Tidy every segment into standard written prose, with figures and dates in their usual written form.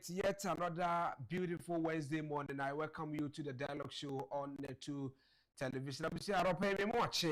Yet another beautiful Wednesday morning. I welcome you to the Dialogue Show on the 2 television. I'm saying I pay me watch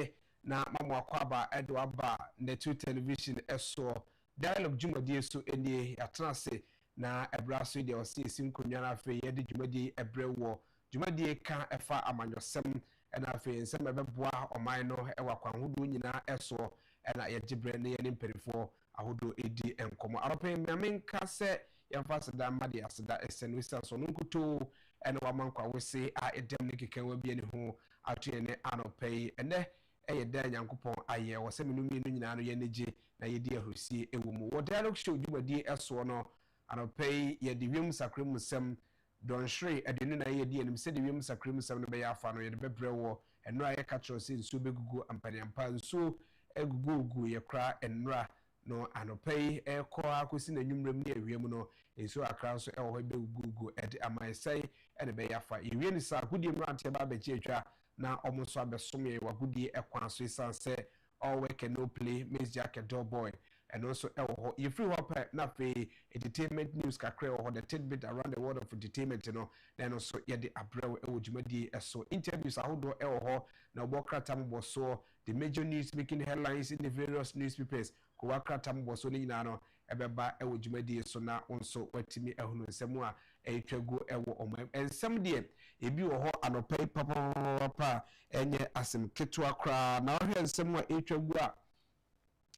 na mama kwaba edwaba the 2 television eso Dialogue Jumadi so eni atrase na ebraso de osi sinkonwa na afi ye de Jumadi ebrewo Jumadi ka efa amanyosem na afi nsem ebeboa oman no ewa kwanhodo nyina eso na ye gibre ne ye mperifo ahodo edi enkomo arope menka se yamfasa da made aseda esenu so nkuto ene wamankwa wose a edem ne kekenwa bi ani ho atue ne anopai ene eye da nyankopon aye wo se menumi no nyina no ye neje na ye di ahosie ewo mu wo Dialogue Show dwumadi eso no anopai ye di wiem sakrem sem don hwe adenu na ye di enim se di wiem sakrem sem no be ya afa no ye de bebrewo eno aye ka tro se nsu begugu ampaniampa nsu egugu ye kra enra no anopai eko akosi na nwumrem ne awiem no enso akra so ewo be gugu ede amaisai ene be yafa ewie ni sa agudie mrante ba be chietwa na omonso abesome wagudie ekwan so isanse all work and no play Miss Jack a door boy and also you free hop na fe entertainment news kakre or the tidbit around the world of entertainment then also yeah the abrew ewujumadi so interviews ahodo ho na obokrata mboso the major news making headlines in the various newspapers ko wakrata mboso ni nyina no ebeba ewujumadi so na onso watimi ehunu nsemu a etwagu ewo omam ensem de ebi wo ho anopai papa enye asem ketwa kra na ohwe nsemu a etwagu a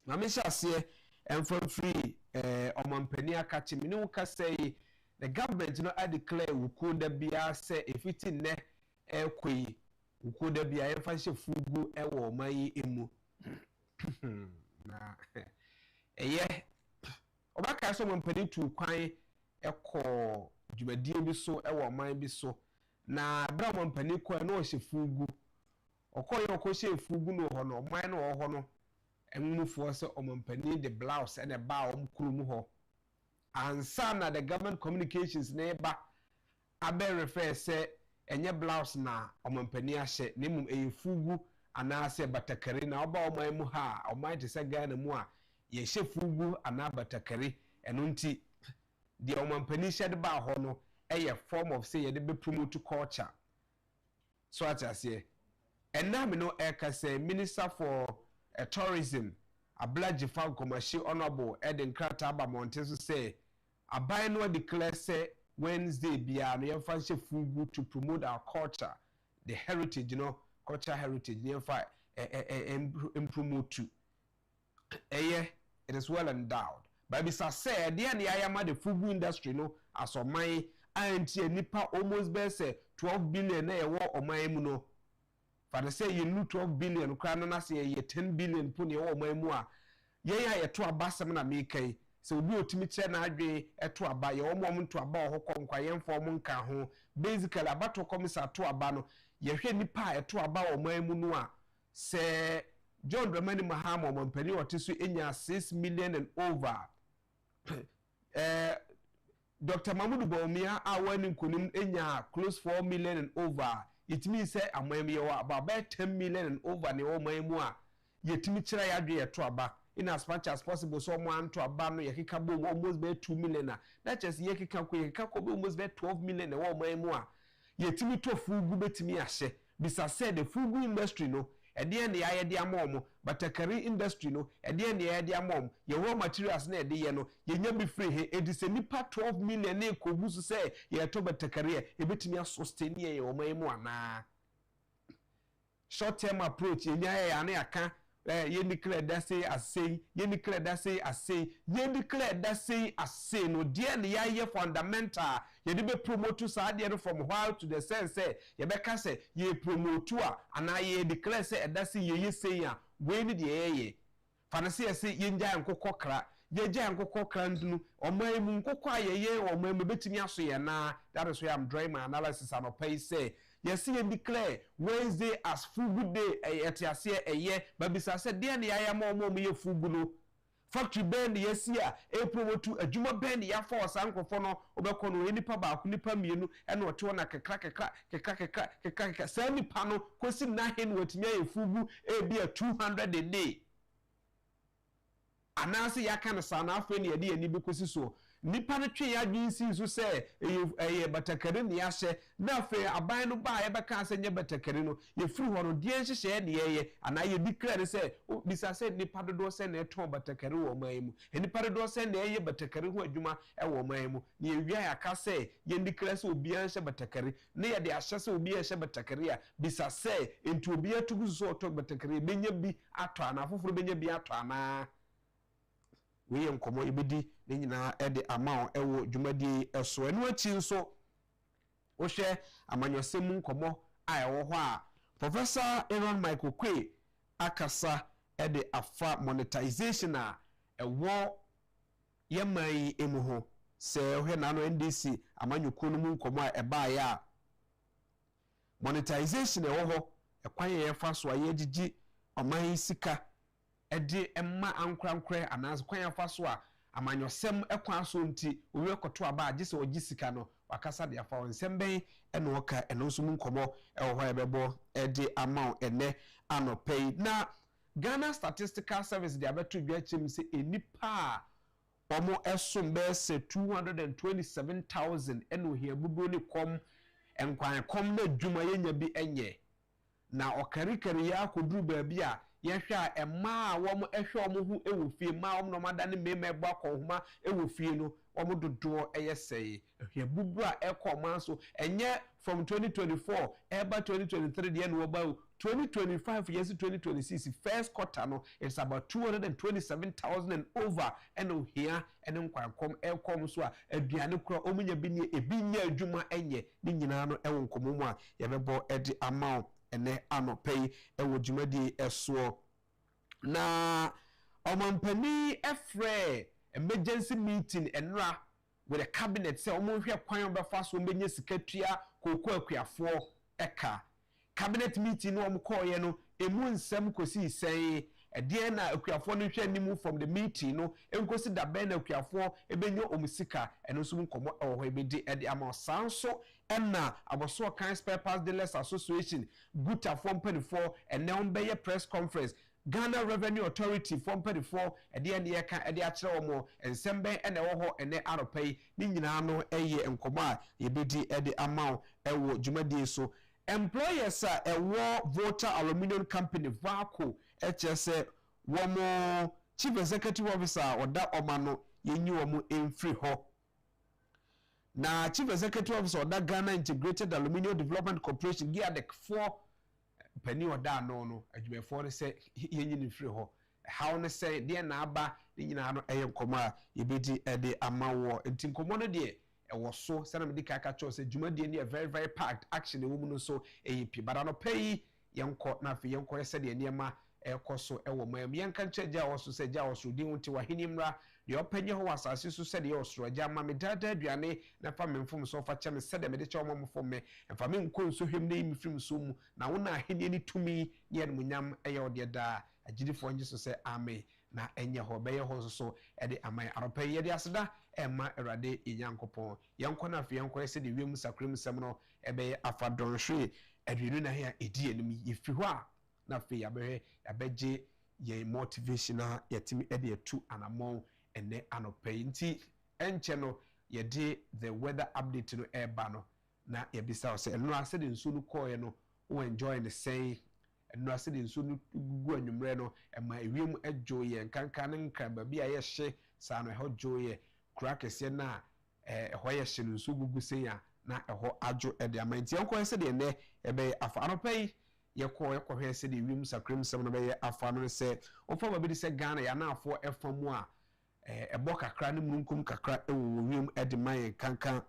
na mehase enfom free omampani akachi mini wuka say the government no declare wukoda bia say efiti ne ekoi wukoda bia emfa hye fugu ewo mai emu na eye obaka so omampani tu kwan ekọ dwumadie bi so ewo man bi so na bra omampani ko na o hye fugu okoye okoshe fugu no ho no man no ho no enwufo se omampani the blouse and a ba omkuru ho ansa na the government communications na eba abe refer se enye blouse na omampani ahye na mum efugu ana se batakari na oba oman mu ha oman te se Ghana mu a ye hye fugu ana batakari eno nti the omampani shed ba ho no eye form of say ye de be promote culture so atase enam no eka say minister for tourism Agyapong commercial honorable Eden Krata ba Monteso say abai no declare say Wednesday bia no yemfa hye fugu to promote our culture the heritage culture heritage yemfa promote to it is well endowed but bisa say dey na yama the fugu industry no asoman anti nipa almost be say 12 billion na yewo oman mu no for the say you know 12 billion kwana na say ye 10 billion puni wo mamu a ye ya yeto abasem na mekai so obi otimi kire na adwe eto aba ye wo mom to aba ho konkwa ye mfo mo nka ho basically abato komisa to aba no ye hwe nipa eto aba wo mamu no a say John Dramani Mahama omampani otiso enya 6 million and over Dr. Mahmoud Bawumia awani nkonim enya close 4 million and over. It means say amwemi yo about 10 million and over ne o mamu a yetimi kira ya dwe yeto aba in as much as possible so mo anto aba no yekeka bo almost be 2 million that just yekeka ko be almost be 12 million ne o mamu a yetimi to fugu betimi ahye bisa said the fugu industry no ede ne ya de amom batakari industry no ede ne ya de amom ye raw materials na ede ye no ye nya bi free he edise nipa 12 million na ekogusu say ye to batakari e betimi sustain ye o mamu ana short term approach ye nya ya na aka ye declare that say asay ye declare that say asay ye declare that say asay no de ne ya ye fundamental ye de be promote sa de from while to the sense say ye be ka say ye promote a ana ye declare say that say ye say a we ni de ye fanase say ye nja nkokokra ye ja nkokokra ndunu omamu nkokwa ye omamu betimi aso ye na that is why I'm drawing my analysis and pay say yes ye declare Wednesday as fugu day etiase eye babisa say de na ya mo ye fugu no factory band yes ya promote adwuma band ya force ankofo no obekọ no enipa ba ku nipa mienu ene ote na kekra say nipa no kosi na hen watimi ye fugu bia 200 a day anase ya kana sana afa ne yade ani bekosi so nipa no twe ya dwinsi so se batakari ne ahye na fe aban no ba ye beka se nye batakari no ye firi ho no de nhyehyɛ ne ye ana ye declare se bisa se nipa dodo se na eton batakari wo man mu nipa dodo se na ye batakari ho adwuma wo man mu ne ewia ya ka se ye declare se obi anhye batakari ne ye de ahye se obi anhye batakari a bisa se enti obi atugu so oto batakari benya bi ato ana foforo benya bi ato ana we yem komo ibedi ne nyina de ama ewo dwumadi eso enu achi nso wo hwe amanyosem nkomo a ewo ho a Professor Aaron Michael Kwe akasa de afa monetization a ewo yemai emu ho se hwe na no NDC amanyoko no mu nkomo a eba ya monetization ewo ho ekwan ye fa so aye gigi oman sika edi emma ankrankre anas kwan afa so a amanyosem ekwan so nti owe koto aba agise ogi sika no wakasa de afa onsem ben eno oka eno so mu nkomo ewo ho ebebo edi amount ene anopay na Ghana Statistical Service de abeto dwachim se enipa omo esombe se 227,000 eno hia bubu ni kom enkwan kom na dwuma yenya bi enye na okarikari ya koduru baabi a yehwa ema a wom ehwe omhu ewo fie ma om no madane meme ebo akohuma ewo fie no om dodo eyesei ehwe bubu a ekoma so enye from 2024 eba 2023 de no ba 2025 yes 2026 first quarter no it's about 227,000 and over and here and nkwankom ekom so a aduane kura omunya bi ne ebinya adwuma enye ni nyina no ewo nkomomu a yebebo edi amount ene anopay ewo dwumadi eso na omampani efre emergency meeting enra with the cabinet say omonhwe kwan obefa so menye sikatua kokko akuafo eka cabinet meeting no omkoye no emu nsem kosi sei ede na akuafo no hwe nimu from the meeting no enkosi da ben na akuafo ebenyo omusika eno so nkomo ewo ebedi ede ama sanso enna aboso kan spare parts dealers association guta from 24 and now be press conference Ghana Revenue Authority from 24 ede ene ye kan ede akere omo ensembe ene wo ho ene aropay ni nyina no eye enkomo a yebedi ede ama ewo dwumadi so employers a Voter Aluminium Company Vaco HSA womo Chief Executive Officer oda omano yenyi womo enfree ho na Chief Executive Officer oda Ghana Integrated Aluminium Development Corporation GIADEC 4 pani oda no adwumefo say yenyi ni free ho how ne say de na aba ni nyina no eye nkoma yebedi ede amawo enti nkomo no de ewo so sana medika ka cho se dwumadie ni very very packed action ewo mu no so eyipi but no pay yenko na fe yenko yese de niema ekoso ewo mam yenka ncheja wo so se ja wo so din nti wahinimra de opanye ho wasase so se de yo so ja ma medada aduane na fa memfom so fa che me se de me de che wo momfom me fa me nko nso hwem na yimi frim so mu na wo na ahenie ni tumi ne munyam eye ode da agidifo nje so se amen na enye ho be ye ho so ede aman aropa ye de aseda ema erade enyankopon yenko na fe yenko ese de wiem sakrem sem no ebe afadonhwe adwenu na hia edi enim yefi ho a na fe yabe yabeje ye motivational yetimi ede etu anamon ene anopa nti enche no ye de the weather update no eba no na yebisa se eno ase de nsu no koye no wo enjoy the say eno ase de nsu no gugu anwumre no ema ewiem adwoye nkanka ne nkra ba bia ye hye sa no ho dwoye kura kese na ho ye hye nsu gugu seya na ho adwo ede amanti enko ese de ne ebe afa anopai yekọ hwe ese de ewiem sakrem sem no be ye afa no se ofa ba bi de se Ghana ya na afọ efamu a ebo kakra ne munkum kakra ewo wiem ede man kankan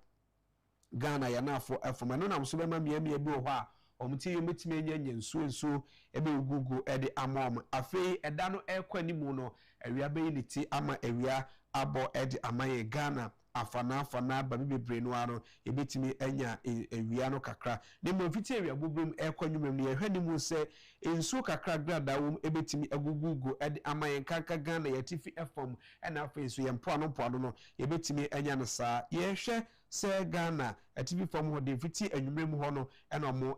Ghana ya na afọ efama no na mso be ma mia bi ho a omti yometime enya nsu ebe gugu ede amom afi eda no ekwanimu no awia be yiti ama awia abo ede amaye Ghana afana ba bebre no ano ebetimi enya awia no kakra ne mo fiti awia bobrum ekwanwum ne yehwanimu se nsu kakra gradawum ebetimi agugugu ede amaye kanka Ghana yatifi FM ena afi so yempo no ebetimi enya no saa yehwe se Ghana atifi fam ho de fiti anwumrem ho no ena mo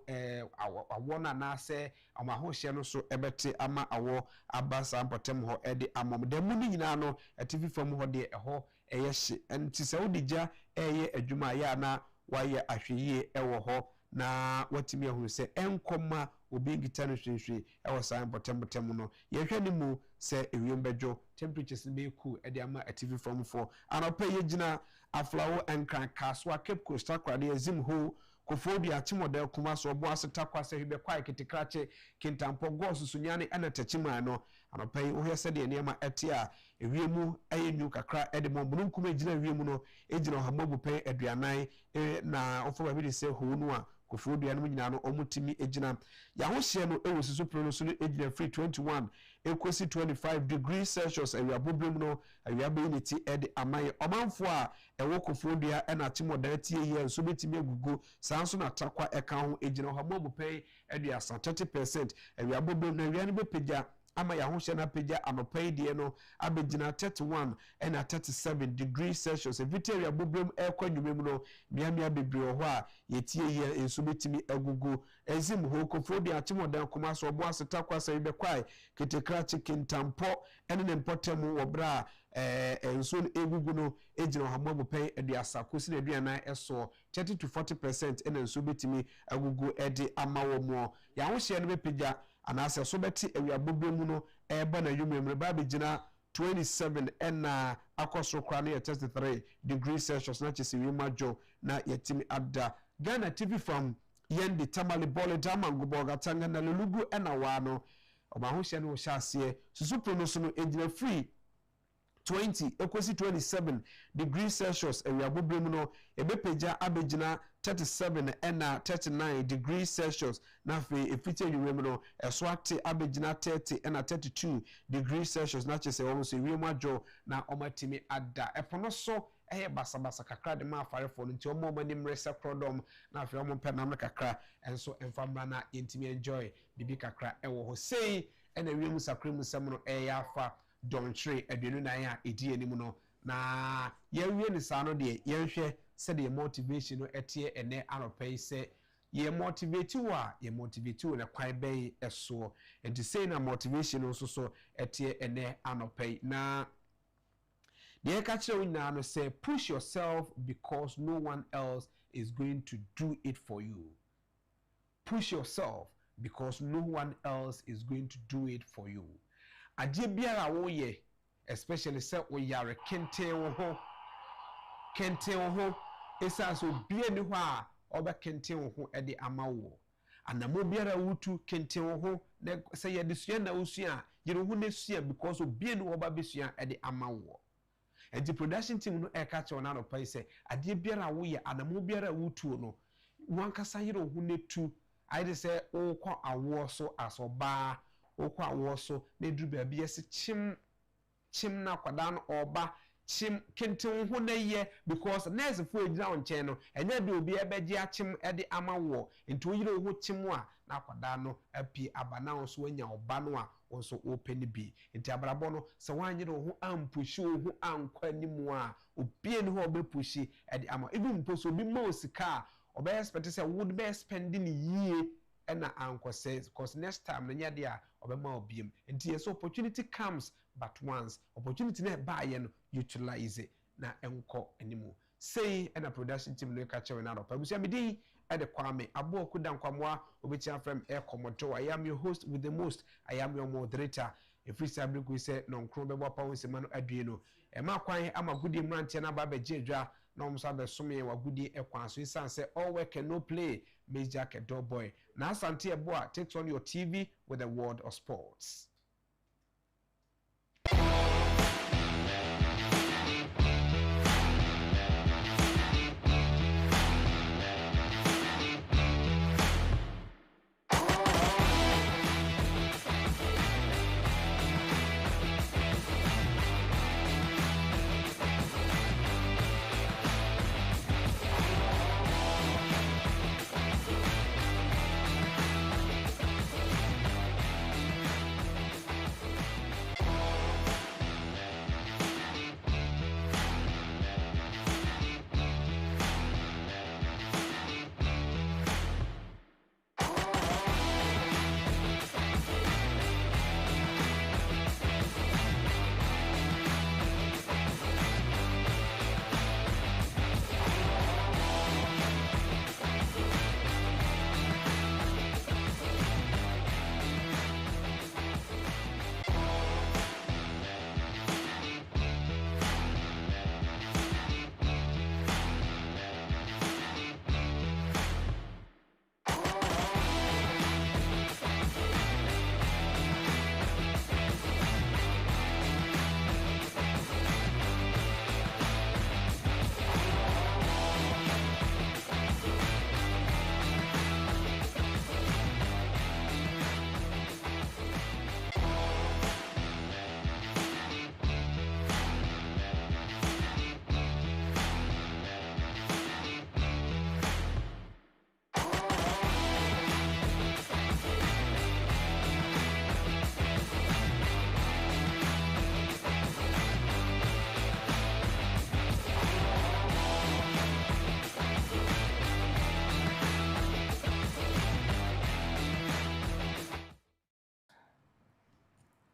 awo na na se amahohye no so ebete ama awo abasa mpotem ho ede amom de mu ni nyina no atifi fam ho de ho ɛyɛ hye nti sɛ wode gya ɛyɛ adwuma ya na wayɛ ahweyie ɛwɔ hɔ na watimi ahuru sɛ ɛnkɔma obi ngita no hwehwe ɛwɔ saa bɔtɛmbɔtɛm no yɛhwɛ ne mu sɛ ewiem bɛdwo temperatures no bɛyɛ cool ɛde ama ativi fam fo anɔpɛ yɛgyina aflawo nkran kasoa cape coast akrade azim ho kofodi atimodel kuma so bo aseta kwase hebe kwa kitikrache kintampo gosu sunyane ana tachima no anopai wo hese de niam ete a ewiemu ayenyu kakra ede mo bunkum ejina ewiemu no ejina hamabu pen aduanan na ofo ba bi de se honu a kofodi anu nyina no omutimi ejina ya ho hye no ewosiso pro no so ejina free 21 ekosi 25 degrees Celsius awia boblem no awia be niti ede amaye omanfo a ewo kofodua na atimodel tie ye so betimi agugo sanso na takwa eka ho ejina hamabu pen aduasa 30% awia boblem na awia ne bepeja ama ya ho hye na peja anopai de no abegina 31 and 37 degrees Celsius eviteria boblem ekwanwumem no miamia bebre ho a yetie ye enso betimi agugo ezim ho kofodi atimodan koma so obo aseta kwasa bekwai ketekra chicken tampo ene ne mpotemu wo bra enso egugu no ejina hamabu pen aduasa kosi na aduana eso 30 to 40% ene enso betimi agugo ede ama wo mo ya ho hye no bepeja anase so beti awia bobremu no eba na yumemre ba begina 27 na akosro kwa na 33 degrees Celsius na chese wi majo na yetimi adda Ghana TV from yende tamale bole dama ngoboga tanga na lulugu na wano obahoshe no hyase susupro no so no ejina free 20 ekosi 27 degrees Celsius awia bobremu no ebepeja abegina 37 and 39 degrees Celsius na fe efite yuwem no eso ate abegina 30 and 32 degrees Celsius na chese wo so wiem adwo na omatimi ada epono so eye basabasa kakra de ma afarefo no nti omo manim resa krodom na fe omo pe na kakra enso emfamra na yentimi enjoy bibi kakra ewo ho sei ena wiem sakrem sem no eye afa dontre aduenu na ya edi anim no na yewie ni sa no de yenhwe se de motivation no etie ene anopai se ye motivate wo na kwan ben eso enti say na motivation no so etie ene anopai na de ka kire wina no say push yourself because no one else is going to do it for you. Push yourself because no one else is going to do it for you. Adie biara wo ye especially say wo yare kente wo ho esa so bia ni ho a oba kente wo ho e de ama wo anamo biara wutu kente wo ho na say ye de sua na usua ye ho na sua because obia ni oba besua e de ama wo and the production team no e ka che ona no pai say adie biara wo ye anamo biara wutu no wankasa ye ho na tu I dey say o kwa awo so asoba okwa awo so na duru ba bia se chim na kwada no oba chim kenten ho na ye because nurse fo ejina on chen no enya de obi ebeji achim ede ama wo enti oyire ho chim a na kwada no apie abana so anya oba no a wonso open bi enti abrabo no se wanyere ho ampushi ho ankwa nimu a obie ni ho obepushi ede ama even poso obi ma osika obe expect say would be spending year na anko says because next time na nya dia obema obiem enti yes opportunity comes but once opportunity na buy no utilize it na enko animu say na production team no ka chewe na ropa busia medi e de kwame abo okuda nkwamwa obetia from air komoto I am your host with the most I am your moderator every sabri go say no nkro bebo pa wonsema no adue no e ma kwan ama gudi mrantie na ba beje dwa na omso be some wa gudi ekwan so isan say all work and no play Major Kedo boy. Now Santi Eboa takes on your TV with the world of sports.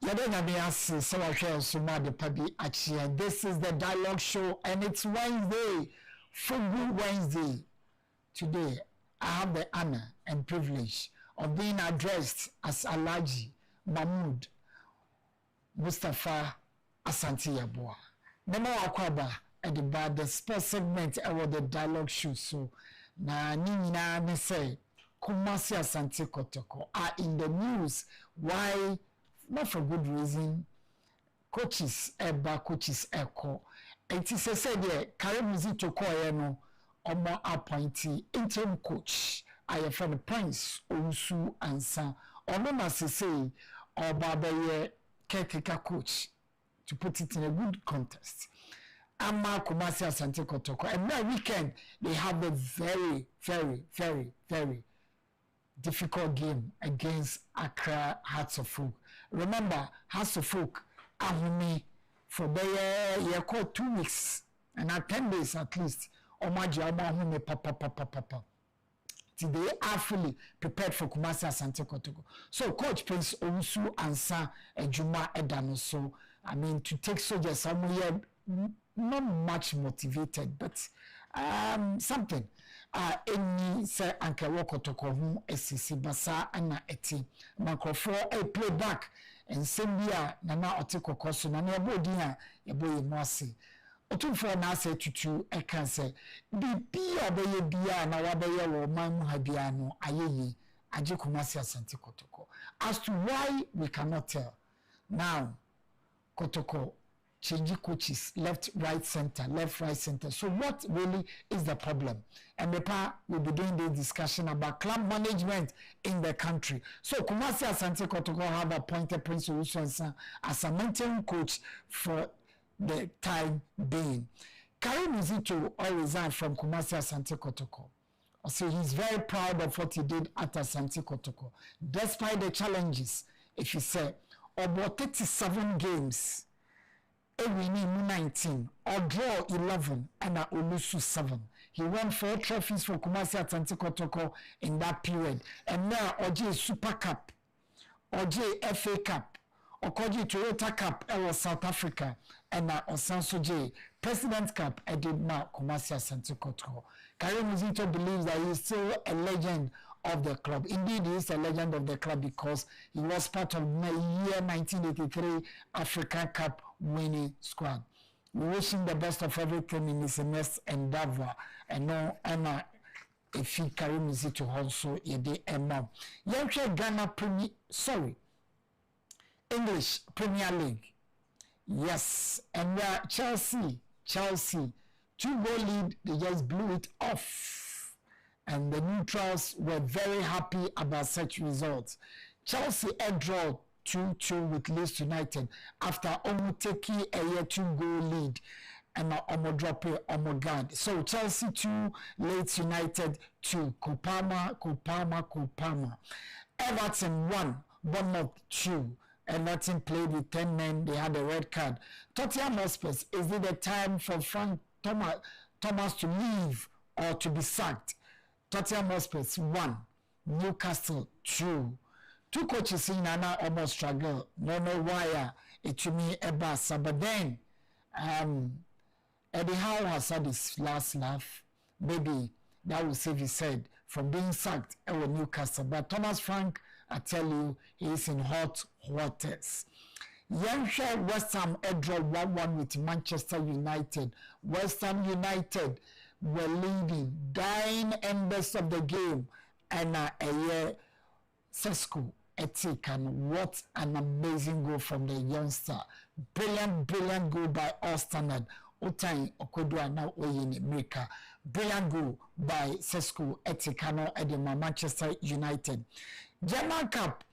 This is the Dialogue Show, and it's Wednesday, February Wednesday. Today, I have the honor and privilege of being addressed as Alhaji Mahmood Mustafa Asante Yeboah. Nemo akwaba at the sports segment of the Dialogue Show. So, na nina me say, Kumasi Asante Kotoko are in the news. Why? Not for good reason. Coaches, coaches, it is said there, Karimuzi Toko no, Omo appointee interim coach. I have the Prince Owusu Ansa. Ono must say, or Babaye caretaker coach, to put it in a good context. Ama Kumasi Asante Kotoko. And that weekend, they have a very, very, very, very difficult game against Accra Hearts of Oak. Remember, Hearts of Oak, Ahumi, for the 2 weeks, and 10 days at least, Omaji Ahumi, papa. Today are fully prepared for Kumasi Asante Kotoko. So, Coach Prince Owusu Ansa Ejuma Edano. So, I mean, to take soldiers somewhere, not much motivated, but something. Any say Anke Wokotoko hum esisi basa ana eti makrofo play back and sembia nana otekoko so na ebodi a eboye moase otumfo na ase tutu e kan say bibi obeye bia na wabeye wo man ha bia no ayeye aje Kumasi Asante Kotoko. As to why we cannot tell now, Kotoko changing coaches, left, right, center. So what really is the problem? And Mepa will be doing this discussion about club management in the country. So Kumasi Asante Kotoko have appointed Prince Owusu Ansa as a mentoring coach for the time being. Karim Zito all resigned from Kumasi Asante Kotoko. So he's very proud of what he did at Asante Kotoko. Despite the challenges, if you say, about 37 games, a winning 19 or draw 11 and a Olusu 7. He won 4 trophies for Kumasi Asante Kotoko in that period. And now Oji Super Cup, Oji FA Cup, Okoji Toyota Cup was South Africa, and now Osanso J President Cup I did now Kumasi Asante Kotoko. Karim Zito believes that he is still a legend of the club. Indeed, he is a legend of the club because he was part of the year 1983 African Cup winning squad. We wish him the best of everything in his next endeavor. And no, Emma, if he carry me to also a day Emma. Yankee Ghana English Premier League. Yes, and Chelsea, 2-goal lead, they just blew it off. And the neutrals were very happy about such results. Chelsea draw 2-2 with Leeds United after taking a 2-goal lead and drop it guard. So Chelsea 2, Leeds United 2. Kupama. Everton 1, Bournemouth 2. Everton played with 10 men. They had a red card. Tottenham Hotspur, is it the time for Frank Thomas to leave or to be sacked? Tottenham Hotspur 1, Newcastle 2. 2 coaches in Nana almost struggle. No why it to me a bus. But then Eddie Howe has had his last laugh. Maybe that will save his head from being sacked with Newcastle. But Thomas Frank, I tell you, he is in hot waters. Yankee West Ham draw 1-1 with Manchester United. West Ham United were leading, dying embers of the game, and a year Sesko Etik, what an amazing goal from the youngster. Brilliant goal by all standard. Otai Okodua now in America. Brilliant goal by Sesko Etikano at the Manchester United. German Cup,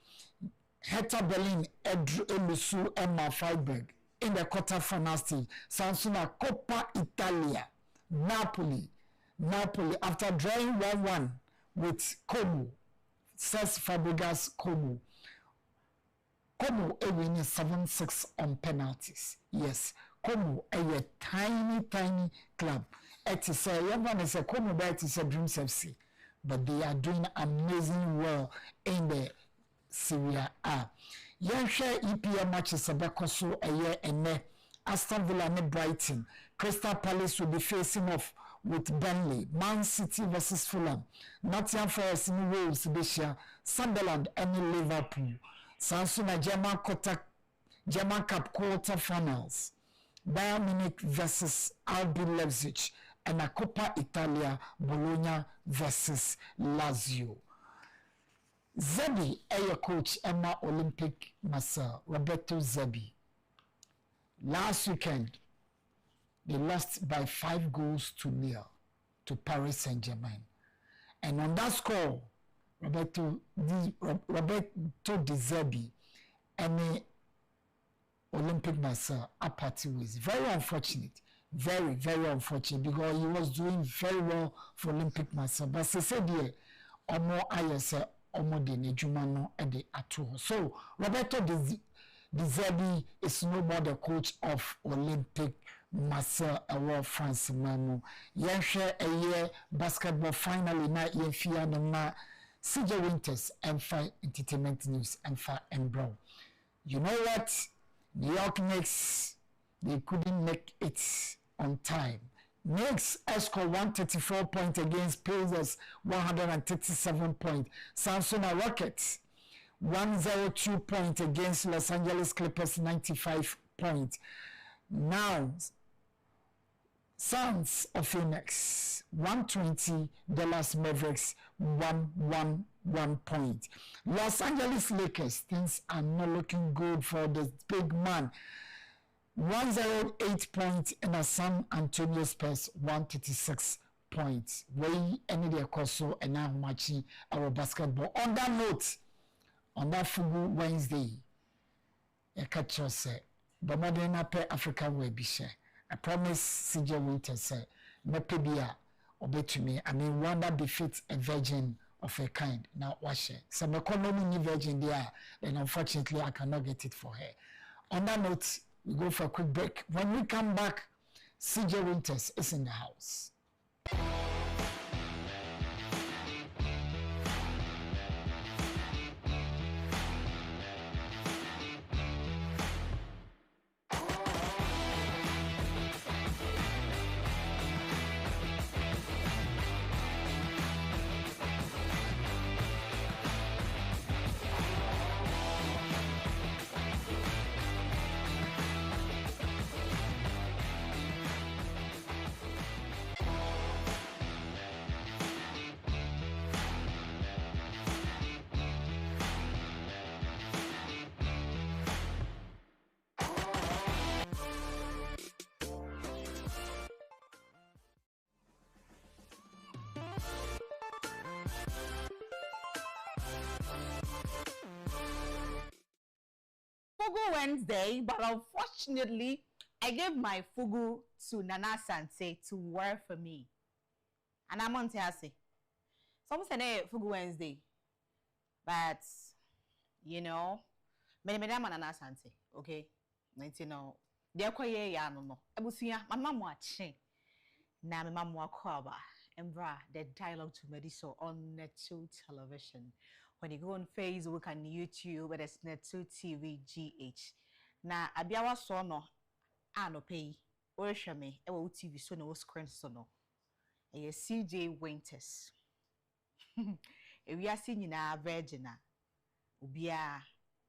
Hertha Berlin, Elusu, Emma Freiburg in the quarter-final stage. Sansuna Coppa Italia, Napoli, after drawing 1-1 with Como, says Fabregas Como. Como winning 7-6 on penalties. Yes, Como a tiny club. It is a young one is a Como, but it is a Dreams FC. But they are doing amazing well in the Serie A. Yɛnhwɛ EPL matches abɛkɔ so ɛyɛ ɛnɛ. Aston Villa and Brighton. Crystal Palace will be facing off with Burnley. Man City versus Fulham. Nottingham Forest in Wolves Bishia. Sunderland and Liverpool. Sansuna German Cup quarter-finals. Bayern Munich versus RB Leipzig. And a Coppa Italia Bologna versus Lazio. Zebi, your coach, Emma Olympic Marcel, Roberto Zebi. Last weekend, they lost by 5-0 to Paris Saint-Germain. And on that score, Roberto De Zerbi and Olympic Marcel are party with. Very unfortunate. Very, very unfortunate because he was doing very well for Olympic Marcel. But they said, Omo Ayese, Omo de Nejumano, and the Atu. So, Roberto De Zerbi is no more the coach of Olympic Marcel Award France Mamo. Yenshe a year basketball finally na yefia no na CJ Winters and Fire Entertainment News and Fire and Brown. You know what? New York Knicks, they couldn't make it on time. Knicks scored 134 points against Pacers 137 points. Samsung Rockets 102 points against Los Angeles Clippers 95 points. Now, Suns of Phoenix 120, Dallas Mavericks 111 point. Los Angeles Lakers, things are not looking good for the big man. 108 points in a San Antonio Spurs 136 points. We ended the course and now matching our basketball. On that note, on that FEBUARY Wednesday, I catch us say, but more than a African way be share. I promise CJ Winter say, no PBA obey to me. I mean, one that befits a virgin of a kind. Now wash it. So my economy virgin there, then unfortunately I cannot get it for her. On that note, we go for a quick break. When we come back, CJ Winters is in the house. Fugu Wednesday, but unfortunately, I gave my fugu to Nana Sante to wear for me. And I'm on Tiasi. Someone said, hey, Fugu Wednesday. But, you know, many Nana Sante, okay? 19 no. They're quite ya no. Ebusia, my mom watching. Na my mom wakaba. And bra, the dialogue to Mediso on Net2 television. When you go on Facebook and YouTube, but it's Net2 TV GH. Na abiawa so no ano pay or shame e wo TV so no screen so no. E CJ Winters. E wi ase nyina virgin a obia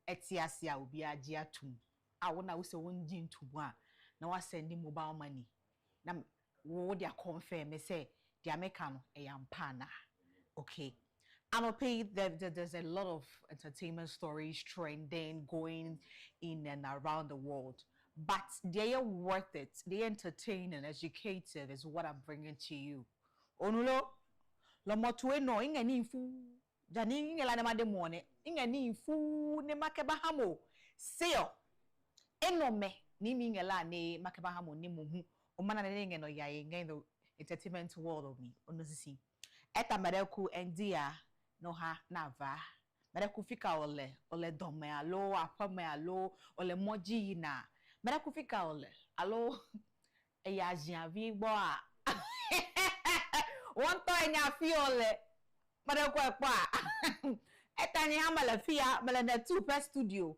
etiase a obia agi atum. A wona wo se won gi ntumu a na wa send mobile money. Na wo dia confirm me say the American e yampana. Okay. There's a lot of entertainment stories trending, going in and around the world. But they are worth it. They entertain and educative is what I'm bringing to you. Onulo, lo motwe no inga ni fu. Jani inga la nemade mone. Inga ni fu ne makebahamo. Seo. Enome ni minga la ne makebahamo ni muhu. Omana ne inga no ya inga in the entertainment world of me. Onozisi. Eta mareku endia. No ha nava mere kufika ole dome alo apame alo ole moji na mere kufika ole alo eya jiavi gbo a won to enya fi ole mere ko epo a etani amala fia mele na two per studio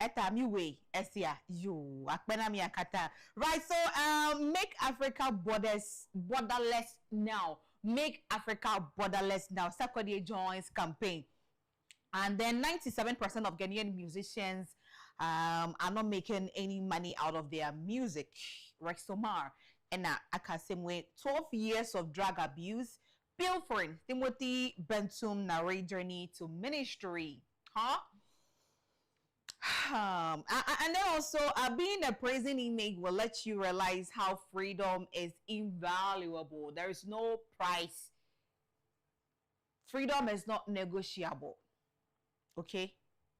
etami way esia you akpena mi akata. Right, so make Africa borderless now. Make Africa borderless now. Sarkodie joins campaign. And then 97% of Ghanaian musicians are not making any money out of their music. Rexomar and Akasemwe, 12 years of drug abuse, pilfering, Timothy Bentum narrate journey to ministry. Huh? And then also, being a praising image will let you realize how freedom is invaluable. There is no price. Freedom is not negotiable. Okay,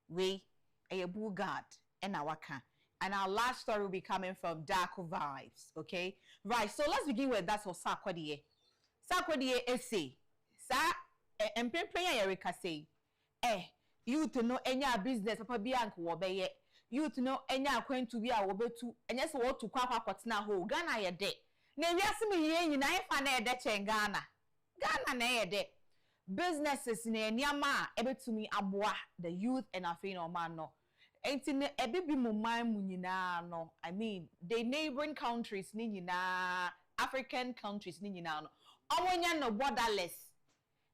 we a bull god and our can. And our last story will be coming from Darko Vibes. Okay, right. So let's begin with that. So Sarkodie essay. Sa empempen Erika say, you to know any business papa bianco wobeye. You to know any acquaint to be a wobetu. And yes, what to kwakwa na ho Ghana ye de. Ne wiase me ye nyina e fa na e de chen Ghana. Ghana na ye de. Businesses ne niama ebetumi aboa the youth and afin no man no enti ne ebibi mu man mu nyina no. I mean the neighboring countries ni nyina, African countries ni nyina no owonya no borderless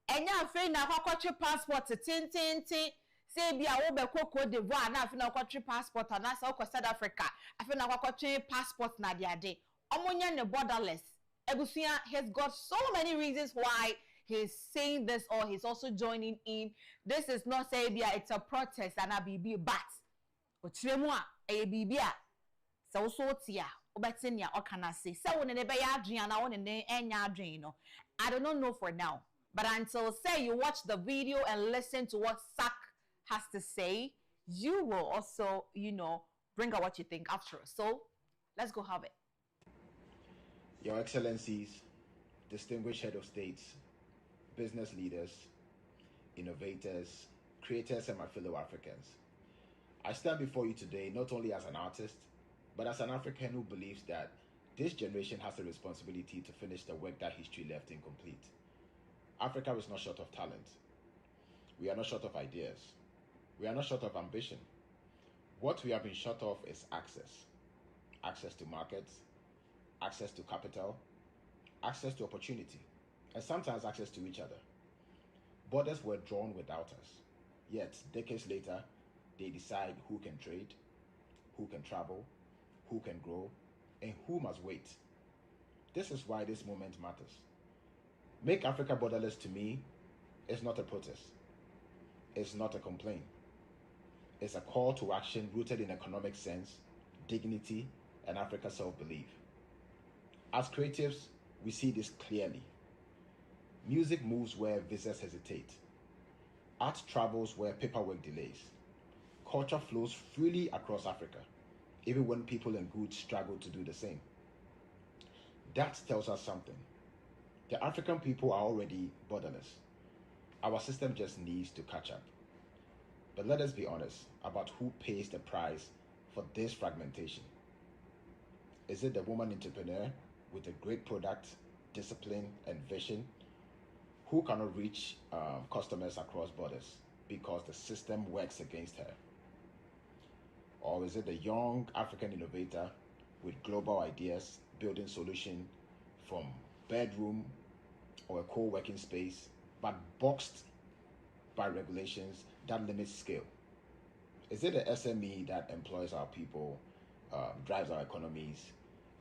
enya afin na kwakwache passport tintintin say bia wo be Cote d'Ivoire na afin na kwakwache passport na sa ko South Africa afin na kwakwache passport na de ade owonya no borderless. Ebusia has got so many reasons why he's saying this, or he's also joining in. This is not saying it's a protest and a BB but Ochiremwa a BB so tia obetinia or can I say so when they be Adriana on and Adriano. I do not know for now. But until say you watch the video and listen to what Sak has to say, you will also, bring out what you think after. So let's go have it. Your Excellencies, distinguished head of states, business leaders, innovators, creators, and my fellow Africans. I stand before you today not only as an artist, but as an African who believes that this generation has a responsibility to finish the work that history left incomplete. Africa is not short of talent. We are not short of ideas. We are not short of ambition. What we have been short of is access. Access to markets, access to capital, access to opportunity, and sometimes access to each other. Borders were drawn without us. Yet, decades later, they decide who can trade, who can travel, who can grow, and who must wait. This is why this moment matters. Make Africa borderless to me is not a protest. It's not a complaint. It's a call to action rooted in economic sense, dignity, and Africa's self-belief. As creatives, we see this clearly. Music moves where visas hesitate. Art travels where paperwork delays. Culture flows freely across Africa, even when people and goods struggle to do the same. That tells us something. The African people are already borderless. Our system just needs to catch up. But let us be honest about who pays the price for this fragmentation. Is it the woman entrepreneur with a great product, discipline, and vision who cannot reach customers across borders because the system works against her? Or is it the young African innovator with global ideas building solutions from bedroom or a co-working space, but boxed by regulations that limit scale? Is it the SME that employs our people, drives our economies,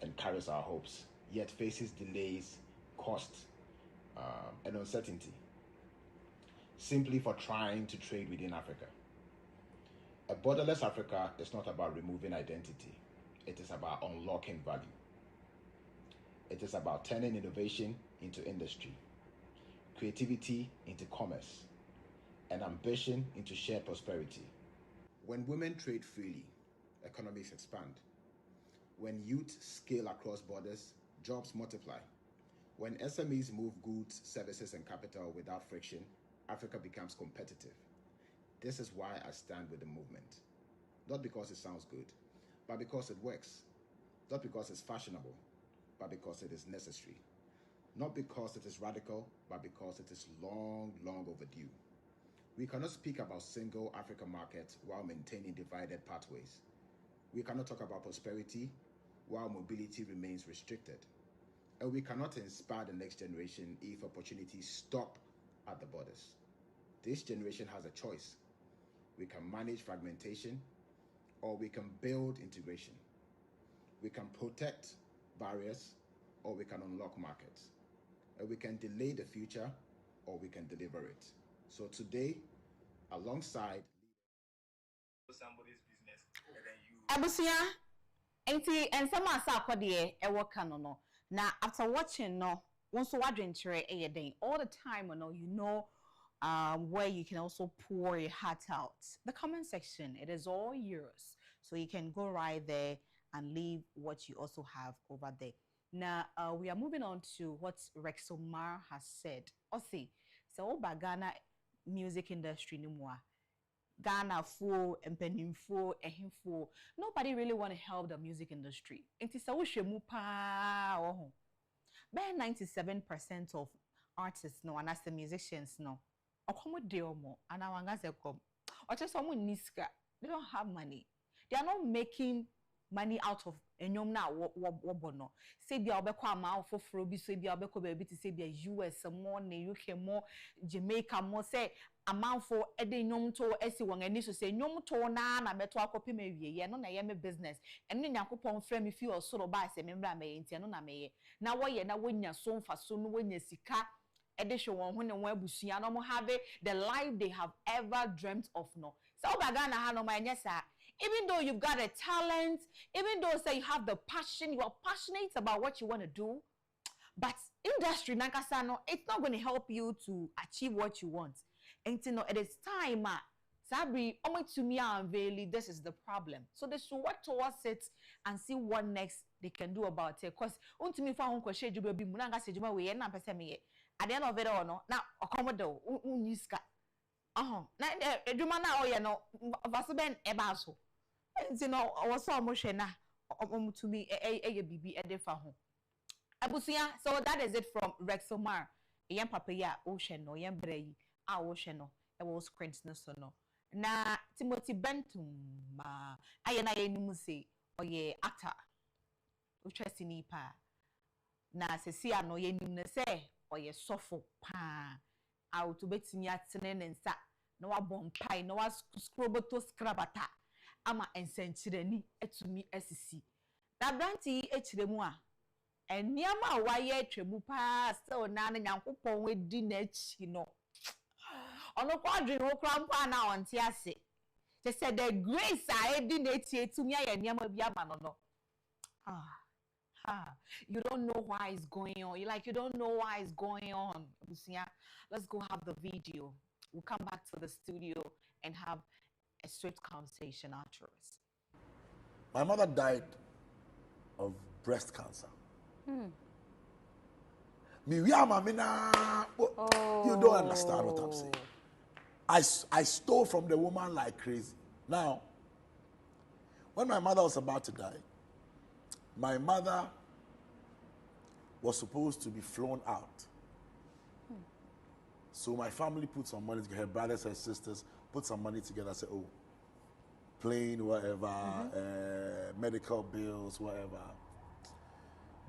and carries our hopes, yet faces delays, cost, and uncertainty, simply for trying to trade within Africa? A borderless Africa is not about removing identity. It is about unlocking value. It is about turning innovation into industry, creativity into commerce, and ambition into shared prosperity. When women trade freely, economies expand. When youth scale across borders, jobs multiply. When SMEs move goods, services, and capital without friction, Africa becomes competitive. This is why I stand with the movement. Not because it sounds good, but because it works. Not because it's fashionable, but because it is necessary. Not because it is radical, but because it is long, long overdue. We cannot speak about single African market while maintaining divided pathways. We cannot talk about prosperity while mobility remains restricted. And we cannot inspire the next generation if opportunities stop at the borders. This generation has a choice. We can manage fragmentation, or we can build integration. We can protect barriers, or we can unlock markets. And we can delay the future, or we can deliver it. So today, alongside somebody's business, and then you... Abusia, and some asa akwadie e work no. Now after watching no, once you adventure all the time, you know where you can also pour your heart out. The comment section, it is all yours. So you can go right there and leave what you also have over there. Now, we are moving on to what Rexomar has said. Osi, so Ghana music industry no more. Ghana full, empenim full, ehim full. Nobody really want to help the music industry. Inti sa ushemu pa oh. By 97% of artists no and as the musicians no. Okomo de omo and awanga se kom. Or just someone niska. They don't have money. They are not making money out of enyom na wobono. Say bia obekwa ama ofoforo bi so bia obekwa ba bi to say bia US more na UK more Jamaica more say amount for ede nyom to esi won ani so say nyom to na beto akopi ma wie ye no na ye me business eno nyakopon frɛ me fi osoro ba se me mbra me ye ntia no na me ye na wo ye na wonya so mfa so no wonya sika ede hwe won ho ne won abusua no mo have the life they have ever dreamt of no so obaga na ha no ma nyesa. Even though you've got a talent, even though say you have the passion, you are passionate about what you want to do, but industry nakasano, it's not going to help you to achieve what you want. And you know, it is time, Sabri, only to me unveiling, this is the problem. So they should work towards it and see what next they can do about it. Because unto me for unko shade you be munanga se juma we na pese me. At the end of it all, no, now accommodate uniska. Na juma na oye no vasuben ebaso. You know, also emotional to be a baby a defa home. Abusia, so that is it from Rexomar. Yan papaya ocean no yan brei a ocean no it was cringeness no. Na Timothy Bentum ma ayana yenimuse oye actor. Uchesini pa. Na sesia no yenim se oye sofo pa. Out to betini atene nsa no wa bompai no wa scroboto scrabata. Ama ensenchireni etumi asisi na branti echiremu a eniama waye twemu pa still na nyankopon wedi na chi no ono kwadwe ho krampa na onte ase they said the grace a edi na eti etumi aye eniama bi aba no you don't know why it's going on. You don't know why it's going on. Let's go have the video. We'll come back to the studio and have a straight conversation afterwards. My mother died of breast cancer. You don't understand what I'm saying. I stole from the woman like crazy. Now, when my mother was about to die, my mother was supposed to be flown out. So my family put some money together, her brothers and sisters put some money together, say, oh, plane, whatever, medical bills, whatever.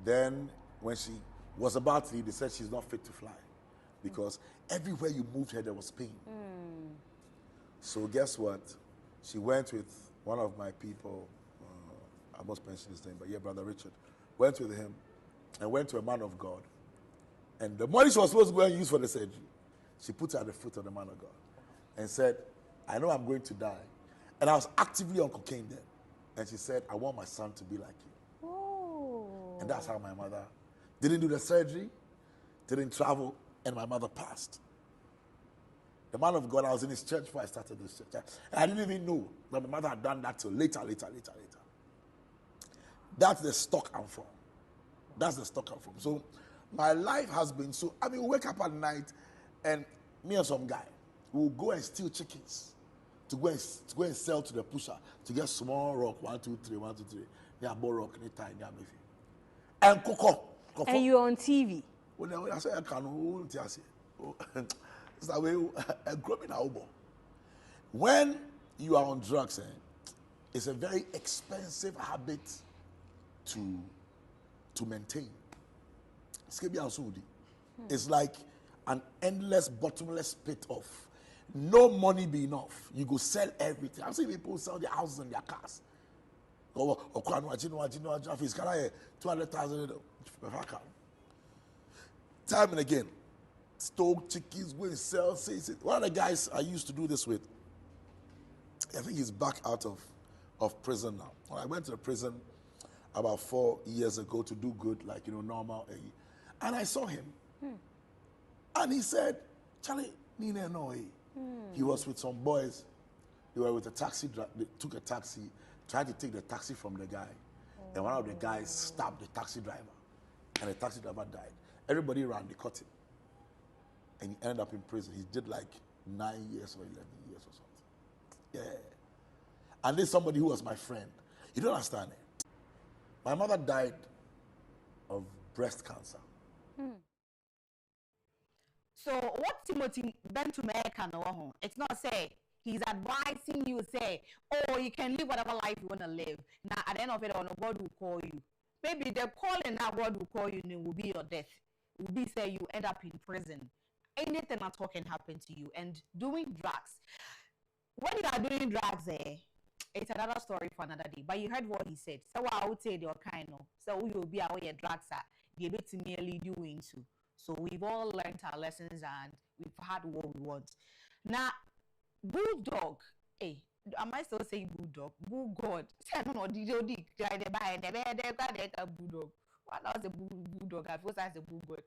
Then when she was about to leave, they said she's not fit to fly because everywhere you moved her, there was pain. So guess what? She went with one of my people, I must mention his name, but yeah, Brother Richard, went with him and went to a man of God. And the money she was supposed to go and use for the surgery, she put it at the foot of the man of God and said, I know I'm going to die. And I was actively on cocaine then. And she said, I want my son to be like you. Oh. And that's how my mother didn't do the surgery, didn't travel, and my mother passed. The man of God, I was in his church before I started this church. I didn't even know that my mother had done that till later. That's the stock I'm from. That's the stock I'm from. So my life has been so, we wake up at night and me and some guy will go and steal chickens to go and sell to the pusher to get small rock, 1, 2, 3, 1, 2, 3. Yeah, ball rock, anytime, yeah, maybe. And cocoa. And you're on TV. When I say I can hold, it's that way. Growing out. when you are on drugs, it's a very expensive habit to maintain. It's like an endless, bottomless pit of no money be enough. You go sell everything. I've seen people sell their houses and their cars. Or 200,000. Time and again, stole chickens, go and sell. One of the guys I used to do this with, I think he's back out of prison now. When I went to the prison about 4 years ago to do good, like, normal. And I saw him. And he said, Charlie, Nina, no. He was with some boys. They were with a taxi, they took a taxi, tried to take the taxi from the guy. And one of the guys stabbed the taxi driver. And the taxi driver died. Everybody ran, they caught him. And he ended up in prison. He did like 9 years or 11 years or something. Yeah. And this is somebody who was my friend. You don't understand it. My mother died of breast cancer. So what Timothy bent to make, it's not say he's advising you, say, oh, you can live whatever life you want to live. Now, at the end of it, God will call you. Maybe the calling that God will call you will be your death. It will be, say, you end up in prison. Anything at all can happen to you. And doing drugs. When you are doing drugs, it's another story for another day. But you heard what he said. So I would say your kind of. So we will be our drugs are be able to merely doing so. So we've all learned our lessons and we've had what we want. Now, bulldog, am I still saying bulldog? Bulldog. Bulldog. What was the bulldog? I thought that's a bulldog.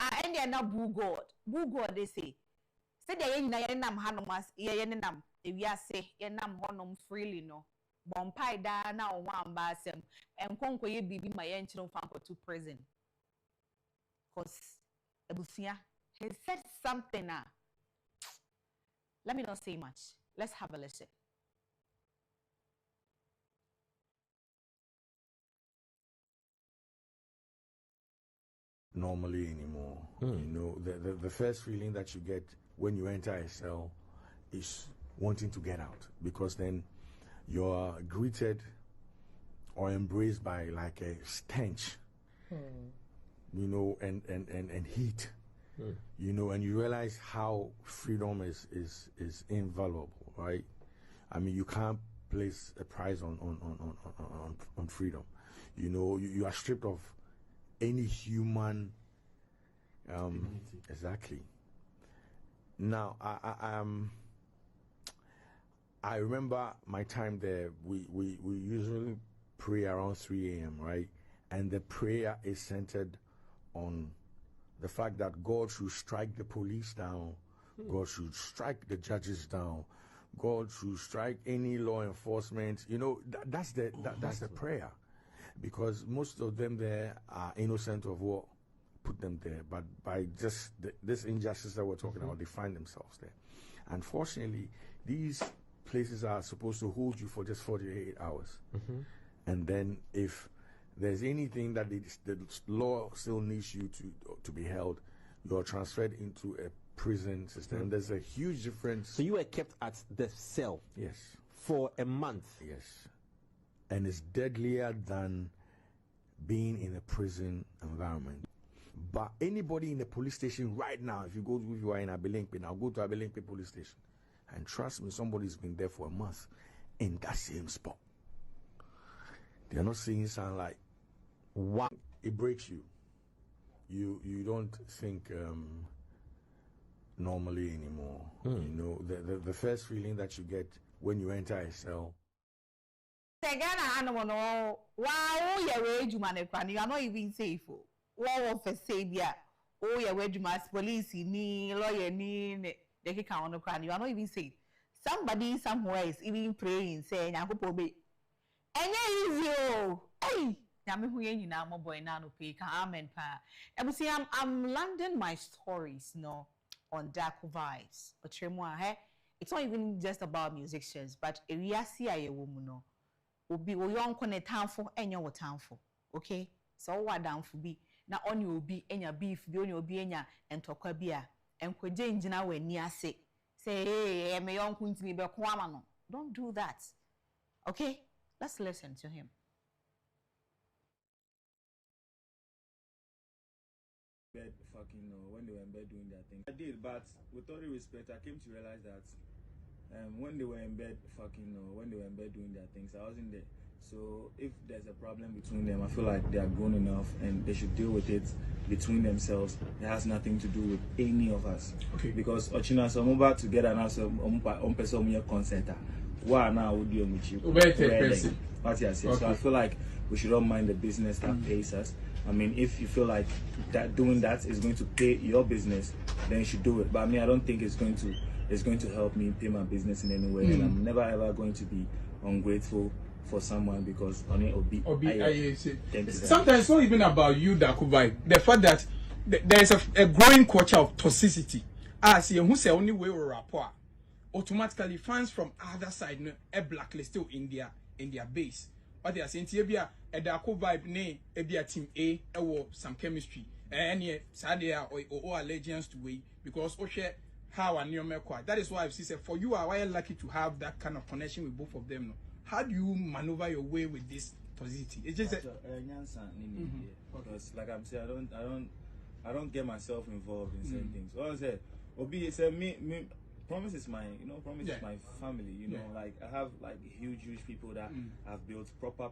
And they are not bulldog. Bulldog, they say. Say they nam hanomas, yenam, if you say yenam honum freely no. Bompai da na one basem, and conquer ye be my engine fanko to prison. Because Ebusia, he said something now. Let me not say much. Let's have a listen. Normally anymore. The first feeling that you get when you enter a cell is wanting to get out, because then you're greeted or embraced by like a stench, and heat, and you realize how freedom is invaluable, right? I mean, you can't place a price on freedom. You are stripped of any human exactly. Now I remember my time there. We usually pray around 3 a.m., right? And the prayer is centered on the fact that God should strike the police down, God should strike the judges down, God should strike any law enforcement. That's the prayer. Because most of them there are innocent of what put them there, but by just this injustice that we're talking about, they find themselves there. Unfortunately, these places are supposed to hold you for just 48 hours. And then if there's anything that the law still needs you to be held, you're transferred into a prison system. And there's a huge difference. So you were kept at the cell? Yes. For a month? Yes. And it's deadlier than being in a prison environment. But anybody in the police station right now, if you are in Abelemkpe, now go to Abelemkpe police station, and trust me, somebody's been there for a month in that same spot. They're not saying something like, what? It breaks you. You don't think normally anymore. The first feeling that you get when you enter a cell. You are not even safe. What of Sabia? Oh, yeah, where you must police ni lawyer ni they can on the crown. You are not even safe. Somebody somewhere is even praying, saying, I hope obey. And easy, hey, I'm boy now to pay. Amen, pa. And see, I'm landing my stories, on dark vibes. But it's not even just about musicians, but we are see a woman, Obi young kone tanfo enya wo tanfo, okay? So what down for be na only obi enya beef bi only obi enya entokwa bi a enkwaje njina wani ase say, hey, me young kuntini be kwamano. Don't do that. Okay? Let's listen to him. Bed fucking when they were in bed doing their thing. I did, but with all due respect, I came to realize that when they were in bed fucking when they were in bed doing their things, I wasn't there. So if there's a problem between them, I feel like they are grown enough and they should deal with it between themselves. It has nothing to do with any of us. Okay. Because Ochina so move back together now so person consent. Why now would you with you? What you say? So I feel like we should all mind the business that pays us. I mean, if you feel like that doing that is going to pay your business, then you should do it. But I mean, I don't think it's going to help me pay my business in any way. And I'm never ever going to be ungrateful for someone because on it Obi. Sometimes it's not even about you, Dakubai. The fact that there is a growing culture of toxicity. As you who say only way or rapport, automatically fans from other side a blacklist in their base. What they are saying, Tibia, a Daku vibe ne, a team A, or some chemistry, and yet Sadia or allegiance to way because Oshe how and your Merqua. That is why I've said for you are lucky to have that kind of connection with both of them. No? How do you maneuver your way with this toxicity? It's just because like I'm saying, I don't get myself involved in certain things. All I said, Obi said me Promise is my, Promise is my family, like I have like huge people that I've built proper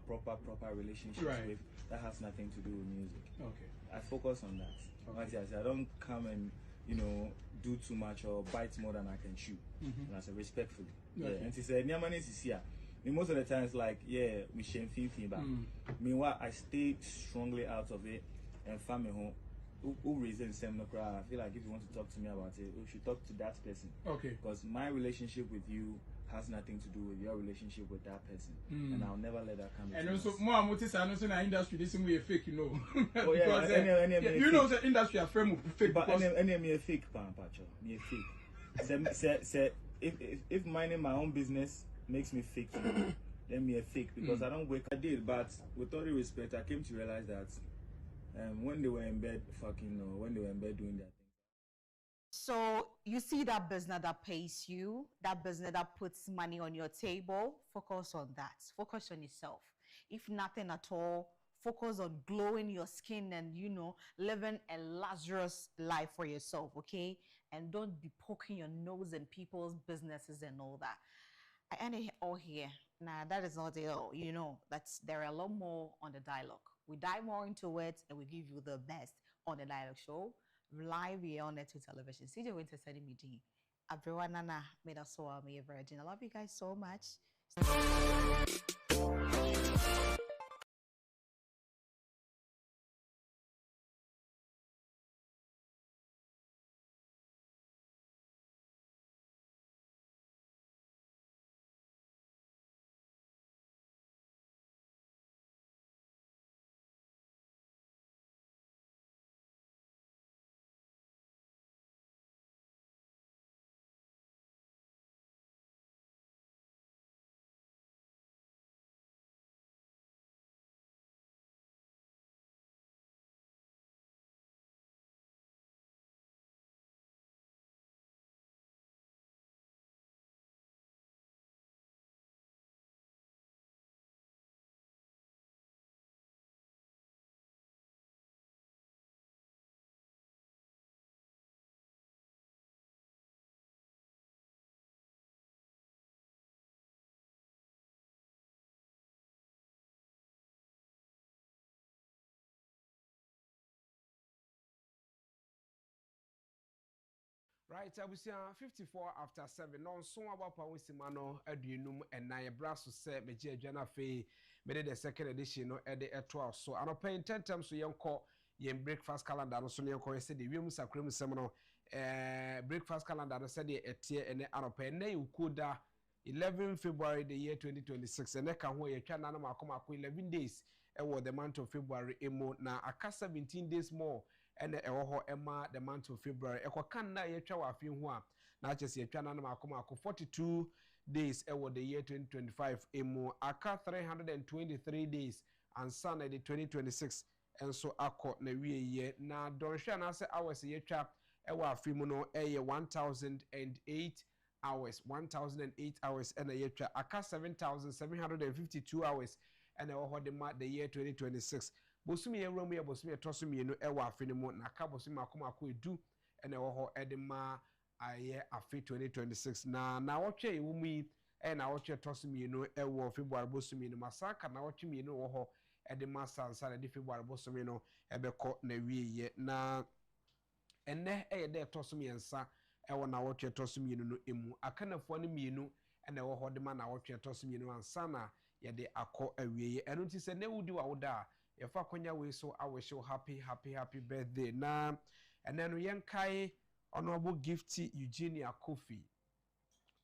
relationships with that has nothing to do with music. Okay. I focus on that. Okay. I don't come and, do too much or bite more than I can chew. And I said respectfully. Okay. Yeah. And she said, Nyamani is here. Most of the times like, we shame feedback. Meanwhile, I stay strongly out of it and family home. Who reason I feel like if you want to talk to me about it, we should talk to that person. Okay. Because my relationship with you has nothing to do with your relationship with that person, and I'll never let that come. And also, more notice I know in the industry this way fake, Oh yeah, because, the industry are frame fake. But any a fake, me a fake. Say if minding my own business makes me fake, then me a fake because I don't wake. I did, but with all due respect, I came to realize that. When they were in bed when they were in bed doing that thing. So you see that business that pays you, that business that puts money on your table, focus on that. Focus on yourself. If nothing at all, focus on glowing your skin and, living a luxurious life for yourself, okay? And don't be poking your nose in people's businesses and all that. I end it all here. Nah, that is not it all. There are a lot more on the dialogue. We dive more into it and we give you the best on the dialogue show live here on Net2 Television. CJ Winter sending me D. Everyone, Nana made us so me a virgin. I love you guys so much. Right, I was 54 after 7. Non so about Pawisimano, Edunum, and Naya Brasso said, Major Jana Fay, made the second edition at the 12. So I'm paying 10 times to young call yen breakfast calendar. So young call said the Wims are cream seminal breakfast calendar. Said the tier and the Anope, and they could 11 February the year 2026. And they can wear a channel 11 days. The month of February, na aka 17 days more. And Emma the month of February. Ekokanda ye twa afi ho a na achese ye twa na makoma 42 days the year 2025 emu aka 323 days and sun the 2026 and so akọ na wie ye na donhwe na se hours ye twa afi mu no 1008 hours 1008 hours and a year aka 7752 hours and a hodema the year 2026 bosumi ewromu ya bosumi etosomi no ewa afi ne mo na aka bosumi akomako edu and a ho edema aye afi 2026 na wotwe ewumu yi na wotwe tosomi no ewo February bosumi no masaka na wotwe mi no wo ho edema sansa na di February bosumi no ebeko na wiye na enne de tosomi ensa ewo na wotwe tosomi no emu akanafo no mienu na ewo ho de ma na wotwe tosomi no ansa na ye de akọ awiye eno ti se ne wudi wa woda ye fa konya we so awisho happy birthday na ene no yenkai honorable gift Eugenia Kofi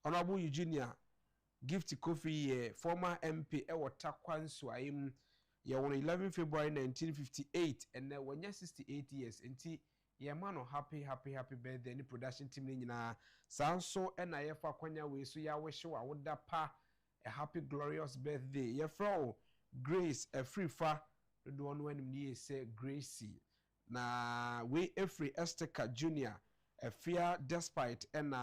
honorable Eugenia gift Kofi ye former MP ewo Takwansu ayim ye won 11 February 1958 and when 68 years enti ye man no happy birthday ni production team ni nyina sanso na ye fa konya we so ya wisho wa woda pa a happy glorious birthday ye fro Grace a free fa do one when me say Gracie na we every Esteka Junior a fear despite and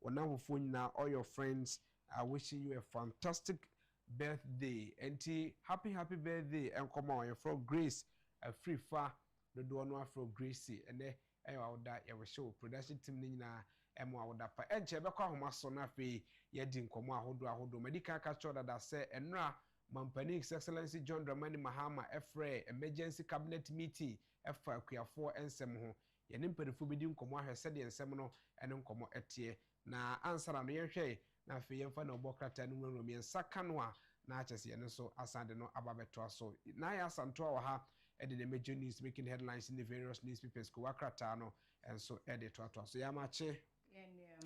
wonderful na all your friends are wishing you a fantastic birthday and happy birthday and come on you from Grace a free fa do one from Gracie and I will that you show production team na emo awoda pa enche be kwa homa so na fe ye di nkomo ahodo medical catch that say enra Mampani His Excellency John Dramani Mahama efre emergency cabinet meeting efa akuafo ensem ho ye ne mpanifu bi di nkomo ahwese de ensem no ene nkomo etie na ansara no ye hwe na fe ye mfa na obokrata no nwuru mi ensaka no a na achese ye ne so asande no ababeto so na ya santo wa ha ede the major news making headlines in the various newspapers ko wakrata no enso ede to so ya mache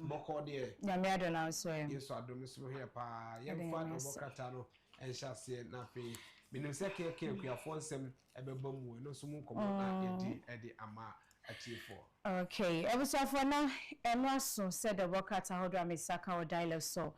boko de nyame adona so yeso adom so here pa ye mfa na obokrata no enhyase na fe minim se keke kuafo nsem ebebam no so mu nkomo na edi ama atifo. Okay, ebusafo na enwaso said the workers ahodo amesaka o dialogue so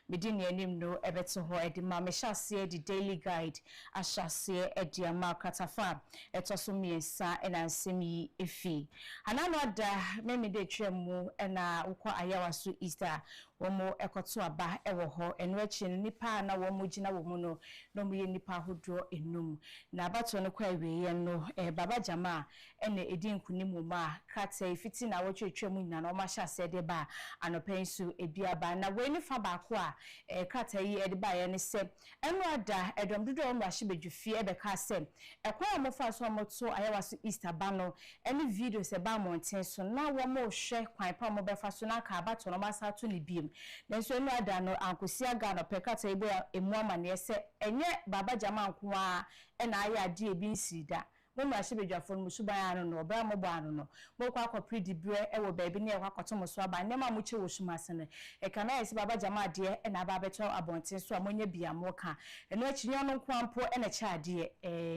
bidin yanim no ebeto ho edi ma mehase di daily guide ashase edi ama katafa etoso miensa enansem yi efi anano ada memi de twemu na ukwa ayawaso Easter womo ekoto aba ewo ho enwachi nipa na womo gina womo no mo ye nipa ahodo enum na abato no kwa wiye no baba jama ene edi nkunimu ma kate ifiti na wotwetwemu nyina na omasha sede ba anopensu ebiaba na weni fa baako a kata yi ede ba ye ne se enu ada edom dodo omrahye bedwufie ebe ka se ekwa mofa so moto ayawaso Easter ba no ene video se ba monten so na wo mo hwe kwan pa mo befa so na ka abato no masa to ne biem na so enu ada no ankosi aga no pekata ibo emu amane se enye baba jama nko a ena aya ade ebi nsida Mama shibejafo musubaya no obra mobo anu no mokwa akopri dibre ewo baabi na ekwa koto muso aba nema muche wosumasene e kana esi baba jama de e na baba beto abonten so amonye bia moka eno akinyo no kwampo e na chaade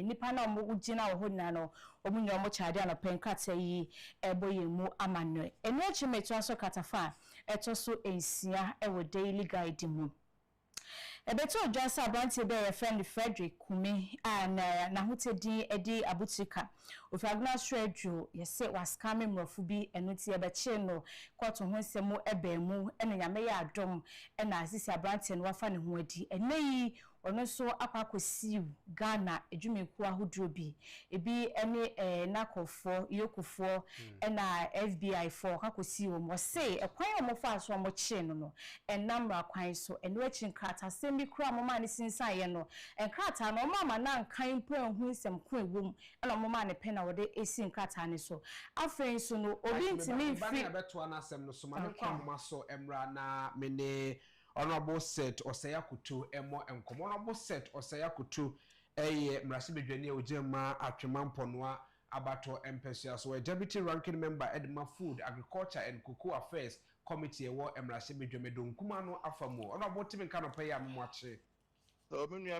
nipa na omo ugina wo hona no omunyo omo chaade ana penkata yi eboyemu amano eno achimeto aso katafa etoso ensia ewo daily guide mu Ebeto Johnson Abranti be your friend Frederick Kumi na hotedi edi abutika ofagna shredu yese waskame mrofu bi enuti ebeche no kwato ho nsemu ebemu ene nyame ya adom ena asisi Abranti no wafa ne ho adi eneyi ono so akwakosi Ghana edwumeku ahodro bi ebi ene nakofo yokofo ena FBI for kwakosi wo mo se ekwan o mo fa so mo che no enamra kwan so enu achi nkrata sembi kura mo ma ne sinsan ye no enkrata no mama na nkan po ehu nsem ko ewom ena mo ma ne pe na wode esi nkrata ne so afen so no obi ntimi fi ba beto na asem no so ma ne kwa mo so emra na mene honorable set osaya kutu emo enkom honorable set osaya kutu eye mrasi bedwani ojema atwemamponoa abato empesua so a deputy ranking member Edma Food Agriculture and Cocoa Affairs Committee ewo mrasi bedwamedo nkuma no afamo honorable timin kan opay amwache so menu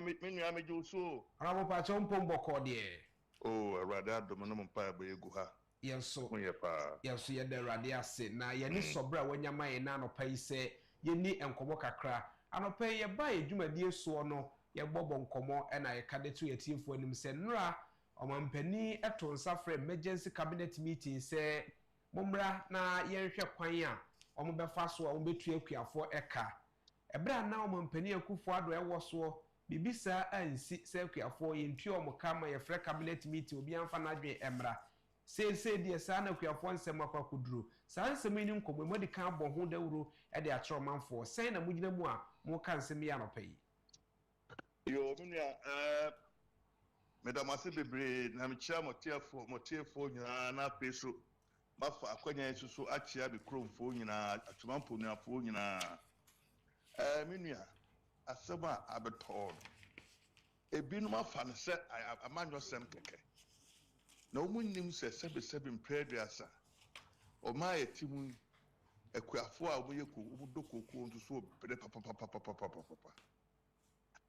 ame joso honorable pacho mpomboko de awrade adom no mpa ba egu ha yenso yepa yenso ye de awrade ase na ye ni sobra wanyama ye na no pai se yeni enkomo kakra anope ye ba edwumadie so no ye bobo nkomo na ye kade to ye teamfo anim se nra omampani eto nsafre emergency cabinet meeting se momra na ye hwehwe kwan a omo be fa so omo betu akuafo eka ebra na omo mpani akufo-addo ewo so bibisa ansi se akuafo yentu omo kama ye frɛ cabinet meeting obi amfa na dwen emra se die sa na akuafo nsɛm akwaduro sa nsɛm ni nkomo mo de kan bɔ ho dawuro e de atro manfo sɛn na mugina mu a mo kan nsɛm ya no pɛyi yo minia medamase bebre na mechia motiefo nyina na peso mafa akwanya susu achia be kromfo nyina atumampo nuafo nyina minia asema abeton ebinum afa ne se amanyo sem keke na omunnim se sebe mpreduasa o ma yetimu akuafo a omoyeku obudokoko nso so bere papa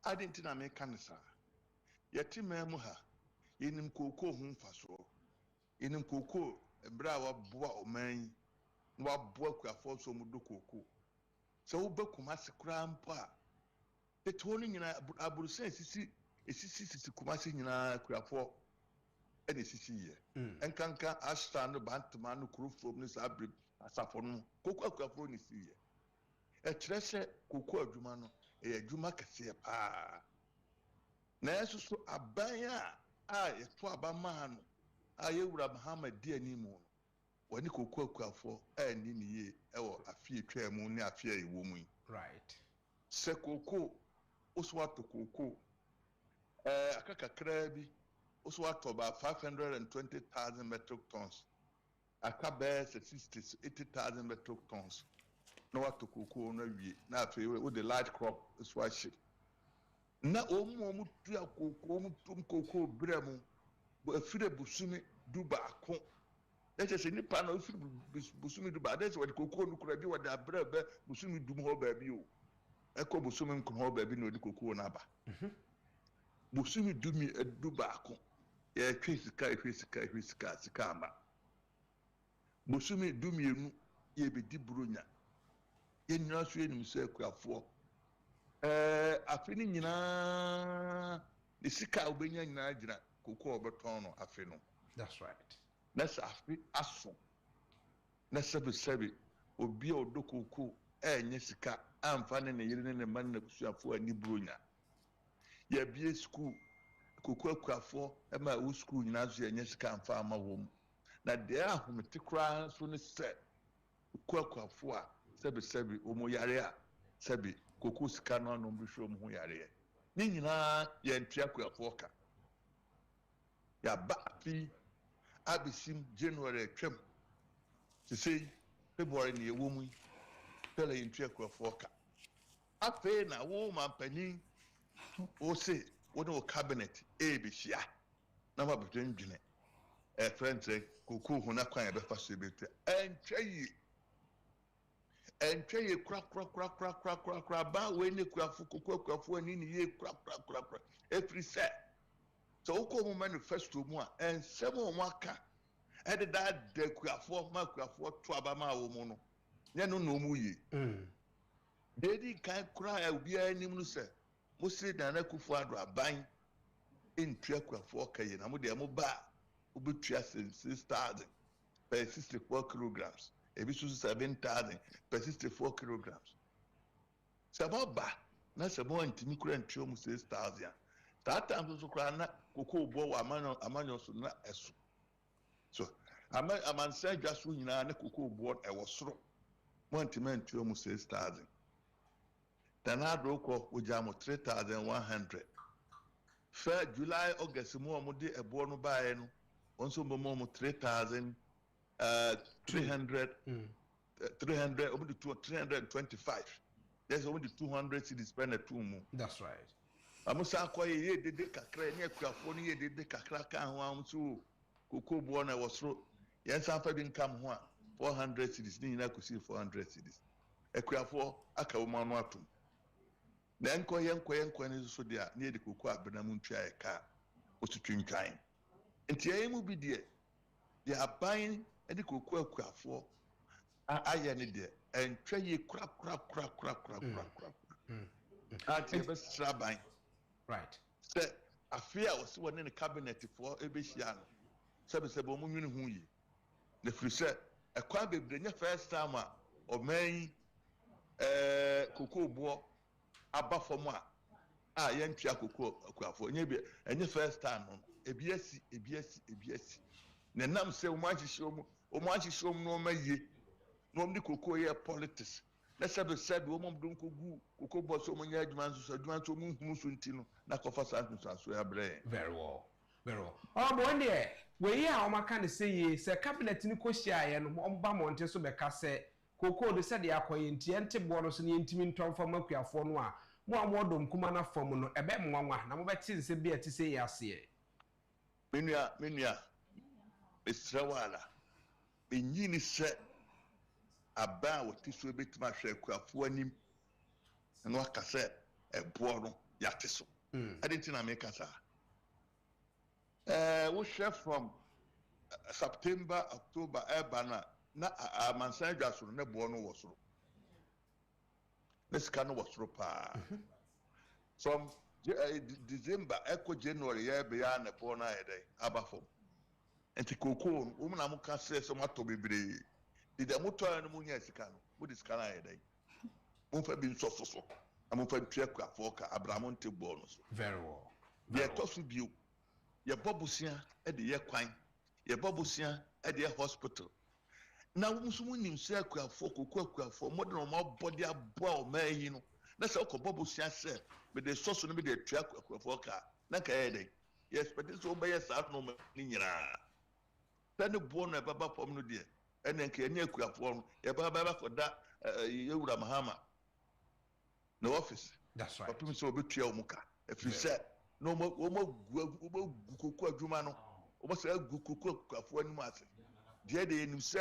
adenti na me kanisa yetimemu ha yenim koko hu mfaso yenim koko ebra wa boa oman wa boa akuafo so omudokoko se wo bakuma sekura mpa etoni nyina aburusen sisi kumase nyina akuafo ene sisi ye enkanka ashta no bantama no kurufo no sabre asafo no koko akuafo ni siye e kyerese koko adwuma no e adwuma kese pa na yesusu abanya a yeto abama no a yewura Muhammad di animu no wani koko akuafo ani niye ewo afie twemu ne afie ewo mu right se koko oswato koko akakakra bi oswato ba 520,000 metric tons akabe 80,000 metric tons no wato koko na wie na afi with the large crop swaship na omu tu akoko omu tum koko bremu bo afire busumi duba ko ese se nipa na afire busumi duba that's what koko no kura bi wada brebe busumi dum ho ba bi o eko busumi nkon ho ba bi no di koko na ba busumi dumi duba ko ye twesika sika ama busumi dumi enu ye be di buronya ye nyina so enim se akuafo afini nyina de sika obenya nyina gira koko obeton no afi no that's right na safi aso na sebe obi odokoko enye sika amfa ne yire ne man na kusuafo ani buronya ya bie school koko akuafo ma wo school nyina so enye sika amfa ama wo na de ahomete kra so ne se koko akuafo a sebe omo yare a sebe koko sika no no bihwe omo ho yare ni nyina ye ntua akuafo ka ya ba fi abisim January twem to say February ni ewo mu tell ye ntua akuafo ka afi na wo mampani o say wo no cabinet e bihia na ma bedwendwene friend say koko hu na kwan e be fa so betu entwe ye kra ba we ne kuafo koko kuafo ani ni ye kra every say so uko mu manifesto mu a ensemo mu aka ede da de kuafo ma kuafo to abama wo mu no ne no no mu yi dedi kan kra ya obi anim no se mo se da na akufo-addo aban entwe kuafo kaye na mo de mo ba obetua 6,000 per 64 kilograms ebi so 7,000 per 64 kilograms sababa na sabo antimi kura ntwe mu 6,000 that time so kura na koko bo wa amanyo so na eso so amansa dwaso nyina na koko bo e wo soro mo antimi ntwe mu 6,000 tanado ko oja mo 3,100 fa July August mo de ebo no baaye no onso mo 3,000 300 over the 325. There's only 200 cities per two. That's right. Amusa akoye ye dede kakra ni akuafo ni ye dede kakra kan ho amso koko bo na wasro yen san fa bi nkam ho a 400 cities ni nyina kosi 400 cities. Akuafo aka wo manu atum. Na enko ni so dia ni ye de koko abena mu ntwa e ka osutwintwan. Enti ayemu bi de ya ban edi koko akuafo aya ne de entwa ye kra ati be straban right se afia wo se woni ne cabinet for ebehia no sebe omunwini hu yi na firi se ekwa bebre nya first time a omen koko bo aba fam a yentua koko akuafo nye bi enye first time no ebiasi ne nam se omo ahihom no maye no mdi koko ye politics na sabe omo mdum kogu koko bo so omo nya adwuma so omo hunu so ntino na kofa sanso ya bre. Very well. One day we ya o maka ne say se cabinet ni ko hia ye no omba monte so be ka se koko de se de akoye ntie ente bo no so ne ntimi ntonfa makuafo no a mo amodom kuma na fam no ebe mwanwa na mo beti nse bi ati se yase menua esrawala enyini se aba woti so betima hwe akuafo anim no aka se ebo no yate so adenti na make asa we share from September October ebana na amansan dwasoro na bo no wosoro neska no wosoro pa from December echo January ya be ya na bo na yede abafom enti koko wo na muka se so mato bebre dida muto ya no munya sika no wo diska na yede mo fa bi nsososo am fa twa kwafo ka abramo nte bo no so. Very well. Ye tosu bio ye bobusia e de ye kwan ye bobusia e de hospital na musumu nim se akuafo koko akuafo modern mo body aboa o mayi no na se ko bobusia se be de soso no be de twa akuafo ka na ka ye de ye expect so be ye sa no ni nyira tane bo no e baba pom no de ene nke ene akuafo no ye baba ko da ye wura mahama no office. That's right. Papi so obetua o muka efiri se no mo koko adwuma no o se koko akuafo anim ase de enim se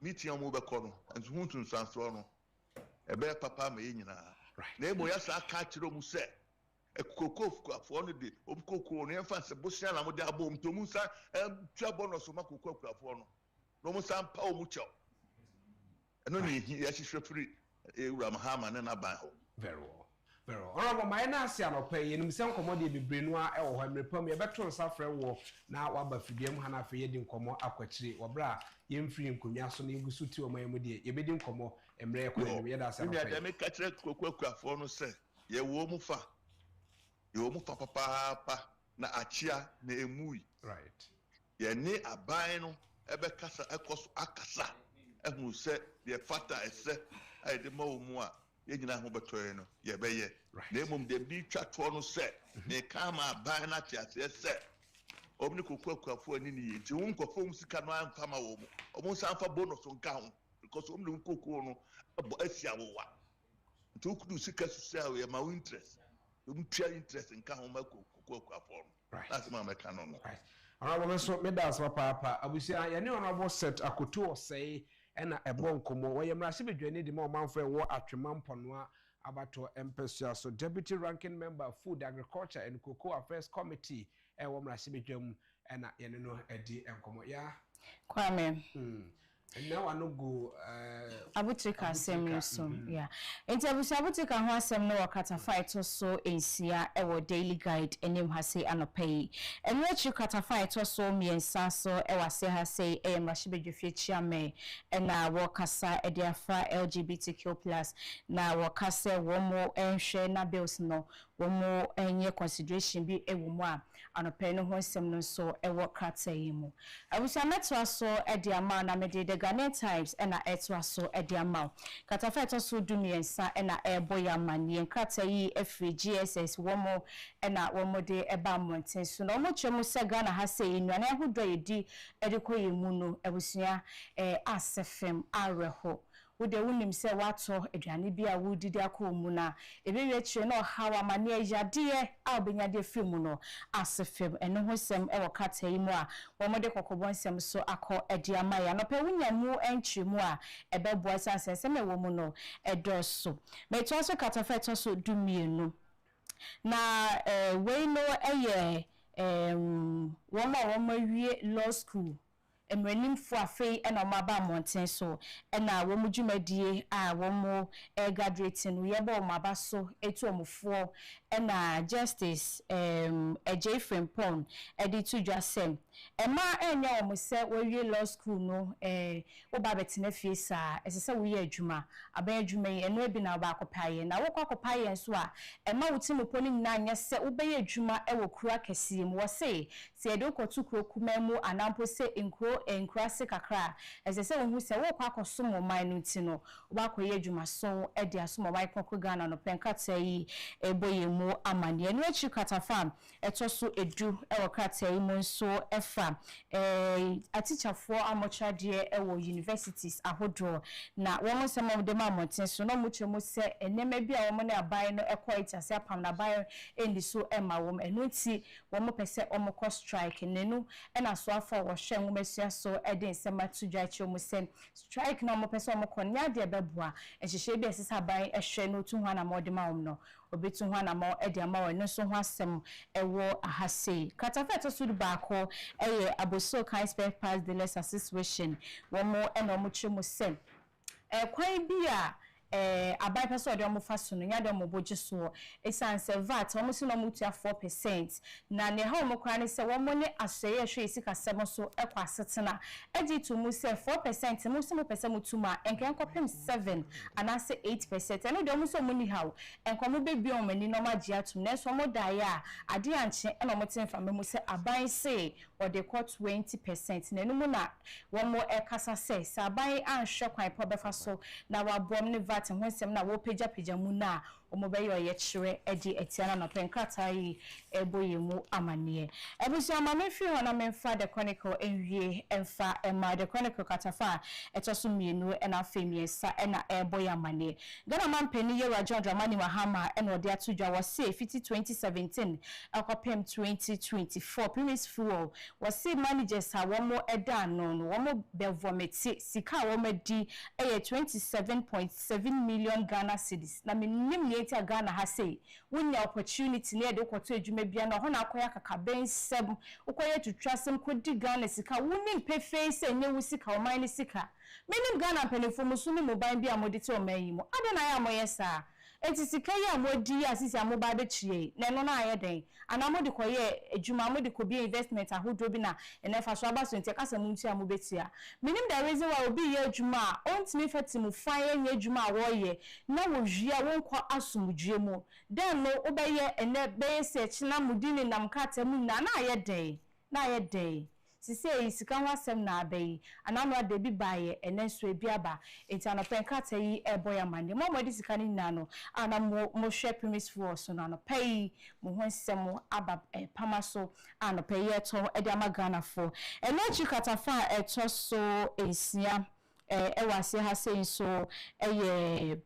meeting mo be ko no and huntu nsanso no ebe papa ma yenyina na emo ya sa ka kiro mu se koko akuafo no de koko no emfa se bosia na mo de abom to mu sa twa bonus ma koko akuafo no mo sa mpa o mu cho eno ni ya hihwe firi ewura mahama na ban ho. Very well. Honorable my na ase anopa ye nim se nkomo de bebrenu a ewo ho mrepam ye beto nsafre wo na waba fidiam ha na afa ye di nkomo akwachiri wobra ye mfiri nkonwa so na egusu ti o mayemu de ye bedi nkomo emre ye kwana ye da ase anopa ye me ka kire koko akuafo no se ye wo mu fa papa na achia na emui right ye ni aban no ebe kasa ekoso akasa ehun se ye fata ese ai de mawo mu a ye nyina ho betoye no ye beye na emum de bi twato no se ne kama aban na tiase se omni koko akuafo ani ni nti won kofo musika no amfa ma wo mu omo sanfa bonus nka ho because omni koko no asia wo wa nti okudu sika susa we ma interest tia interest nka ho ma koko akuafo no that's my mechanic no right honorable so me das papa abusia ye ne honorable set akoto osei ena ebon komo wo yemrase bedwane di ma o manfo wo atwemampo no abato empesua so deputy ranking member food agriculture and cocoa affairs committee wo mrase bedwam ena ye ne no edi enkomo ya Kwame and now I no go abutrika asem so yeah enti abutrika ho asem no wakata fight so ensia ewo daily guide enim ha say anopai enwe chi kata fight so miensa so ewa se ha say mrashibedwefie chiame na wakasa ediafa LGBTQ+ na wakase womo enhwe na bills no womo enye consideration bi ewomo a anopai no ho asem no so ewo krata yimu abusa metwa so ediama na mede Ghanaian Times ena etwa so ediama katafeto so dumiensa ena eboya manie nkrata yi efri GSS womo ena womo de eba monten so no mo chemu se Ghana ha sei nwane ahodo yedi edikoyi mu no ebusua asefem areho wode wonim se wato aduane bia wodidi akomu na ebewe chire na hawa mane yade a obenyade film no asefem eno hosem ewo kata yi mu a womode kokobonsem so akọ ediama ya no pe wunyamu enchiremu a ebeboa sanse me wo mu no edoso meto so katafeto so dumienu na we no eye womo wie law school emrenim fo afei ena omaba monten so ena womu dwumadie a womu graduating we yeba omaba so etu omufo ena justice Agyapong pon edi to dwasem ema enya omo se we law school no wo ba betena fie sa esese wo ye adwuma aban adwuma yi eno ebi na ba akopaye na wo kwakopaye so a ema wo timo poni nyina nya se wo be ye adwuma e wo kura kese mu wo se ede kotu kuro kuma mu anampo se enkura se kakra esese wo hu se wo kwakoso mo man no ti no wo ba koye adwuma so e de aso mo man kokko Ghana no penkata yi eboye mu amane eno achi katafam etoso edu e wo krata yi mo so efa atichafo amochade e wo universities ahodro na wo se mo de ma moten so no mo chemo se enema bia wo na aban no ekọ itase apam na aban endi so ema wo eno ti wo mo pese o mo ko strike nenu ena so afa wo hwe nwomesua so eden sema tudwa chi mo se strike na mo pese o mo konya de beboa ehhehye bi esesa aban ehwe no tu ho na mo de ma wo no obetu ho na mo ede ama wo no so ho asem ewo ahase katafa to su ba ko eye aboso kan spare parts dealers association wo mo ena mo chemo se kwan bi a abai peso de omo fa so no nya de omo boje so esanse vat omo si no mutua 4% na ne ha omo kra ne se wo mo ne aseye hwe sika sebo so ekwa asetena edi to mu se 4% mu se mo pese mutuma enken kopem 7 anase 8% eno de omo so mo ni ha enko mo be bi omo ni no ma gia tum na so mo da ya ade anche eno mo tin fa me mu se abai se or de court 20% na enu mu na wo mo ekasa se sabai anhwe kwan po befa so na wa bom ne vat ho nsem na wo pagya mu na omobeyo ye chire edi etiana na penkrata yi eboye mu amane ebusu amame fi ho na memfa the chronicle enwie emfa ema the chronicle katafa etoso mienu ena femiesa ena eboye amane Ghana man pani ye John Dramani Mahama ena ode atudwa wose fiti 2017 akopem 2024 premise fuel wose managers ha womo eda no womo bevometi sika womo di 27.7 million Ghana cedis na minim yeti Ghana ha say wonya opportunity na de kwoto adwuma bia na ho na akoya kakaben 7 ukoye tutwasem kodi Ghana sika wonim pefe se nye wusika o man sika minim Ghana penefo musumi mobile bia modite o man yi mo ade na ya moyesa enti sika ya modi asisi amoba be chie na no na ayeden ana modi koye adwuma modi ko bi investment ahodro bi na enefa so abaso enti kasa munti amobetia minim the reason why obi ye adwuma ontimi fatimu fan ye adwuma woye na wo hwia won kwa asomdwe mu den no obeye ene be se china mudini nam kata mu na ayeden sise sika ho asem na abai anano ade bi baye enenso ebiaba enti anopen kata yi eboy amande mo modi sika ni nano ana mo share premise for so na no pay mo ho nsem aba pamaso ano pay yeto ede amagana for enachi katafa eto so ensia ewase ha sei so eye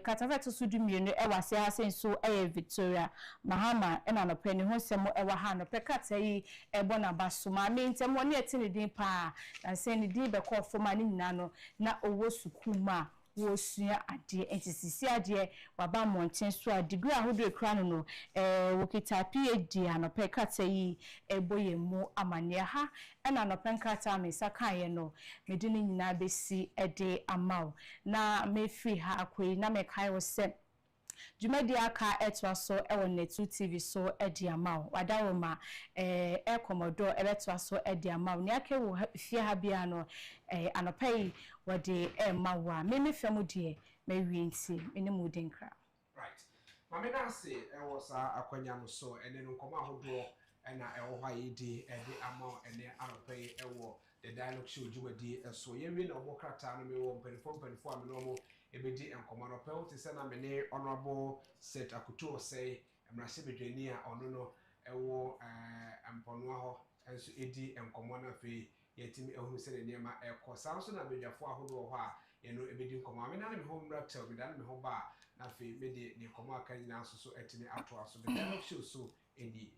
katafeto su dumienu ewase ha sei so Victoria Mahama ena no pani ho sem ewa ha no pekata yi ebona baso ma me ntem woni etini din pa na se ni din be ko foma ni nyina no na owo sukuma wo sua ade entisisi ade waba monten so a degree ahodo ekra no wo kita PhD anope kata yi eboye mu amane ha ena no penkata me sakaye no medini nyina besi ede amaw na me free ha akoi na me kai wo se Jumedi aka etwa so ewo Netu TV so edi amaw wadaroma komodo ebetwa so edi amaw ni ake wo fie ha bia no anopai wode mawa meme femu de mewi nti mene mu denkra right mame na se ewo sa akwanya no so ene no komo ahodo na ewo ha yidi edi amaw ene anopai ewo the dialogue show jumedi so yewi na obo krata no me wo mpanifo ame no mo ebedi enkomo no pe wote se na mene honorable set akuto say emrase bedwani a ono no ewo ampono ho enso edi enkomo na fe yetimi ehunu se ne niema ekosa so na bedwafo ahodo ho a ye no ebedi enkomo ame na me ho mra tel me dan me ho ba na fe mede ne enkomo aka nyina so etimi ato aso the dialogue show so eni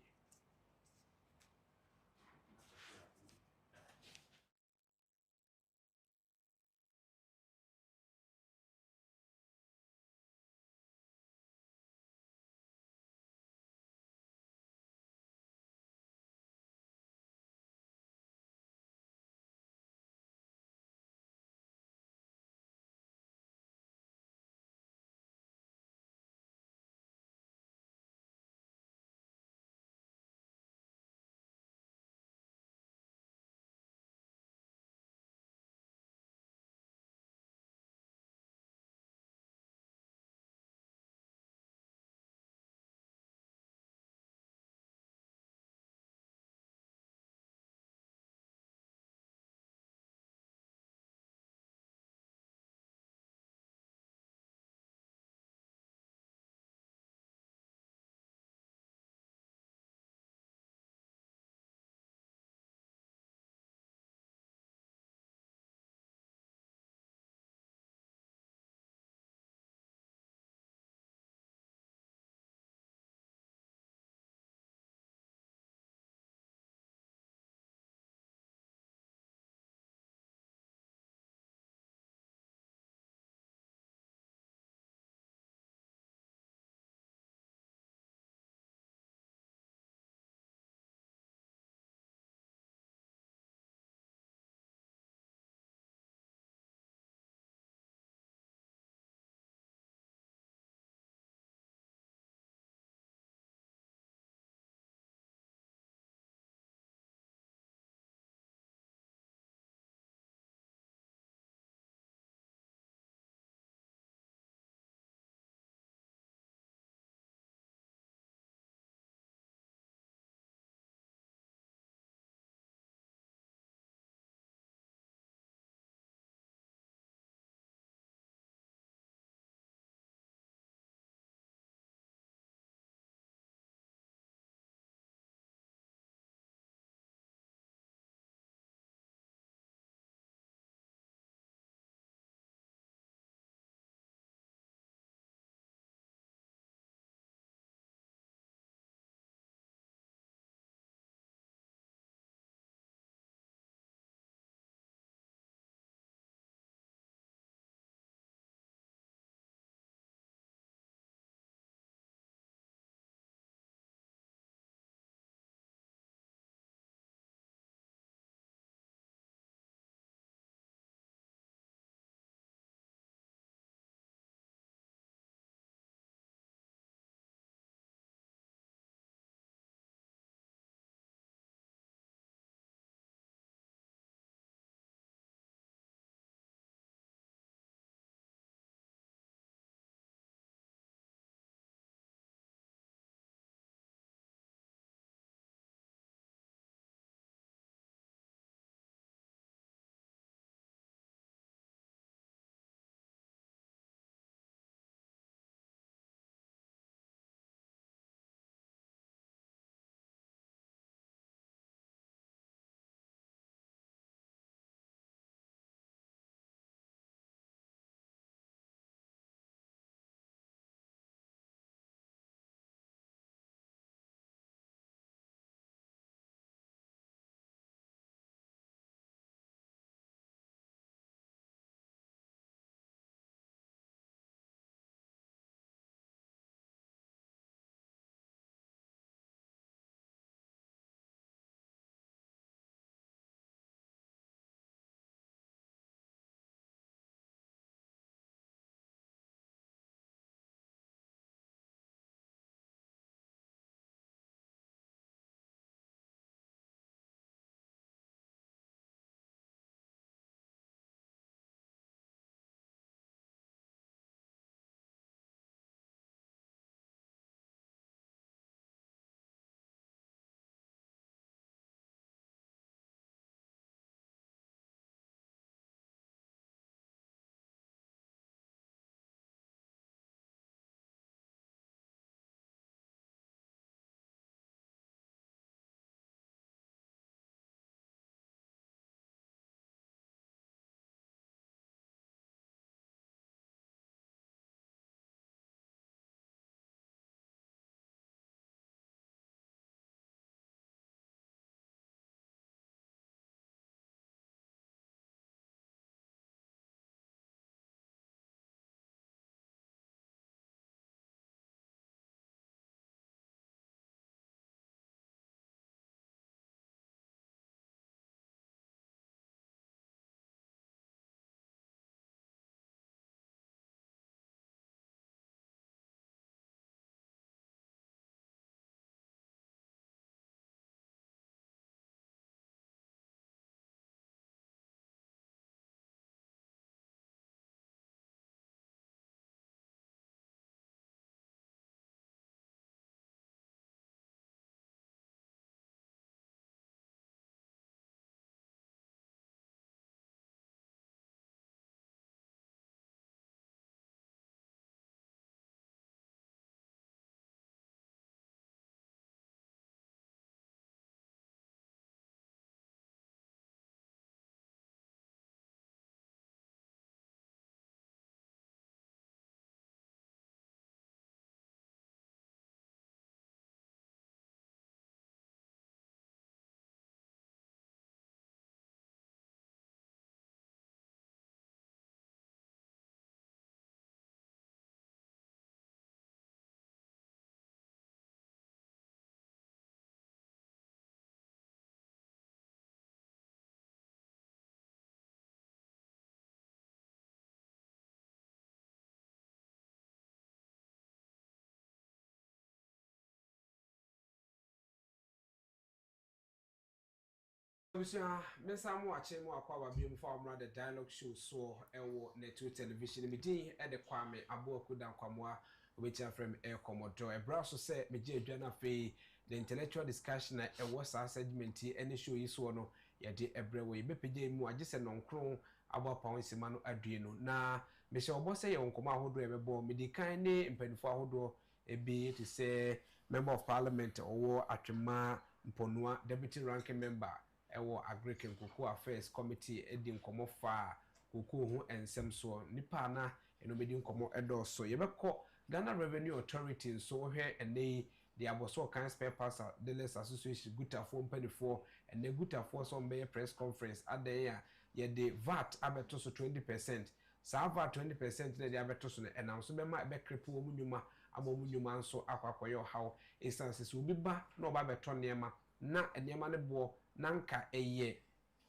Monsieur, Miss Amwache Mwakwa Bium for the dialogue show so ewo netu television meeting at the Kwame Aboku Dan Kwamwa which are from Air Commodore. A browser said Meje Jana Fee the intellectual discussion at a was our segment any show is one yadi ebrewe bepj mu agise nonkron abo pawon simano adueno na me se obo se ye nkoma ahodo ebebo medikan ne mpanifo ahodo ebi to say member of parliament owo atwema mponua deputy ranking member ewo agriculture kuku affairs committee edi nkomo fa kuku hu ensem so nipa na eno bedi nkomo edoso yebekọ Ghana Revenue Authority so here ene the Aboso Can Spare Parts Dealers Association Gutafo Mpanifo and the Gutafo some be press conference at the year ye the VAT abeto so 20%. Sa VAT 20% na the abeto so and also be ma be kripo omunuma amomunuma nso akwakoyo how instances will be ba no ba beto niema na niema ne bo nanka eye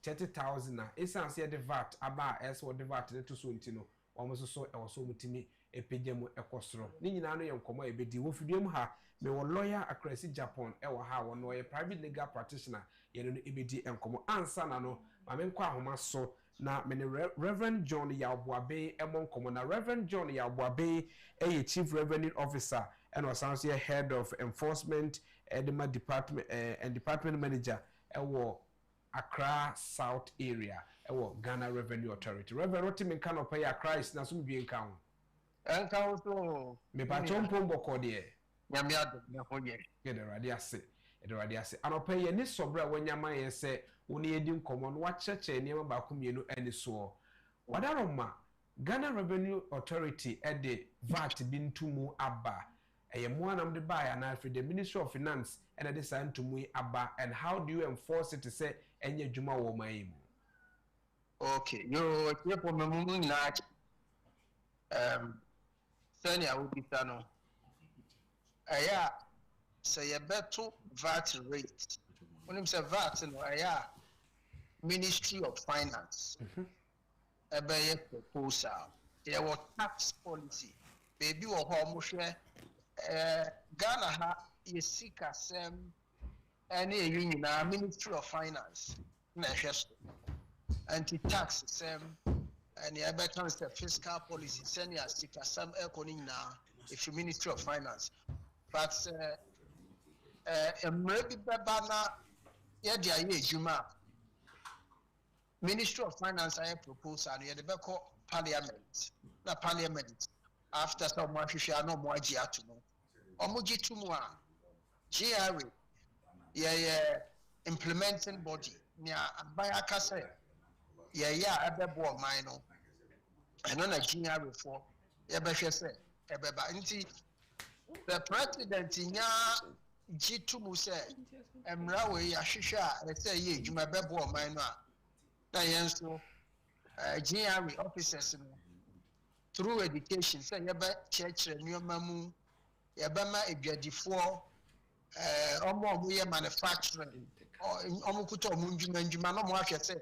30,000 na instance ye the VAT aba as what the VAT to so ntino almost so e so mutimi epejemu ekosoro ni nyina no ye nkomo ebedi wo fiduem ha me wo lawyer akrasi Agyapong e wo ha wo no ye private legal practitioner ye no ebedi enkomo ansa na no ma me nkwa ahoma so na me Reverend John Yaboabe emo nkomo na Reverend John Yaboabe e chief revenue officer and was also head of enforcement edema department and department manager e wo Accra South area e wo Ghana Revenue Authority. Reverend Rotimi Nkano pay Accra is na so mbi nkan Enka so me pa chompo mboko de nyame ado me hoye gede radi ase anopa ye ni sobra wanyama ye se woni edi nkomo no wacheche niam ba ko mienu ani so wadaroma Ghana Revenue Authority ede VAT bintumu aba eye mo anam de ba ya na the Ministry of Finance and ede san tumu aba and how do you enforce it to say enye djuma wo mai mu? Okay yo chepo memu na senior will be done. Aya say a better VAT rate. When him say VAT, no, aya Ministry of Finance. A better proposal. There was tax policy. Baby or home share. Ghana ha is seek any union Ministry of Finance. Anti-tax same. And the other comes the fiscal policy, senior sticker, some economy now, if you Ministry of Finance. But maybe Babana, yeah, Juma Ministry of Finance, I propose, and the Beko Parliament, the Parliament, after some more, no more Giatumo. Omuji Tumwa, GRA, yeah, implementing body, near Bayakase. Yeah, Ebebo minor. And on a junior reform, Ebeshe Ebeba. The president in ya G2 Muse, Emrawe Yashisha, let's say ye, Juma Bebo minor. Dianso, junior officers through education, say Yaba church and your mamu, Yabama Ebiadi4, Omo manufacturing, or Omukuto Munjuma, no more say.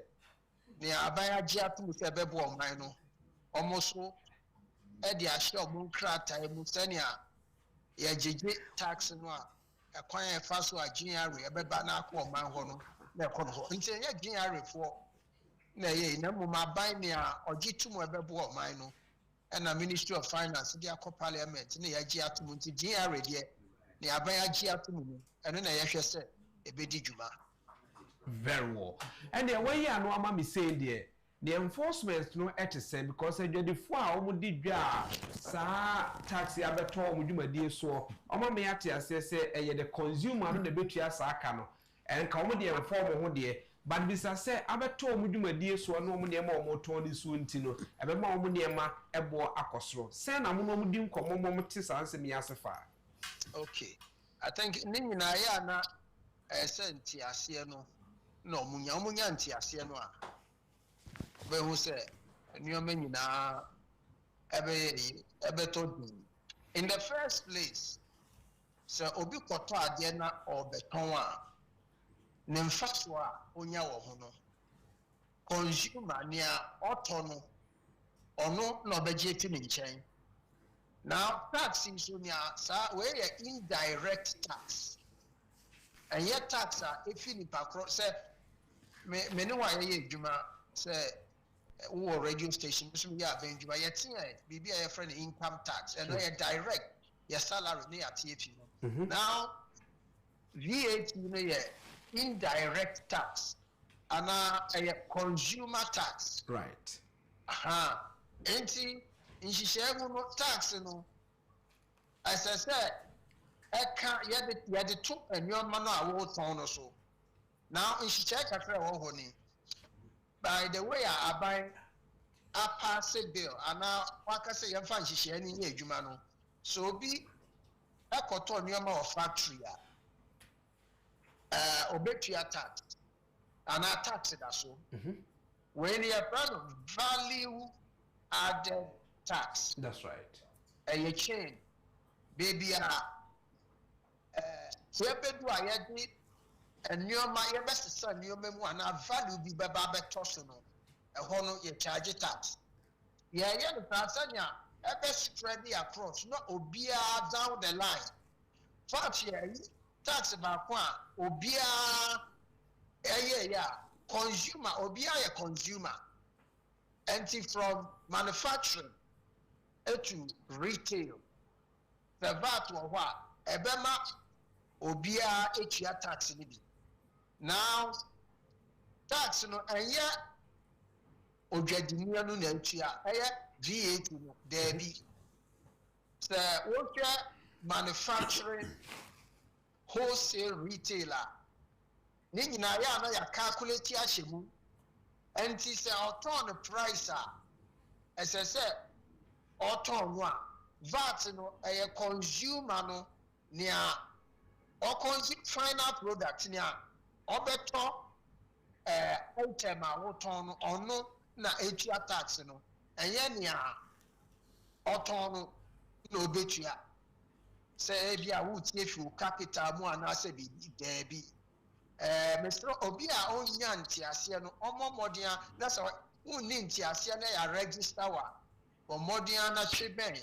Near Agyapong to Bebo Mino, almost Eddie Ashell Munkrata, Musania, Yaji tax and one, acquire fast or junior, a bebana or manhono, Necono, until ya junior for Nay, no more buy me or G2 Bebo Mino, and a Ministry of Finance, the Aqua Parliament, near Agyapong to junior, near Agyapong, and then I said, a bedi Juma. Very well. And the way I know I'm saying there, the enforcement no at the same because I did the 4 hour did ya sa taxi abeto mujuma die so oma me ate ase say the consumer no the betua sa aka no and ka omo de inform ho de but bisa say abeto mujuma die so no omo ne ma omo ton di so nti no ebe ma omo ne ma ebo akosoro say na mo no omo di nkomo mo te sa ansem ya sefa. Okay, I think ni nyina ya na senti ase no no munya nti ase no a be hu se nyoma nyina ebe to in the first place so obi koto ade na obeton a ne mfaso a onya wo ho no consumer ne a oto no ono na obeje ti ne nchen now tax so ne sa we indirect tax and yet tax if you say me no wa ye adwuma say wo radio station so me ya adwuma ye tin e bibi a friend income tax and no direct your salary ne atiafi no. Now VAT no ye indirect tax and a consumer tax. Right. Aha. Enti nhihye mu no tax no as I said eka yede to enwoma no a wo ton no so. Now nhihye kakra wo ho ni. By the way I buy a pass bill and waka say yemfa nhihye ni ye adwuma no. So bi ekoto enwoma of factory obetua tax and I tax it so. When you have value added tax. That's right. A chain, baby, so you do a yadi, and your best son, your memoir, value be bababe tosono, a hono you charge tax. Yeah, the Tanzania, a best spread across, not obia down the line. Fact, yeah, tax about one, obia, yeah. Consumer, obia a consumer, empty from manufacturing to retail. The VAT or what? Ebema obia etia tax nibi. Now tax no anya ojadimia no na etia VAT no debi. So what manufacturing wholesale retailer. Ni nyina ya na ya calculate ahye mu enti se oton the price ss oton no VAT no consumer no nia o consume final product nia obeto item a woton no ono na etua tax no enye nia oton no na obetua se bia wo tie fi capital mu anase bi debi. Mr. Obia onya ntiasie no omomodia na so unni ntiasie na ya register wa modia na tweben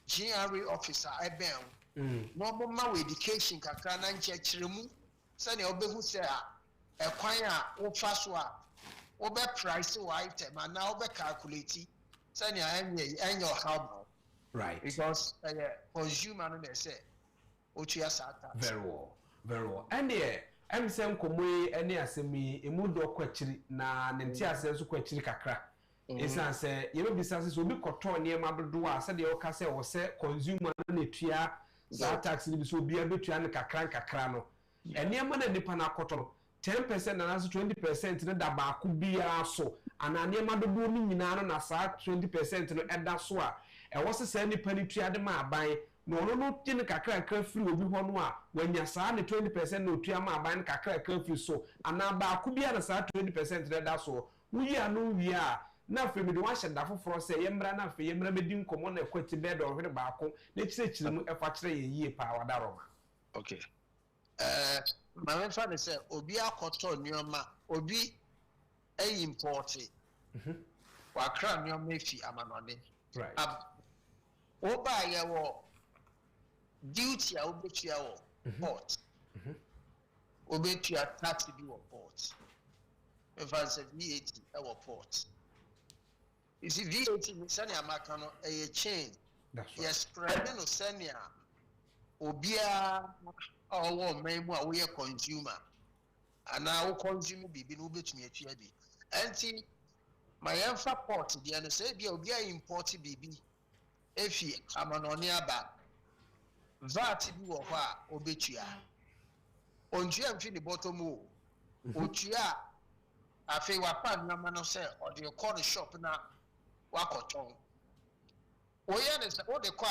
GRA officer eben no moma education kakra na nchekiremu se ne obehu se a ekwan a wo fa so a obe price wa item and now obe calculate se ne enye how Right. because consumer no dey say otua sata. Very well. Very well. And yeah, I'm saying komwe any asemi emu do kwachiri na nenti ase so kwachiri kakra. Esan say ye be bisa se obi koto niema dodo a se de o ka se wo se consumer na tua za tax ni bi so obi abetua ne kakra no. Eniema na nipa na koto no 10% na so 20% ne da ba ku bia so ana niema dodo ni nyina no na sa 20% no eda so a e wo se se nipa ni tua de ma aban no tin kakra free obi ho no a wanya saa ne 20% no tua ma aban kakra free so ana ba ku bia na saa 20% de da so wuyi anu wi a na fe mi de wa hyeda foforo se yemra na fe yemra bedi nkomo na kwati bed o hwere ba ko na chire mu efa chire ye yie pa wada roma. Okay. My main friend say obi akoto nyoma obi import wa kra nyoma fi amanone. Right. Oba ye wo duty a obetua wo port. Obetua tax bi wo port. If I say VAT e wo port. You see VAT ni sani amaka no a chain. That's right. Yes, spread no sani a obia owo memu a we consumer. And now consumer bibi no betumi atua bi. Enti my emfa port dia no say bia obia import bibi efi amanone aba VAT bi wo ho a obetua ontua mfi ni bottom o otua afi wa pan na no say or the corner shop na wakoton oye ne say o de kwa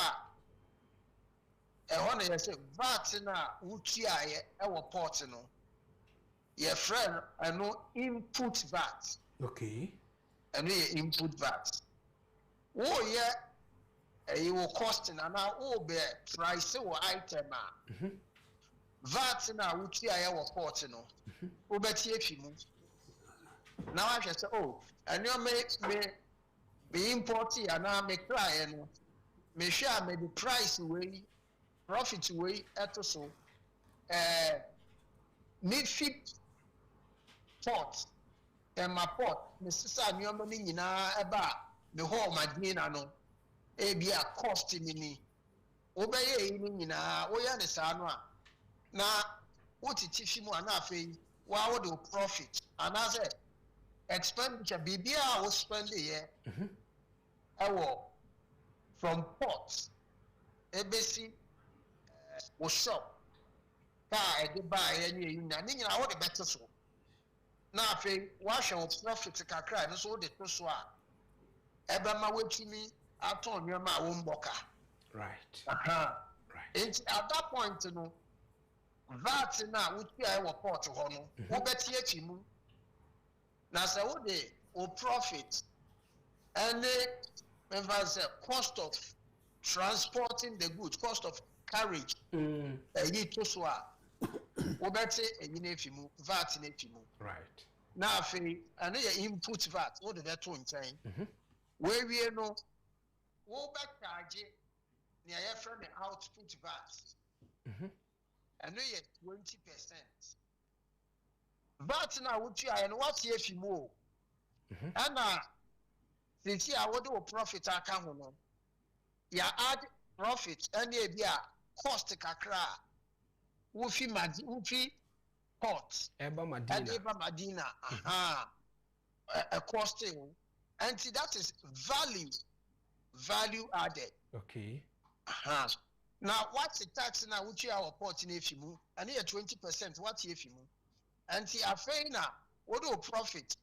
ho na say VAT na utua ye e wo port no your friend no input VAT. Okay. And we input VAT. Oh yeah, you will cost and now be price or item. VAT now which I have port no. Now I just say, oh, and you may import it and now make client may share maybe price way, profit way at so mid fit port. my pot me sisa nneɛma no nyinaa ɛba me hɔ madina no ebi a cost ni wobɛyɛ yi no nyinaa woyɛ ne saa no a na wotete fi mu a na afei wa wo de profit anaasɛ expenditure biribiara a wo spend yɛ ɛwɔ from pot ebesi wo shop kaa ɛde baa yɛ ne yi na ne nyinaa wo de bɛte so na afei wahwɛ wo profit kakra no so wo de to so a ɛbɛma wotumi atɔn nneɛma a wo mbɔka right right at that point no VAT na wotua ɛwɔ pot hɔ no wobɛte akyi mu na sɛ wo de wo profit ɛne memfa sɛ cost of transporting the goods cost of carriage ɛyi to so a wobɛte ɛyi no afi mu VAT no afi mu right na afei ɛne yɛ input VAT wo de bɛto nkyɛn wɔawie no wobɛkaagye nea yɛfrɛ ne output VAT ɛno yɛ 20%. VAT na wotua yɛ no wate afi mu o ɛna sisi a wode wo profit aka ho no ya add profit ɛne ebi a cost kakra a wofi pot eba madina a costing and that is value added. Okay. Now what's the tax now which you our pot in efimu and here 20% what efimu and see afena what do profit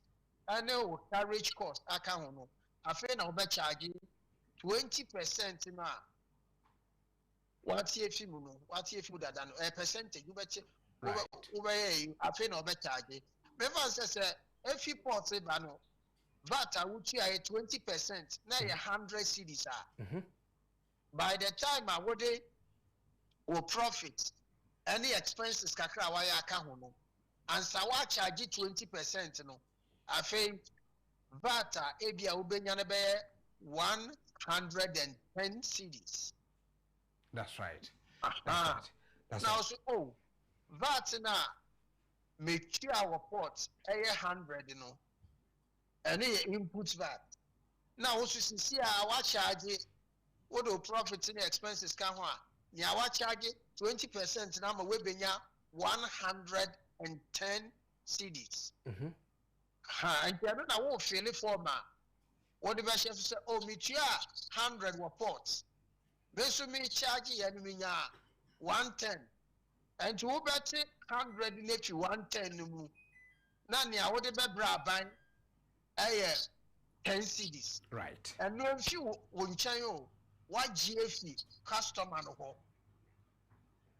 and no carriage cost account no afena obe charge 20% na what efimu no what efimu that a percentage you bet over afena obe charge never says every pot ba no VAT which you 20% na 100 cedis by the time I would profit any expenses kakra wire account no and so I charge 20% no I think VAT ebia ubenya na be 110 cedis. That's right. That's now right. So VAT na make our report 100 no any input VAT now also see our charge what do profits and expenses come on? Nya wa charge 20% na ma we benya 110 cedis. And you na wo feel it for ma. What the chef say oh me tia 100 reports. Beso me charge ya me nya 110. And you bet 100 net 110 mu. Na nya wo de be bra ban 10 cedis. Right. And no if you won chanyo what GFC customer no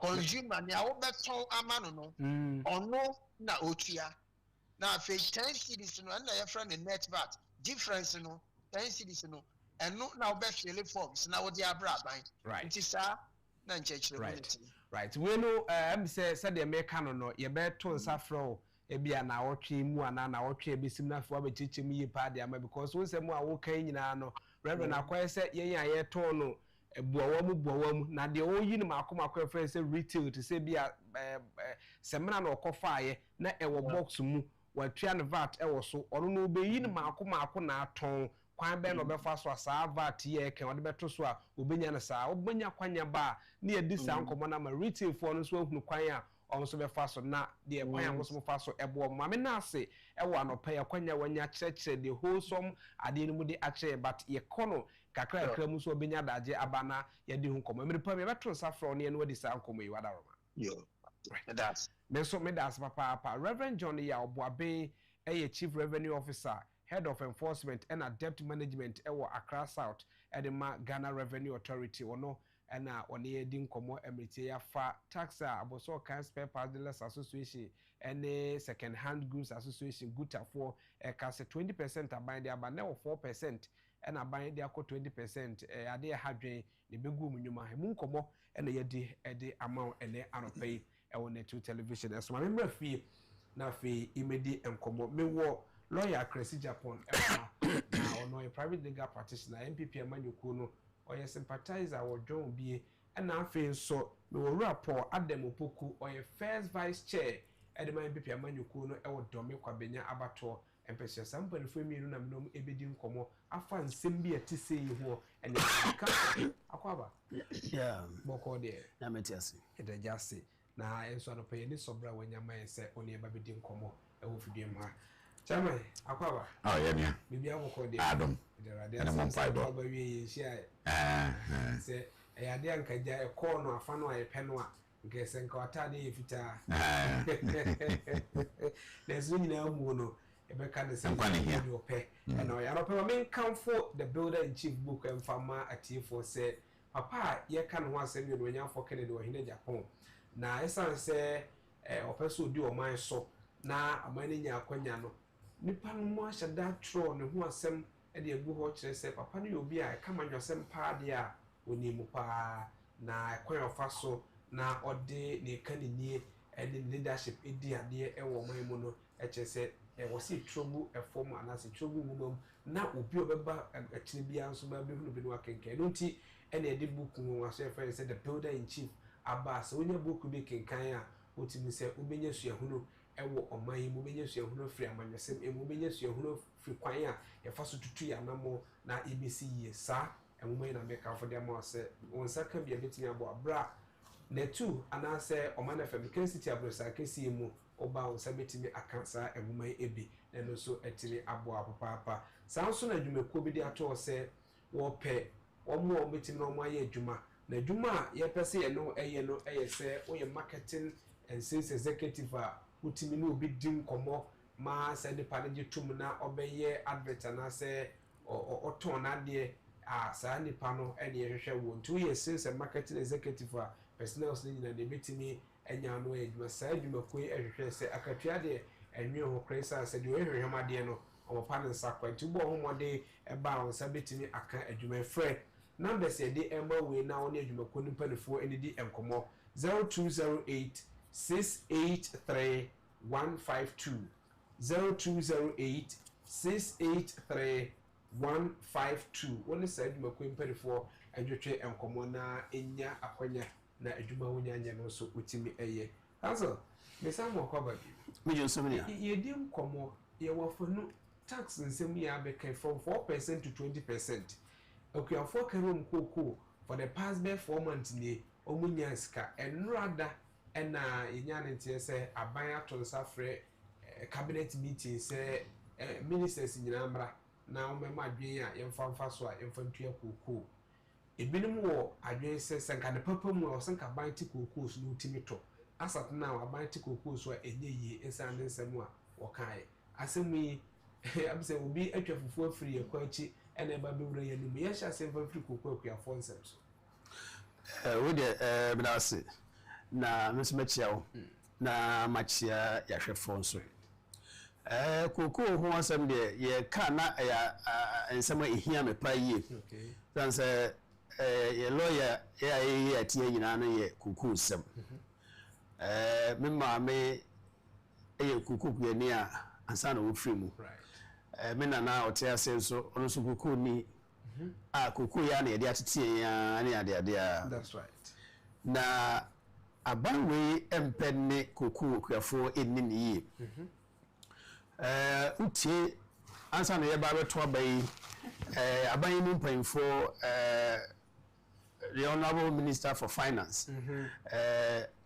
consumer nya wo beton amano no ono na otua na fe 10 cedis no na your friend net VAT difference no 10 cedis no eno na wo be fill forms na wo dey abra ban right nti sa na nchechire right we no say the make no ye be to nsafro ebia na wotwe mu ana na wotwe ebesim na fo abechiche mu yipa de ama because wo se mu a wo kan nyina no reverend akwai se yen ya ye to no buawa mu na de o yi ni makoma friend say retail to say bia semina na okofa ye na ewo box mu watwa ne VAT ewo so ono no be yi ni makoma na aton kwan be no be fa so asa VAT ye kan ode beto so a obenya na sa obenya kwanya ba na ye disa nkomo na ma retail for no so ahunu kwan a also be faso na the kwanya mo faso ebo ma me na ase ewo anopa ya kwanya wanya kyerɛkyerɛ the wholesome ade no mu de akyerɛ but ye kono kakra mu so obenya daje abana ye di hu komo me pa me beto safro ne no di sa nkomo yi wada roma that's me so me das papa Reverend John ya oboaben chief revenue officer head of enforcement and debt management ewo Accra South edema Ghana Revenue Authority ono na one din komo emrite ya fa taxa aboso kan spare parts dealers association and second hand goods association guta for ka se 20% aban de aba na 4% and aban de akọ 20% ade hadwen ne begu munwuma mu komo na ye di ede amount ene anopay on the two television as ma me fie na fe imedi enkomo me wo lawyer Agyapong na ono a private legal practitioner MPP amanyuku no or sympathizer or John B. And now, so we will rapport Adam Opoku or a first vice chair ede man pepe amanyuko no e wo dome kwabenya abato empese sampa ne fami no na menom ebedi nkomo afa nsem bi atise yi ho ene ka akwaba yeah boko de na metiasi ede jase na enso no pe ni sobra wanyama ese oni eba bedi nkomo e wo fidie ma chama akwaba yeah yeah bibi aboko de Adam de rade and mon fiber aba wi ye hia se e ade ankaja e ko no afa no aye pe no a nke se nka atade ye fita lezu nyina mu no ebeka de se ndi ope and o ya no pe me nkamfo the builder in chief book and farmer atifo se papa ye ka no asem no nyafo Kennedy wo hine Agyapong na esan se opeso di o man so na amane nya akwanya no nipa no mo ahyada tro ne ho asem e de egu ho kire se papa no obi a ka manwasem pa de a oni mu pa na akwan ofa so na ode ne kanini ene leadership edi ade e wo man mu no e kire se e wo si trogu e form anase trogu mumam na obi obeba akire bia nso ba behunu bi no akenken no nti ene edi book no aso friend say the builder in chief abas onya book bi kenkan a otimi se obenya suahunu ewo oman mu benya suahunu firi amanyesem emu benya suahunu firi kwan a ye fa so tutu ya namo na ebisi ye sa enwoma na meka fo de ma se wonsa ka bia betimi abo abra na tu anase oman FM Kencity abrosa kesi mu oba wonsa betimi akansa enwoma ebi na no so etiri abo apapa sanso na dwumako bi de ato se wo pe omo betimi na omo aye adwuma na adwuma ye pese ye no eye se wo ye marketing and sales executive a utimi no obi din komo ma se de paleje tum na obeye advert na se oton na de a sa nipa no ene hwehwe wo ntu ye sales and marketing executive a personals ni na de betimi enya no adwuma sa adwuma ko ehwehwe se akatua de enwe ho kresa se de ehwehwe ma de no o pa ne sakwa ntu bo ho mode e ba on sa betimi aka adwuma frɛ numbers ye de emma we na on adwuma ko nipa nefo ene di enkomo 0208 683 152 0208 683 152 woni sa adwuma ko impedifo adwetwe enkomo na enya akwanya na adwuma wonyanya no so utimi eye also me samo kwa ba me jo so mania ye di enkomo ye wafanu tax nsem ya be kai from 4% to 20% okay afọ karom koko for the past 4 months ni omunya ska enrada ena yenya ntie se aban atonsa frɛ cabinet meeting se ministers nyina mra na omema adwen a yemfa so a yemfa ntua koko ebinim wo adwen se senka de papa mu o senka ban ti koko so no timito asat na aban ti koko so a enye yi ensa ne nsɛm a wɔkae asɛm yi abse obi atwa fufu afiri yakwa chi ene ba bewura yanu me yasha semfa firi koko akuafo nsɛm so wo de binase na mesmachia wo na machia ya hwefo nso koko ho asɛm de ye ka na ya nsɛm ehia me pa yie okay dan sɛ ye lawyer ya tie nyina no ye koko nsɛm me ma me ye koko kuyani a ansa na wo firi mu right me nana ote ase so ono so koko ni koko ya na ye de atete ya na ya de that's right na abanwe empenne koko kuafo enni ni utie ansa na ye ba beto abai aban ni mpanfo the honorable minister for finance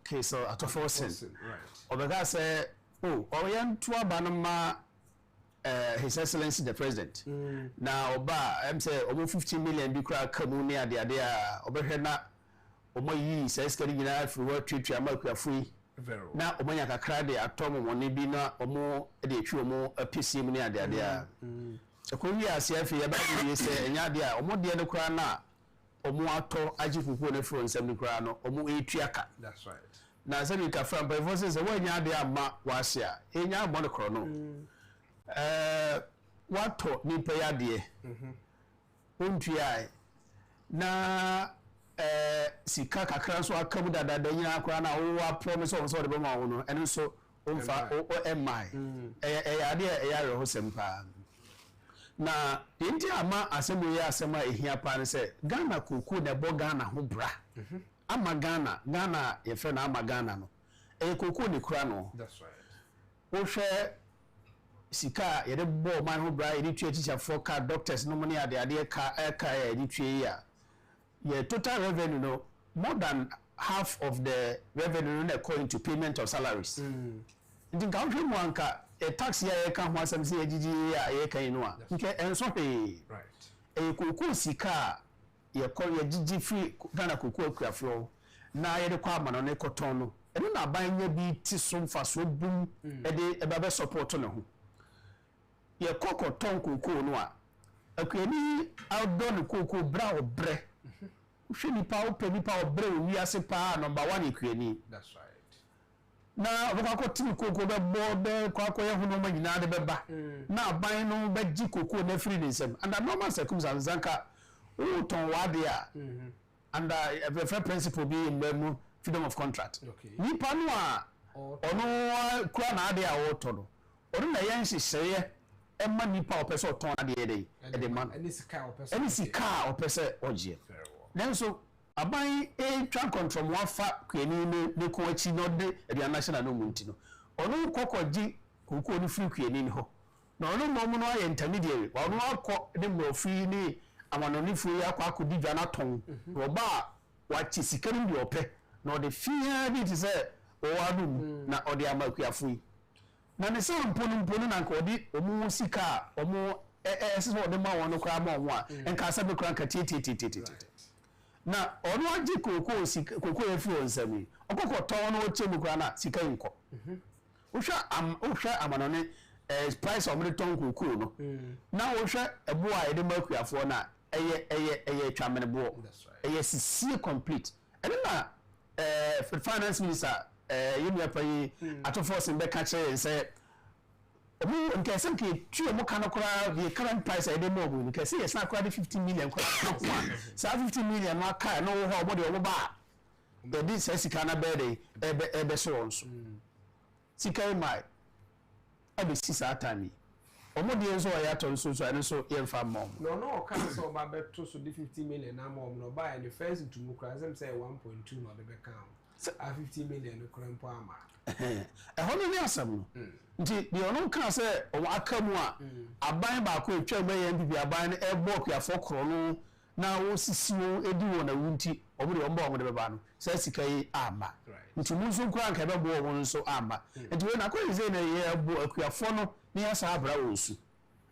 case Atofosen right obega say oyan to aba no ma his excellency the president na oba em say omo 15 million bi kura kamu ni ade a obehwe na omo yi say skari nyina fi wa twetwa makuafo na omo nya kakra de atom woni bi na omo de etwi omo apisi mu ni ade a ekowi ase afi ya ba bi say enya ade a omo de ne kura na omo ato ajifufu ne fro nsem ni kura no omo etwi aka that's right na se bi ka fra pa fo say wa nya ade ama wa se a enya abo ne kro no wato nipa ya de ontui na sika kakra so akamu dada nyina akwa na wo wa promise on so de bema wo no eno so omfa o mi ade ya reho sempa na inti ama asemu ya asema ehia pa ne se Ghana koku na bo Ghana ho bra ama Ghana ye fe na ama Ghana no koku ni kura no that's right wo hwe sika yede bo man ho bra yede tue teacher for car doctors no money ade ka yede tue ya your total revenue no more than half of the revenue no go into payment of salaries nti ka hwe mo anka a tax ya ka ho asem se yegigi ya kan no a nke enso pe right koku sika ye ko yegigi free Ghana koku akuafro na yede kwa ama no ne koton no eno na abanya bi ti so mfa so bum ebe be support no ho ye kokoton koku no a akuani outdoor no koku bra obre hwe nipa obre wi ase pa number 1 akuani that's right na obakako timi koku be bo kwako ye hono magina de beba na aban no be gi koku na free nsem and normal circumstances anka o ton wade a under a fair principle be in memu freedom of contract nipa no a ono kura na ade a wo to no ono na yen hyehyeye emma nipa opese oton ade ye de man any sika opese ogie then so aban twa control mo afa kwani ne ko achi no de ria national no munti no ono kokoji koko ni free kwani ni ho na ono mo no aye intermediary ono akọ de mo free ni amanoni free akọ akodi dwa na ton roba wa chi sika ni ope na de fia bi ti se o wadu na ode amakuafui na ne se mponu na nka odi omu sika omu se ode ma won no kra ma won a enka se be kra nka titi na ono agi koko efi onsami okoko to no chemu kra na sika nko uhwa amanone price of the ton koko no na uhwa ebo a ede makuafo na eye twamene bo eye sisi complete ene na finance minister yemi apayi atofo be ka che say omu nke sem ke tue mo kana kora the current price ede mo bu nke say yes na kora 50 million kora sa 50 million no aka no ho obo de obo ba the this sika na be ebe so onso sika mai abi sisa atami omo de enso ya to so ene so ye mfa mom no ka so ba beto so 50 million na mom no buy the first to mu kora sem say 1.2 no de be kan a 50 million no kora mpo ama hono ni asam no nti de ono kan se o akamu a aban ba ko etwa me yan bibi aban e block ya fokro no na wo sisi wo edi wo na wunti obo de omba de beba no se sika yi ama nti mu so kura nka be bo wo nso ama nti we na ko ze na ye bo akuafo no ni asa abra wo su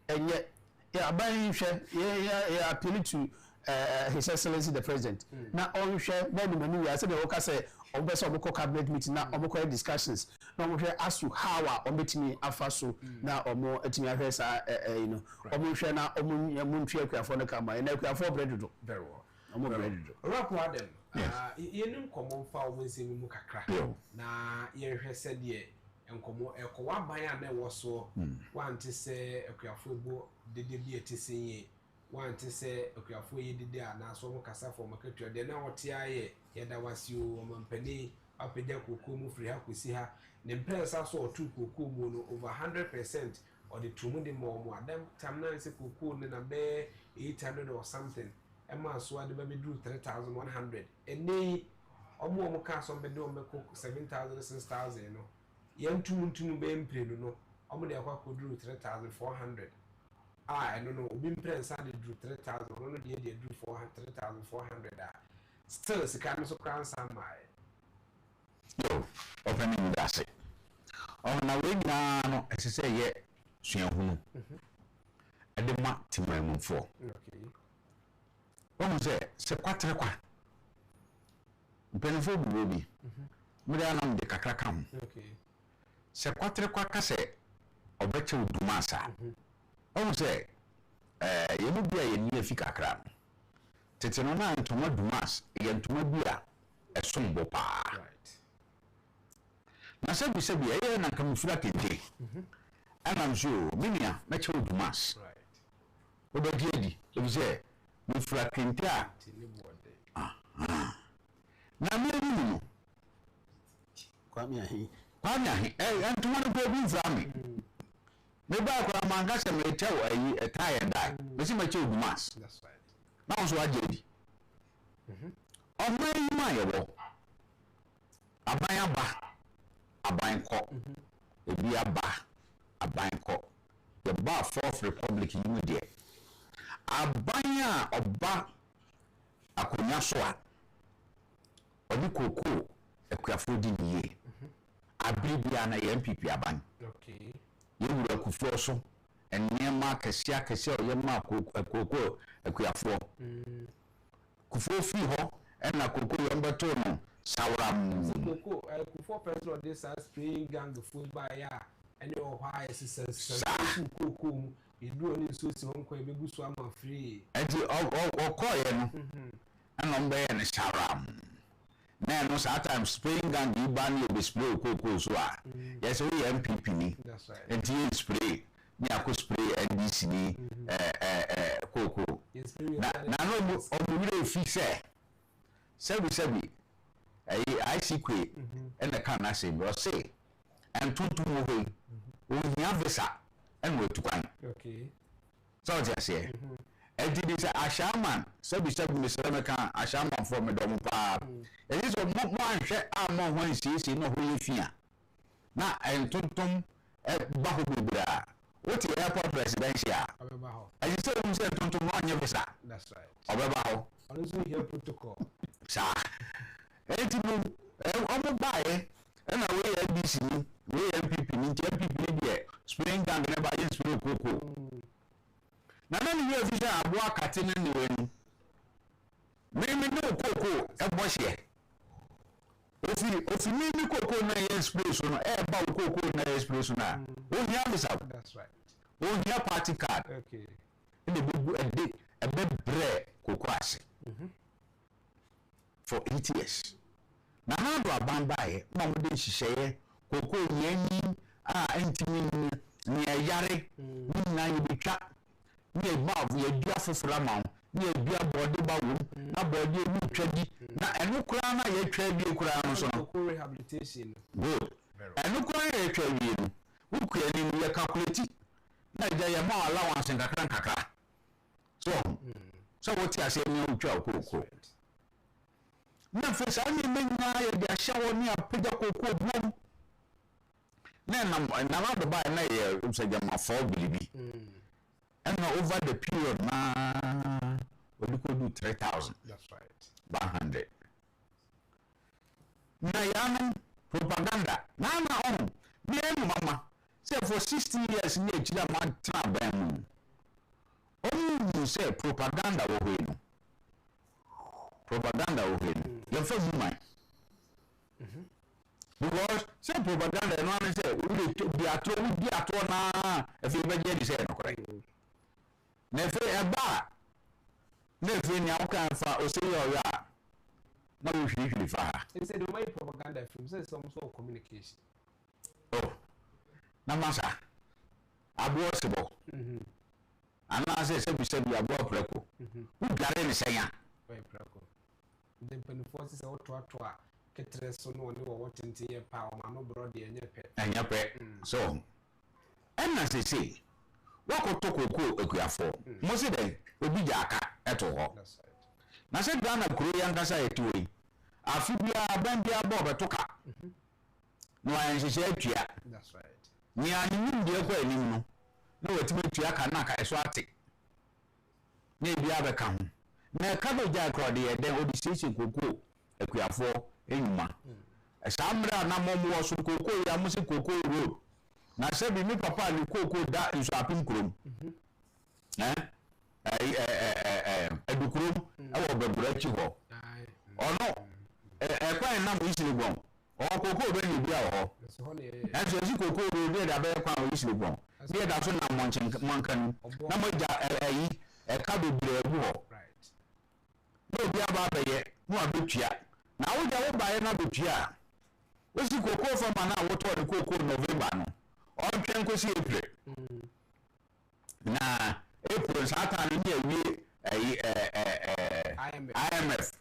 enye ya aban hwe ye appeal to His Excellency the President na on hwe na ni manu ya se de wo ka se obese oboko cabinet meeting na oboko discussions na omhwe asu how a obetimi afaso na omo etimi ahwe sa you know omhwe na omuntwe akuafo no kama na akuafo bredodo very well omo bredodo rapwadem yenim komo mfa omunsemi mu kakra na yehwe se de enkomo ekowa ban a na woso wante se akuafo bo dede bi etisenye wante se akuafo yedede a na so mo kasa fo makatwa de na wote aye yeda wasio omampani apedja koko mu free ha kosi ha ne mpresa so otu koko mu no over 100% or the tumu de mo adam tam na se koko ne na be 800 or something ema so ade be do 3100 eni omo ka so be do me ko 7000 6000 no yentumu be mpre no omo de akwa ko do 3400 I don't know obi mpresa de do 3000 no de do 3400 still sikano so cancer my yo opening dase na we na no esese ye suahunu edema timamfo okay wonu se kwatre kwa mpenfo burobi mede anam de kakra kam okay se kwatre kwa kase obeche udumasa wonu se ye mu bia ye ni afika kakra tete no na ntoma dumas ye ntoma bia esombo pa right na sebi ye na kamfura kente anam so minia na che dumas right obediedi ebize mfura kente a na meri no kwami ahi ntoma no ko bi nzami me ba kwa manga se me tewo ayi etaya dai me si ma che dumas that's right na so ajedi ọmọ yi ma yebo aban aba aban kọ obi aba abanko the bar Fourth Republic you there abanya oba akonya so a obi koko ekuafo di niye abibia na ye MPP aban okay ye wura kufuo so enema kesia ye ma koko ekuafo kufuo fi ho na koko ye mbeto no sawram koko kufuo person this spray gang food by ya any of high sisters koko idu oni so si won ko e begu so ama free enti o koye no ana mbe ne sawram na no sometimes spraying gang you ban you spray koko so a yes we MPP ni that's right enti spray ni akọ spray NDC ni koko na no obure fi sebi ICQ and the can say bro say and tuntu mo hoy o nya visa and we to kwan okay so just say enti this ashaman sebi ni seremeka ashaman for me dom pa it is mo anhwe amon ho nsisi no ho yefia na entuntum ba ho bibra what the airport presidential obeba ho I say we say tuntum no anya visa that's right obeba ho also here protocol sa enti no omo bae na we ABC ni we MPP ni MPP ni de spring gang na ba yin spring koko na ni we official abo akate na ni we no me no koko e bo hye ofi mi koko na yin spring so no e ba koko na yin spring so na o hia bisa that's right o hia party card okay e be e be bre koko ase for 8 years na ha do abambae na mo de hihye koko yanyi antimi ni yare ni na yibitwa ni bavu ya dua fofora ma ni dua body ba wo na body ni twadi na enu kura na ye twadi kura no so koko rehabilitation good enu kura ye twadi no wuku ya ni ye calculate na ja ya ma allowance nkakra so what you say ni utwa koko na fesa ni menya ye dia shawo ni apega koko bom na do buy na ye usajama for bilibi and over the period na we could do 3,000 that's right 100 na yana propaganda na on me mama say for 60 years ni ejira ma tra ban mu say propaganda wo we no propaganda wo we no you for human because say propaganda no an say we dey ato na if you be dey say no correct na fe eba na fe ni awka fa o say yo ya na we hwihwiri fa he said the way propaganda film says some sort of communication oh na masa abo sebo ana say sebi abo preko we gare ni senya we preko the beneficiaries are to ketre so no ne wo tente ye pa o ma no bro de enye pe so enna say wakoto koko ekuafo mo se den obi jaka eto ho na se Ghana kuro yankasa etiwe afi bia bambia bo betoka no anhyehyɛ atua that's right ni anyi ndi ekwa anim no na watime atua ka na ka eso ate na bia beka ho na ka be ja krode ye den obi sisi koko ekuafo enuma esamra na momo so koko ya mo se koko road na se bi mi papa ni koko da nso apim krom edukrom awo bebura chi ho ono kwan na mo isiri gbon o koko be ni bia ho enso si koko road dey da be kwan o isiri gbon dey da so na monkan na mo ja ka bebura ebu ho right no bia ba be ye mo abetua na wo ja wo ba ye na betua wo si koko fama na wo to koko November no on twen ko si April na April sata ni ewie IMF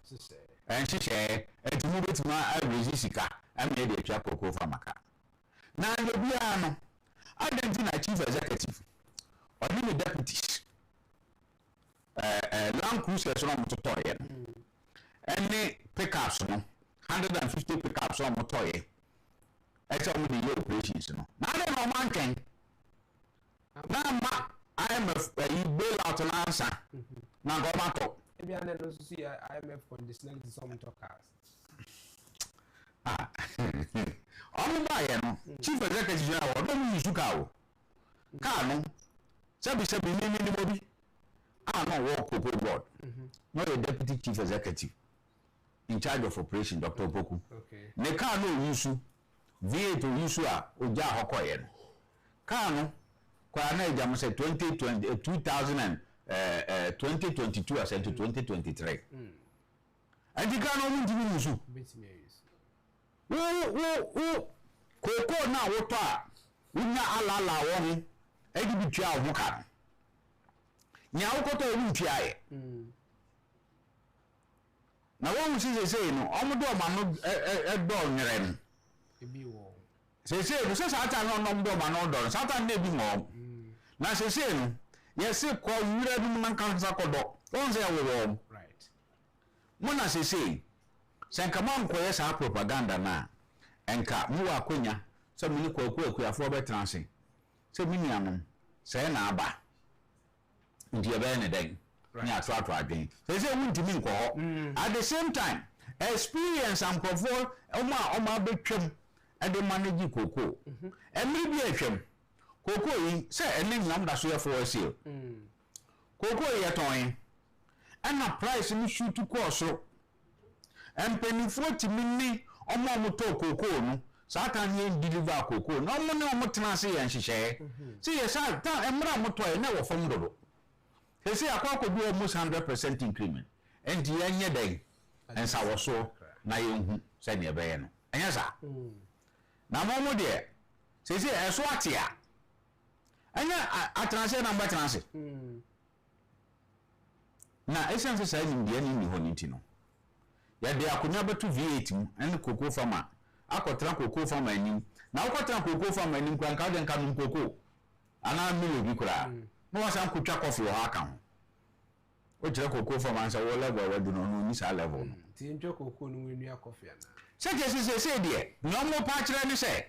and she say et mu betima average sika am e dey twa koko fama ka na ye bia no Argentina chief executive or the deputies Land Cruisers no mototoye any pickups no 150 pickups on motoye ɛsɛ ɔmo de yɛ operations no na ade na ɔmo antwɛn na ma IMF bailout na ansa na nka ɔmo atɔ ebi ane no so see IMF conditional to some talkers ɔmo ba yɛ no chief executive na ɔdo mo yisu ka wo ka no sabi ni mobi no work Cocoa board no the deputy chief executive in charge of operation Dr. Opoku okay ne ka no yisu V8 yisu a oja hokoye no ka no kwa na ejam say 2022 as to 2023 and the ka no mu ndimi yisu wo Cocoa na wo to a unya alala wo ho edi bitua wo ka nya wokoto ewu twiaye na won say no omodo ma no do nwere no ebi wo say no say satan no no do ma no do satan na ebi mo na say no yes ko wura dum na kan sa kodo won say wo right mo na say senka man ko yes a propaganda na enka mu wa konya so mi ni ko akuafo betranse say mi nuanom say na aba ndi ebe ne den ni ato adwen say wuntimi nko ho at the same time experience and perform oma betwem e de manage Cocoa emri bi atwem Cocoa yi say ene nyam da so ye for sale Cocoa ye ton na price ni shoot course empenifo timini oma moto Cocoa no satan ye deliver Cocoa no mo ne mo tena se ye nhihye say ye sa ta emra moto e na wo fam dodo say akwa do almost 100% increment and the anye day and sa so na yenhu say ne be ye no enya sa na mo de say eso atia anya atranse na mbatranse na essence say ni de ni ho ni no ya de akonya betu V8 mu en Cocoa farmer akotra Cocoa farmer anim na akotra Cocoa farmer anim kwa nka de nka no Cocoa ana mi obi kura no wasan kutwa coffee ho aka ho o jere Cocoa farmer say wo level we do no ni sa level no ti njo Cocoa no nua coffee ana say de no mo pa kire ni say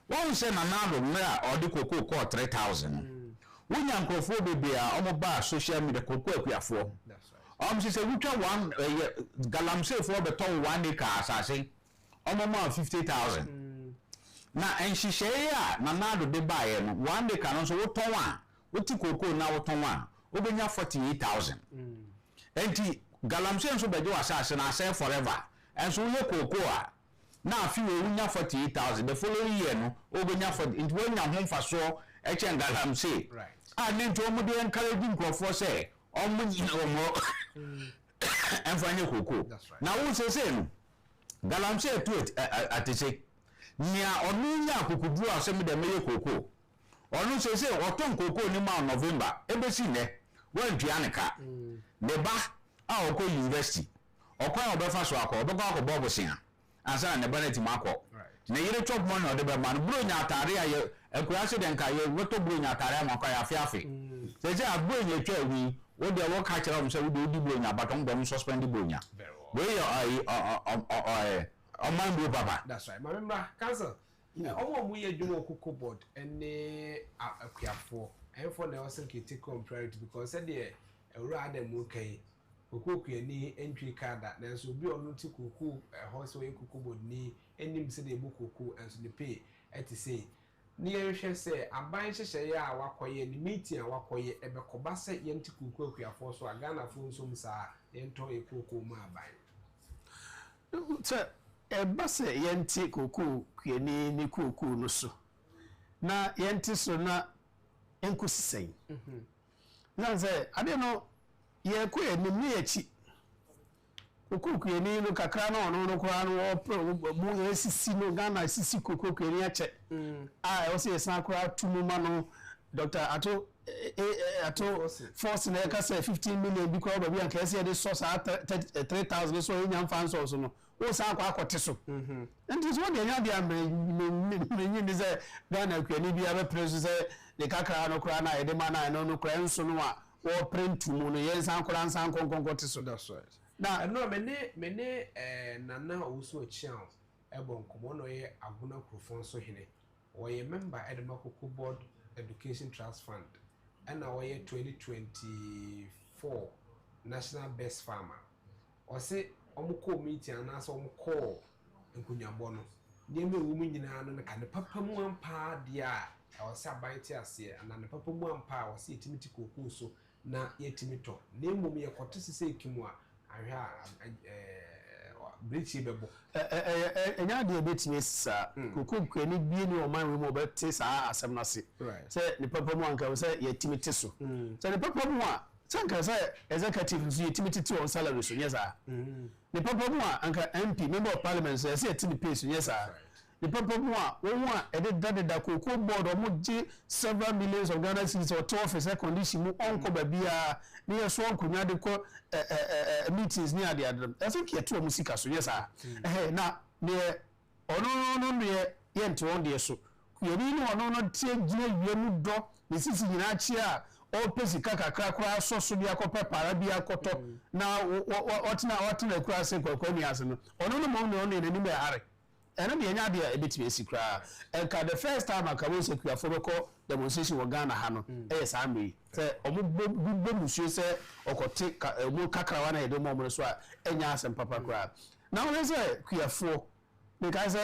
won say na do mra o de Cocoa ko 3000 wonya nkrofo bebe a omo ba social media Cocoa akuafo say wutwa one galamsey for beton 1 acre asase omo ma 50000 na enhihye a na do de ba ye no 1 acre no so woton a woti Cocoa na woton a obenya 48000 enti galamsey nso beje wasase na say forever enso wo Cocoa a na afi we wonya 48000 the following year no obenya 40 enti wonya ho mfaso eche galamsey right ne nto mo de encourage nkrofo say omo nyina omo enfanye Cocoa na wo say no galamsey to atese nia onu nya akukuduru asem de meye Cocoa onu say oton Cocoa ni ma November ebesi ne wantua ne ka ne ba a okọ university okọ obefa so akọ obekọ akọ bobusia asa ne baneti makọ na yire chop money ode be man bro nya atare aye ekura se de nka ye woto bro nya atare ma kwa ya afiafi say agbo nya twa wi wo de wo ka kire am say wo di bro nya baton bom suspend bro nya we man bro papa that's right remember cancel omo mu ye dwuma Cocoa board ene akuafo enfo na o say take priority because said the ewura adam mu kai Cocoa ni entry card na so bi onu ti Cocoa house we Cocoa board ni enim se de bu Cocoa and so the pay et say ni ehwe se aban hyehye ya wakoye ni meeting wakoye ebekoba se yenti Cocoa akuafo so agana fo nso msa yento e Cocoa ma aban so base yenti Cocoa ni Cocoa no so na yenti so na enkusisen na say ade no ye ko enim ne yachi Cocoa ni no kakra na ono no kora no mu esisi no Ghana sisi Cocoa ni ache o se san kora tumuma no Dr. Ato force na ka say 15 million bi ko ba bi an ka say de source 3000 so enya fan source no o san kwa akote so enti so de nya dia me ni say Ghana kwani bi aba preso say de kakra no kora na e de ma na no kora nso no a wo print mu no yen san kora san konkonkote so that's right na no mene nana oso chiao ebon komo no ye aguna krofon so hene o ye member Edmakoko Board Education Trust Fund and now ye 2024 National Best Farmer o say omuko meeting and so omuko nkunyabo no nyeme wo mu nyina no ka ne papa mu ampa dia o say abaiti ase na ne papa mu ampa o say timiti kokun so na ye timito na mmom ye kotese se kimu a ahwa breach bebo enya de betime sa kokokwe ni bie ni o man we mo beti sa asem na se say ne papa mu anka say ye timiti so say ne papa mu a sanka say executive so ye timiti to on salary so nyesa ne papa mu a anka MP member of parliament say ye timiti pay so nyesa the papa mu a wo a e de da Cocoa Board o mo gi several millions of Ghana cedis or to office condition mu onko ba bia ne ye so onkonya de ko meetings ni ade adem I think ye to musika so yes na ne ono ne ye nto on de so ye ni ono no tie gina wie mu do ne sisi nyina chi a o pesi kakakra kra so bia ko pepara bia koto na otina kra se kwakwa ni ase no ono no mo ne ono ne ni me hare and I'm the idea a bit secret. And the first time I come to a photo demonstration with Ghana Hano, yes, I'm me. Say, Monsieur say, or take a more cacarawana, a moment, so and yes, and Papa crab. Now there's a queer four because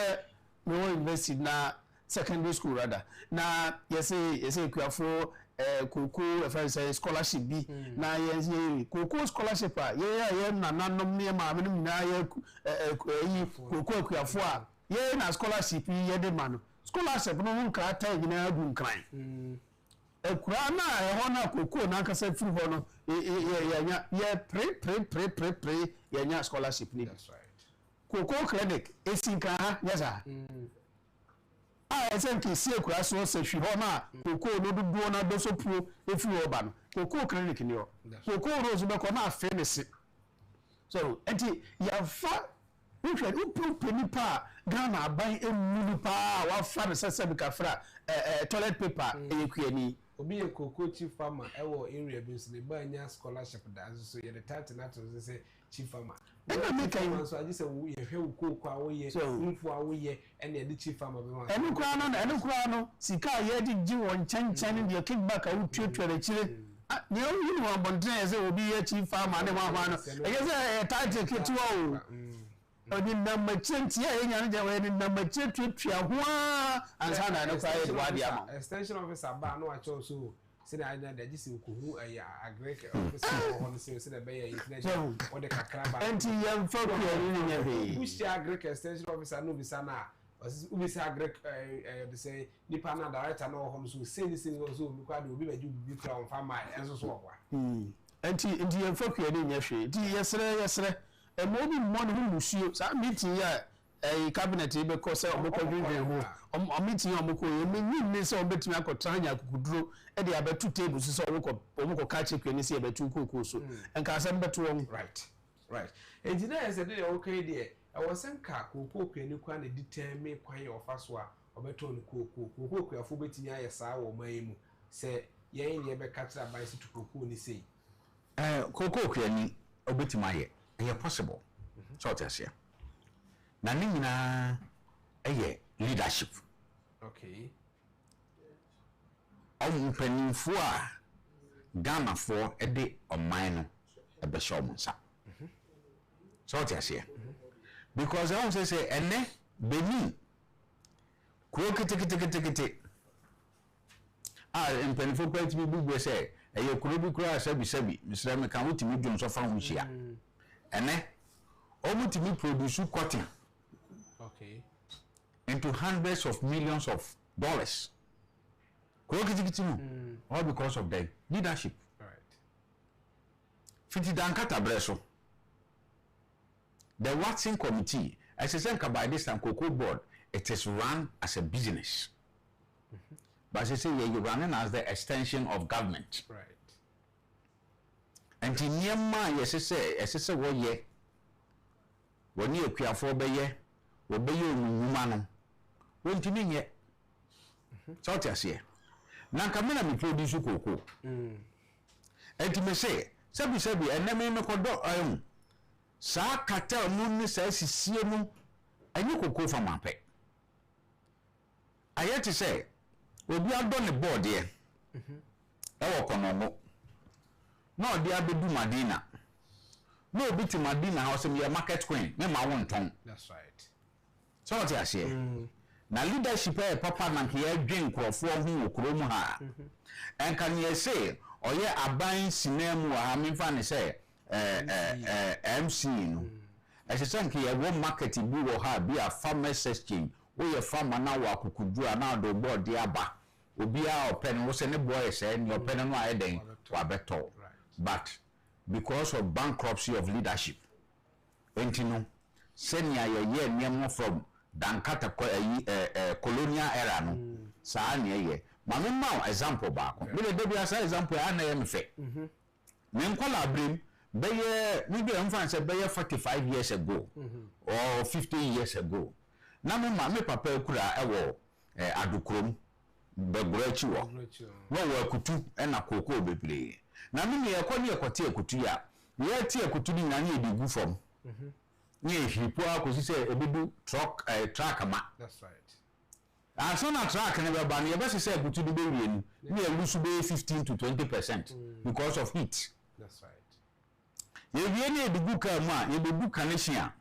no invested na secondary school rather. Now, yes, a queer four. Cocoa, if I say scholarship be na yes, Cocoa scholarship, yeah, na nom near my minimum na Cocoa Kuafua. Ye na scholarship ye de man scholarship no hun ka ta nyina gu nkran kura na e ho na Cocoa na kasa firi ho no ye pre ye nya scholarship ni that's right Cocoa credit esinka ha yes sir SMK see kura so se hwi ho na Cocoa no dudu na do so pro efi ho ba no Cocoa credit ni ho Cocoa rose be ko na afa ne se so enti ya fa Nipa Ghana aban emunu pa wa fa ne sese bi kafra toilet paper eyekuani obi ye Cocoa chief farmer ewo area bi so ne ba nya scholarship da so ye the title na to say chief farmer ena make am so agi say wo ye hwe Cocoa a wo ye mfu a wo ye ena ye chief farmer be ma enu kura no sika ye di won chanchan de kickback a wo tuetue chire ne o yi no abonten ye say obi ye chief farmer ne ma no e ge say title ketuwa o Odi number 20 ya enya nje we ni number 20 twa ho ansa na no kwae de wadi ama extension officer ba no acho so se na ina da jisi ko hu agrek officer ho no se na be ya international o de kakra ba enti yem fa ko ni nya he bushi agrek extension officer no bisa na ubisa agrek de say nipa na director no ho so se ni so mi kwa de obi ba ju bi kra on farmer enso so okwa enti yem fa ko ni nya he di yesre e mo bi mo no musuo sa meeting ya cabinet be ko se omoko dwindwen ho o meeting ya omoko ye menyi se obetumi akotanya akukuduro e de abetu table so omoko ka che kwani se abetu Cocoa so enka asem beto won right engineer said dey okay there e was enka Cocoa kwani kwa na determine kwan ya ofaso a obeto no Cocoa kwafo betumi aye saa wo man mu se yen ye be katra ban se to Cocoa ni sei Cocoa kwani obetumi aye possible so that's here na ni nyina leadership okay mpanimfo a Ghana for de oman no be show monsa so that's here because I want to say ene Benin kuro kete mpanimfo kwati bi bubu say kuro bi kuro asabi misra me kan wotimi dwon so fa ho hia ene omutimi produce cotton okay into hundreds of millions of dollars all because of the leadership right fiti dankata breso the Watson committee as I said by this time Cocoa Board it is run as a business but as I say you're running as the extension of government right and in Myanmar yes wo ye woni akuafo be ye wo be ye onwuma no wontimi nye so tiase na kamera mi produce Cocoa enti me say sabi eneme me kodo sa kata mu ni sa sisie mu Any cocoa from my pet. I had to say, we be out on the board here. Our Konomo. No, dear Bedu Madina. No, bit in Madina house and your market queen, me my one tongue. That's right. So what I say. Now leadership papa na here drink for who krom ha. And can you say or yeah aban sinem wa ha me fa say MC no. As you say here one market bi wo ha bi a farmers exchange. We a farmer na wa kukudu na do board dey aba. Obi a open wo say ne boy say ne open no a den wa beto. But because of bankruptcy of leadership, entino senior ye niam from dankata colonial era no saa ne ye ma me ma example ba ko me de bia sa example ya na ye me fe me nkola abrim be ye me be mfan say be ye 45 years ago or 50 years ago na me ma me papa ekura ewo adukrom begurachi wo wo akutu na koko bebre na me ye ko ne ekote akutu ya ye tie akutu ni na ye digu from Ye hipo akosi say ebidu truck ama. That's right. And so na truck never ban ye best say akutu be wie ni. Me lose be 15 to 20% because of heat. That's right. Ye wie na edigu ka mu a ye bedu kanehia.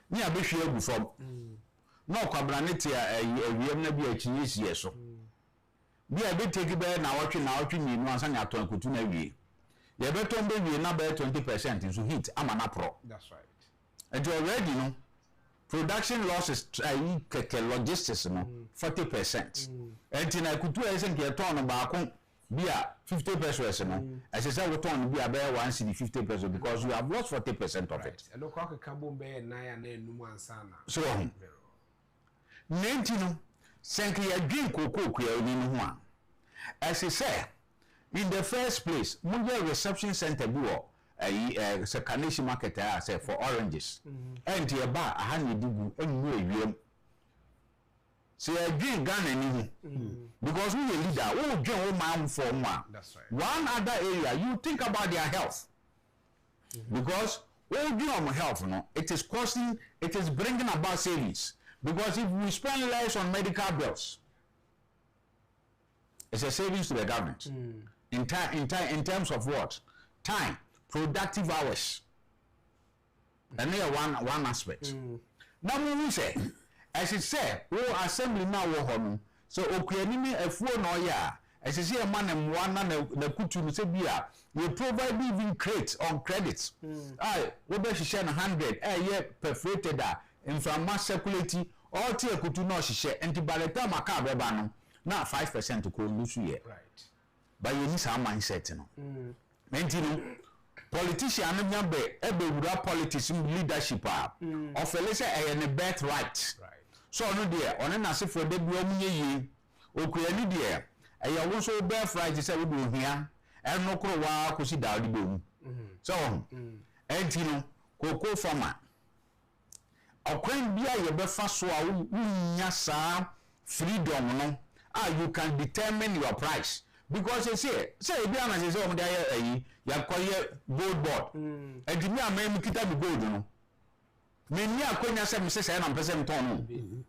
Ni abehwe agu from. No kwabra ne tia awiem na bi akinyi sie so. Bi a be take be na wotwe ni nu ansa nya aton akutu na wie. Ye beton be wie na be 20% in so heat ama na pro. That's right. And already, no production losses, logistics, no 40%. And in I could do a single ton of barcon, be a 50%, no. As I said, we turn be a bear 50% because we have lost 40% of it. And look, I can boom bear 9 and no sana. So, Nentino, Sankey a drink cocoa in one. As I said, in the first place, Munga Reception Center Bureau. A Carnation market say for oranges. And your bar a honey digu and you say I drink gun any because we a leader, oh drink man for one. That's right. One other area, you think about their health. Because all drink health, no, it is bringing about savings. Because if we spend less on medical bills, it's a savings to the government. In terms of what? Time. Productive hours. And there one aspect. Now we say, as it said, oh assembly now home. So okuyani a phone or ya. As I say a man and one and the kutu say beer. We provide even crates on credits. Aye, we be share 100 year perforated in from mass circulating all tea kutu no share and by the time aka beba no na 5% to call lose year. Right. But you need some mindset no. Mentino politician nyambe ebewura politics leadership of elese a birth right. So no there on na se for de bi omunye yi okuyani there e wo so birth right say we do hia e no kro wa kosi daudi bom so entino koko farmer akwan bia ye be fa so a wunya sa freedom no you can determine your price because you say bia na say o mo dey ya koye gold board edimi amem kita bi gold no me ni akonya se me se na mpese mton no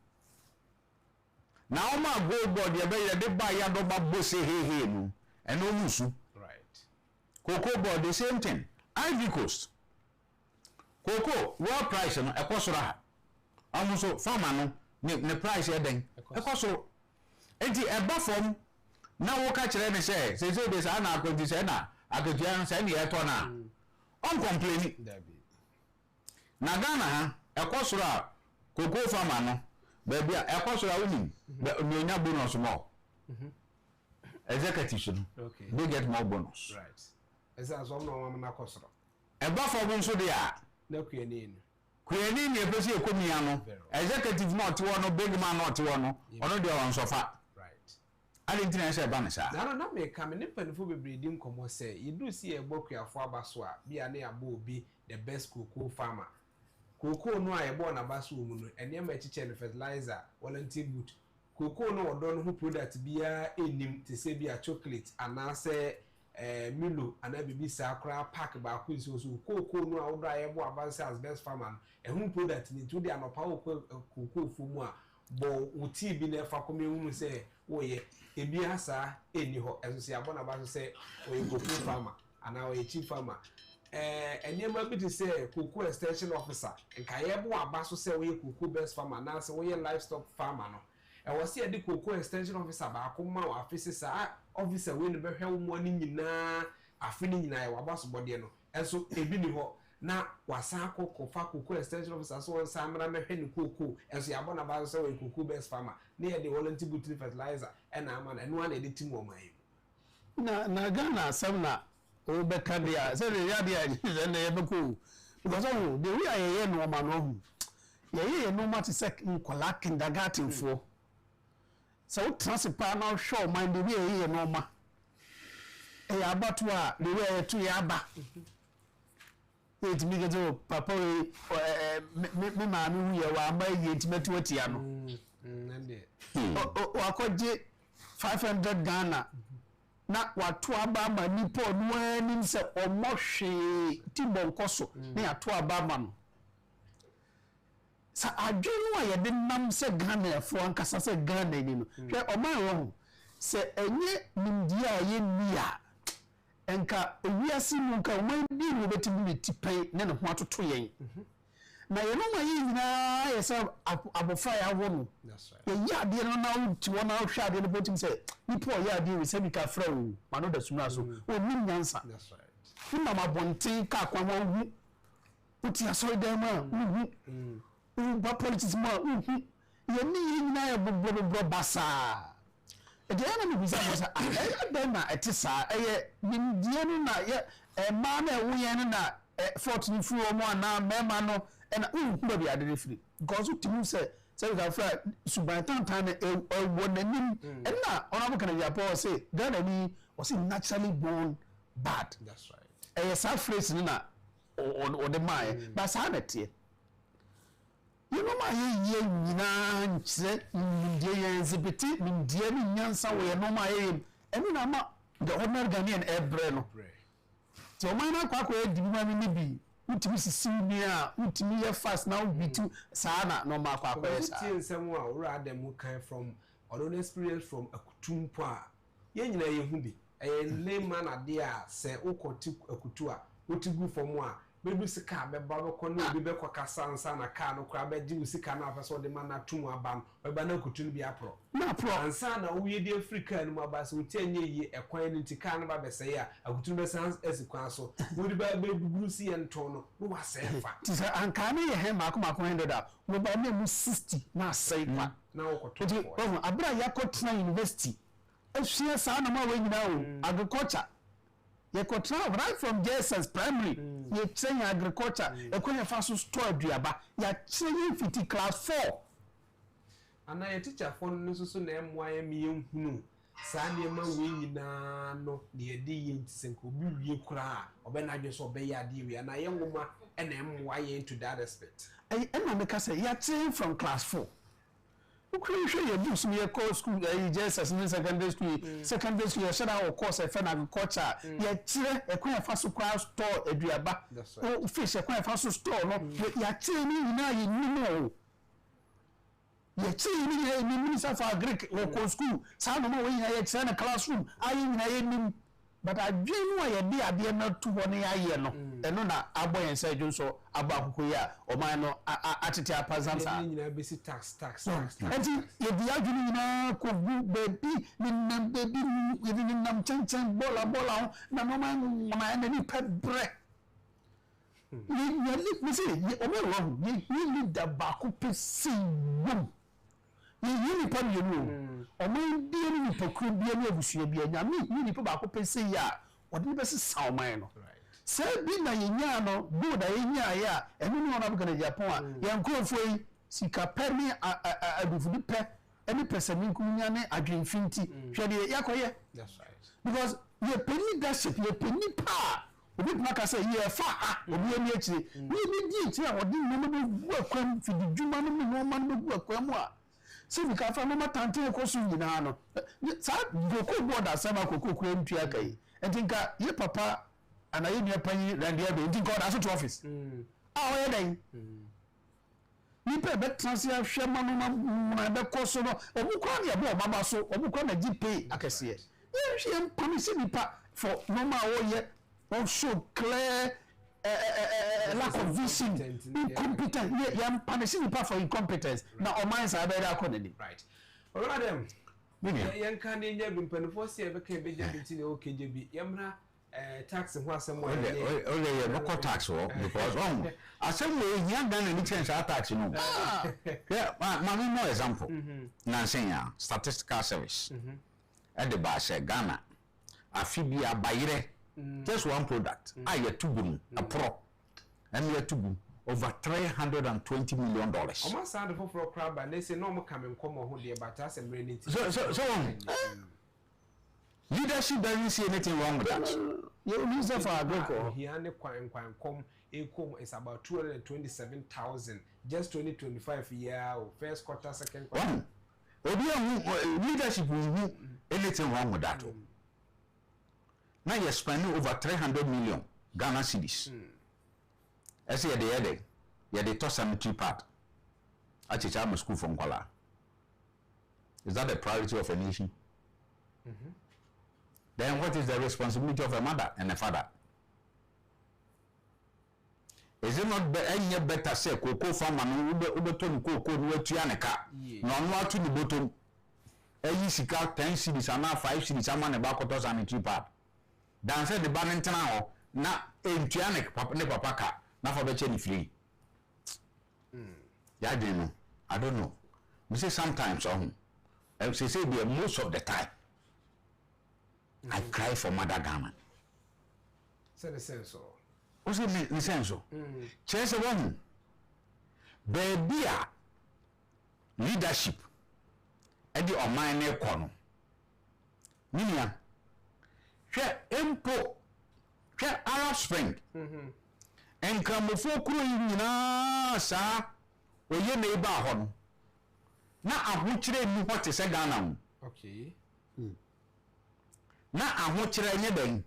na o ma gold board ye be ye de ba ya do ba bo se he no and no musu right cocoa board the same thing Ivory Coast cocoa world price no ekosoro ha amuso farmer no ne price e den ekosoro enti eba form na wo ka kire ne say this ana akonti say na aketua say ne eto na on complain na Ghana ha ekosoro a cocoa farmer no baby ekosoro a woni me onya bonus mo executive no okay they get more bonus right esa so no na kosoro eba for so dey a na kuani ni epesi ekomia no executive not one big man not one ono dey on sofa I didn't say banisa. Na me ka me ne panifo bebre di nkomo say yidu si e gbokuafo abaso a bia na yabo obi the best cocoa farmer. Cocoa no a yebo na baso mu no ene ma chiche ne fertilizer volunteer boot. Cocoa no odo no product bia enim te se bia chocolate ana se Milo ana bibi sa akra pack ba ko nso so koko no a wo dra ye bo abanse as best farmer e hu product ni to de anopa wo koko fu mu a bo uti bi na fa ko me hu se wo ye ebi asa eni ho eso se abona ba so se o ye koko farmer ana o ye chief farmer enema bi to say koko extension officer nka ye bo aba so se wo ye koko best farmer na se wo ye livestock farmer no e wo se de koko extension officer ba ko ma wa afisi sa officer we no be hwe wo ni nyina afi ni nyina ye wa baso bode no enso ebi ni ho na wasa koko fa koko extension officer so won samra me hwe ni koko enso ya bona ba so we koko best farmer na ye de volunteer butri fertilizer na ama na eno na de tim wo mai na Ghana samna o be kadia say the yadia na ye be ko because the we are no ma no ye no ma to say nkola kindergarten for so transfer now show mind the way no ma e about wa the way to yaba it me get to papa me ma mi hu ye wa ma ye intimate watia no o akoje 500 Ghana na watu aba ma nipo no anim se omohwe ti bonkoso na atu aba ma no sa adwenu a ye de nam se Ghana efo ankasa se Ghana ni no hwe oman wo se enye nimdia ye nia enka ewiase mu nka oman bi no betimi tipai ne ho atoto yen na ye no ma ye nyina ye se abofa ya wo no ye ya de no na ti wona hwa de no botim se nipo ya de we se bika fra o ma no da sunu so o nim nyansa that's right na ma bonten ka kwa wo hu uti aso de ma ba politics ma ye ni nyina ya bobro basa e de na mi bisa basa e de na etisa e nimdie no na ye ma na ewo ye no na fort ni fu o mo na mema no and ba bi ade free because utimu say ka fra suban tantan na ewo nanim and na ona bu kana Agyapong say Ghana ni was naturally born bad that's right sa phrase ni na o de mai ba sa na tie you know my ye nyina nche ndie ye exhibit ndie ni nyansa wo ye no my enu na ma the ordinary Ghanaian ebre no so man na kwa edi bi ma mi bi utimi sisi a utimi ye fast now bitu sana no ma kwa sa ti nsem a ora dem kan from own experience from akutumpo a ye nyina ye hu bi layman ade a se ukoti akutu a utigu from a bebi sika be ba be ko na obi be ko kasa nsa na ka no kra be di sika na afaso de ma na tum aba no be na akutu no bi apro na pro ansa na uye di Africa no aba so ti anye yi ekwan ni tika na ba be se ya akutu be sans esikwan so wodi ba be guguru si ento no no wa se fa ti se anka na ye he mako 100 a wo ba na mu 60 na sai pa na wo ko to abra yakotna university ehia sa na ma we nyina o agriculture ye kotra right from JSS primary ye train agriculture e ko ye fa so store aduaba ya train fiti class 4 ana ye teacher for no so na emwa ye me nhunu sa ne ma we nyina no de ye de ye ntisenko bi wie kura obe na adwe so obe ya de wi ana ye nwoma e na emwa ye into that aspect e na me ka say ya train from class 4 ukrisho ye books me call school just as secondary school ye share our course e na agriculture ye tire e kwa fa so kwa store aduaba o fish e kwa fa so store no ya tire ni nyina ye nimo ye tire ni ye ni minister for agric o school sa no mo we nyina ye tire na classroom ayi nyina ye nim but adwenu a ye de ade na tu ho ne aye no eno na aboyen say dwun so abo akoko ya o man no atete apazansa ni nyina be si tax enti ye di adwenu nyina ko gu baby ni nam baby ni nam chanchan bola na mama na ni pebre ni see o me wrong ni da ba ko pesi wom ni pa mi no o man die ni pokru bia ni abusua bia nyame ni pa ba ko pesi ya o de be se saw man no se bi na yenya no good a yenya ya enu ni ona bukana Agyapong a ya nkrofo yi sika pemi adufudi pe eni pesemi nkunya ne adwemfinti hwede yakoye that's right because ye penny leadership ye penny pa obi maka say ye fa ha obi eni akire ni di ti a odi no no bu akwam fidi dwuma no no ma no bu akwam a See we can from mama tante ko so nyina no sa goko board asama kokoko kura ntua kai entinka ye papa ana ye nua panyi randia be entinka oda so to office ah oye dan nipa be transi ahwe manu be ko so no obu kwa na be baba so obu kwa na gpay akese ye hwe promise nipa for normal oye also clear lack of vision, incompetent. Yeah, punishing people for incompetence. Now, our minds are very accordingly. Right. All right, them. Young candy, you've been penforesy ever came between OKJB. Yamra tax and what somewhere. Only a local tax because I said, we young done any change our tax, you know. Yeah, my no example. Nansenya, statistical service. At the bar, Ghana, a FEBUARY bayre. Just one product. I get two a pro, and we are two over $320 million. Almost sound for a crowd, and they say no more coming come on here, but us and really. So leadership doesn't see anything wrong with that. You use it for a go. He and the come is about 227,000, just 2025 year, first quarter, second quarter. Leadership will anything wrong with that. Now you're spending over 300 million Ghana cedis. I say you're the top sanitary part. Actually, I'm a school from Kuala. Is that the priority of a nation? Then what is the responsibility of a mother and a father? Is it not any better say cocoa farmer no ton cocoa no tuaneka no no to the bottom? A sika 10 cedis and now 5 cedis and man about quarter sanitary part. Dance the banning now, na entianic papa ne papa ka na for be free. Yeah, I don't know. We say sometimes I say be most of the time. I cry for Mother Ghana. Say the sense so. What's the sense so? Chase a woman. Baby leadership. Edi o man ne kono. Minia. Empo Arab Spring and Cramofo Kruina sa or ye may bar hon. Now I want you to what is a Ghana. Okay. Now I want you to know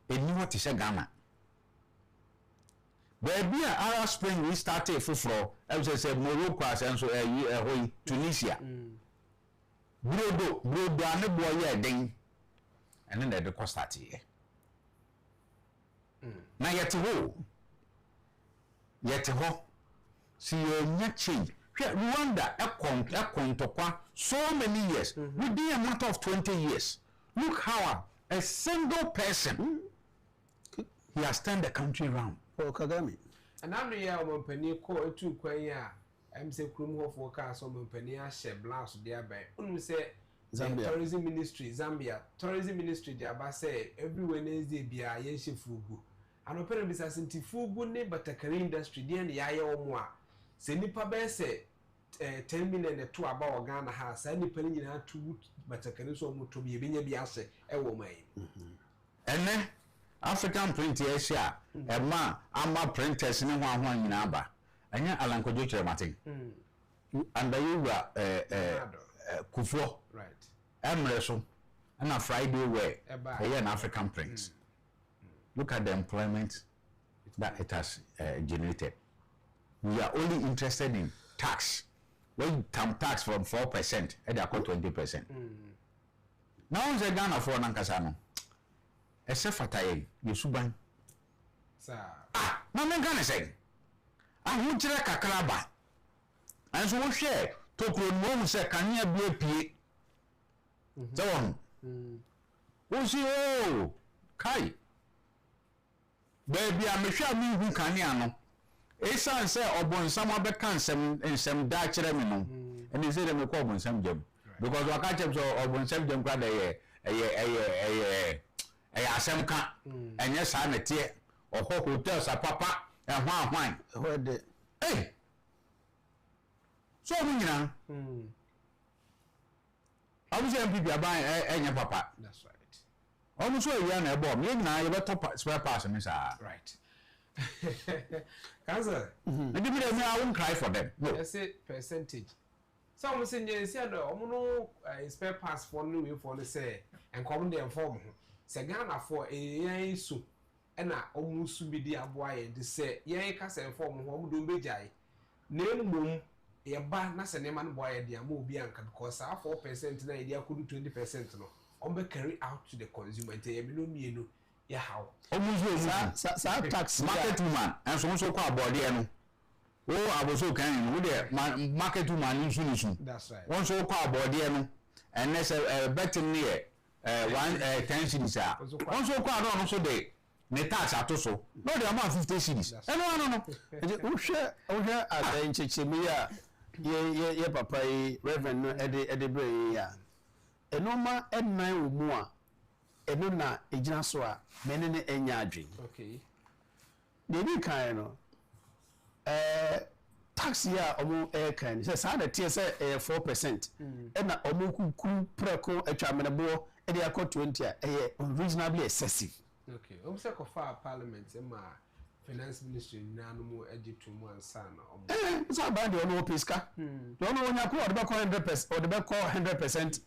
in what is a Ghana. Baby Arab Spring we started for as I said Morocco and so Tunisia. Brodo and boy ding. And then the cost at here. Now yet ho. See you change. Rwanda a so many years. Within a matter of 20 years. Look how a single person he has turned the country around. Oh, Kagame. And I'm here on penny call to Quaya. I'm say Krum of workers on penny share blouse thereby. Say Zambia. Tourism Ministry, Zambia. Tourism Ministry, the Abba say every Wednesday be a yenshi fugu. And open business in Tifugu ne but a career industry, the end the aya or more. Say Nipa Bear say 10 million and 2 about Ghana has any penny in her 2 but a career so much to be a biase a woman. And then African print Asia, a man, I'm a printers in one in Abba. And yet Alan Kojo Martin. And you were Kufo. Right. Emreso and a Friday way an African print. Look at the employment that it has generated. We are only interested in tax. When tax from 4% and they are 20%. Now the Ghana for Nankasano. Except for Taye, you suban. No man Ghana say. I would check a crabba. And so share. Talk with one say, can you be a P? So on. Who's you? Kai. Baby, I'm sure me who can you. Esa say obon some other can some Dutch remino. And he said, I'm call some gem. Because I catch up so obon some gem grad a asemka. And yes, I'm a tear or hotels a papa and wine. Hey. So, you know. I was saying people are buying any papa. That's right. Almost a year and a bomb. You know, you better spare pass, Miss. Right. Cancer. I won't cry for them. No. Let's say percentage. Some say you say no spare pass for no way for the say and come there form say Ghana for a yen so and na almost be the aboy de say yen ka say form ho do bejai name mum ye ba na se neman boy de am obi anka because 4% na e dia could 20% no on be carry out to the consumer and ye no mienu ya how almost sa tax market woman and so kwa abode no wo aboso kan wo de market woman insurance. That's right. One so kwa abode no and next betting near 10 cities ah. One so kwa no so de ne tax atoso no de amount 50 cities. No. wo hwe adanchechemi ya ye papa yi reverend no ede bre ya enoma ennan wo mu a eno na ejina so a mene ne enya adwen. Okay. Ne bi kan no tax ya omo kan say sa na tie say 4% e na omo kukuru preko atwamenebo e dey akọ 20 a unreasonably excessive. Okay. Say ko fa parliament ma finance ministry na no mu editu mu ansa na omo so about the ono peska the ono onya ko odebe call 100% odebe call 100%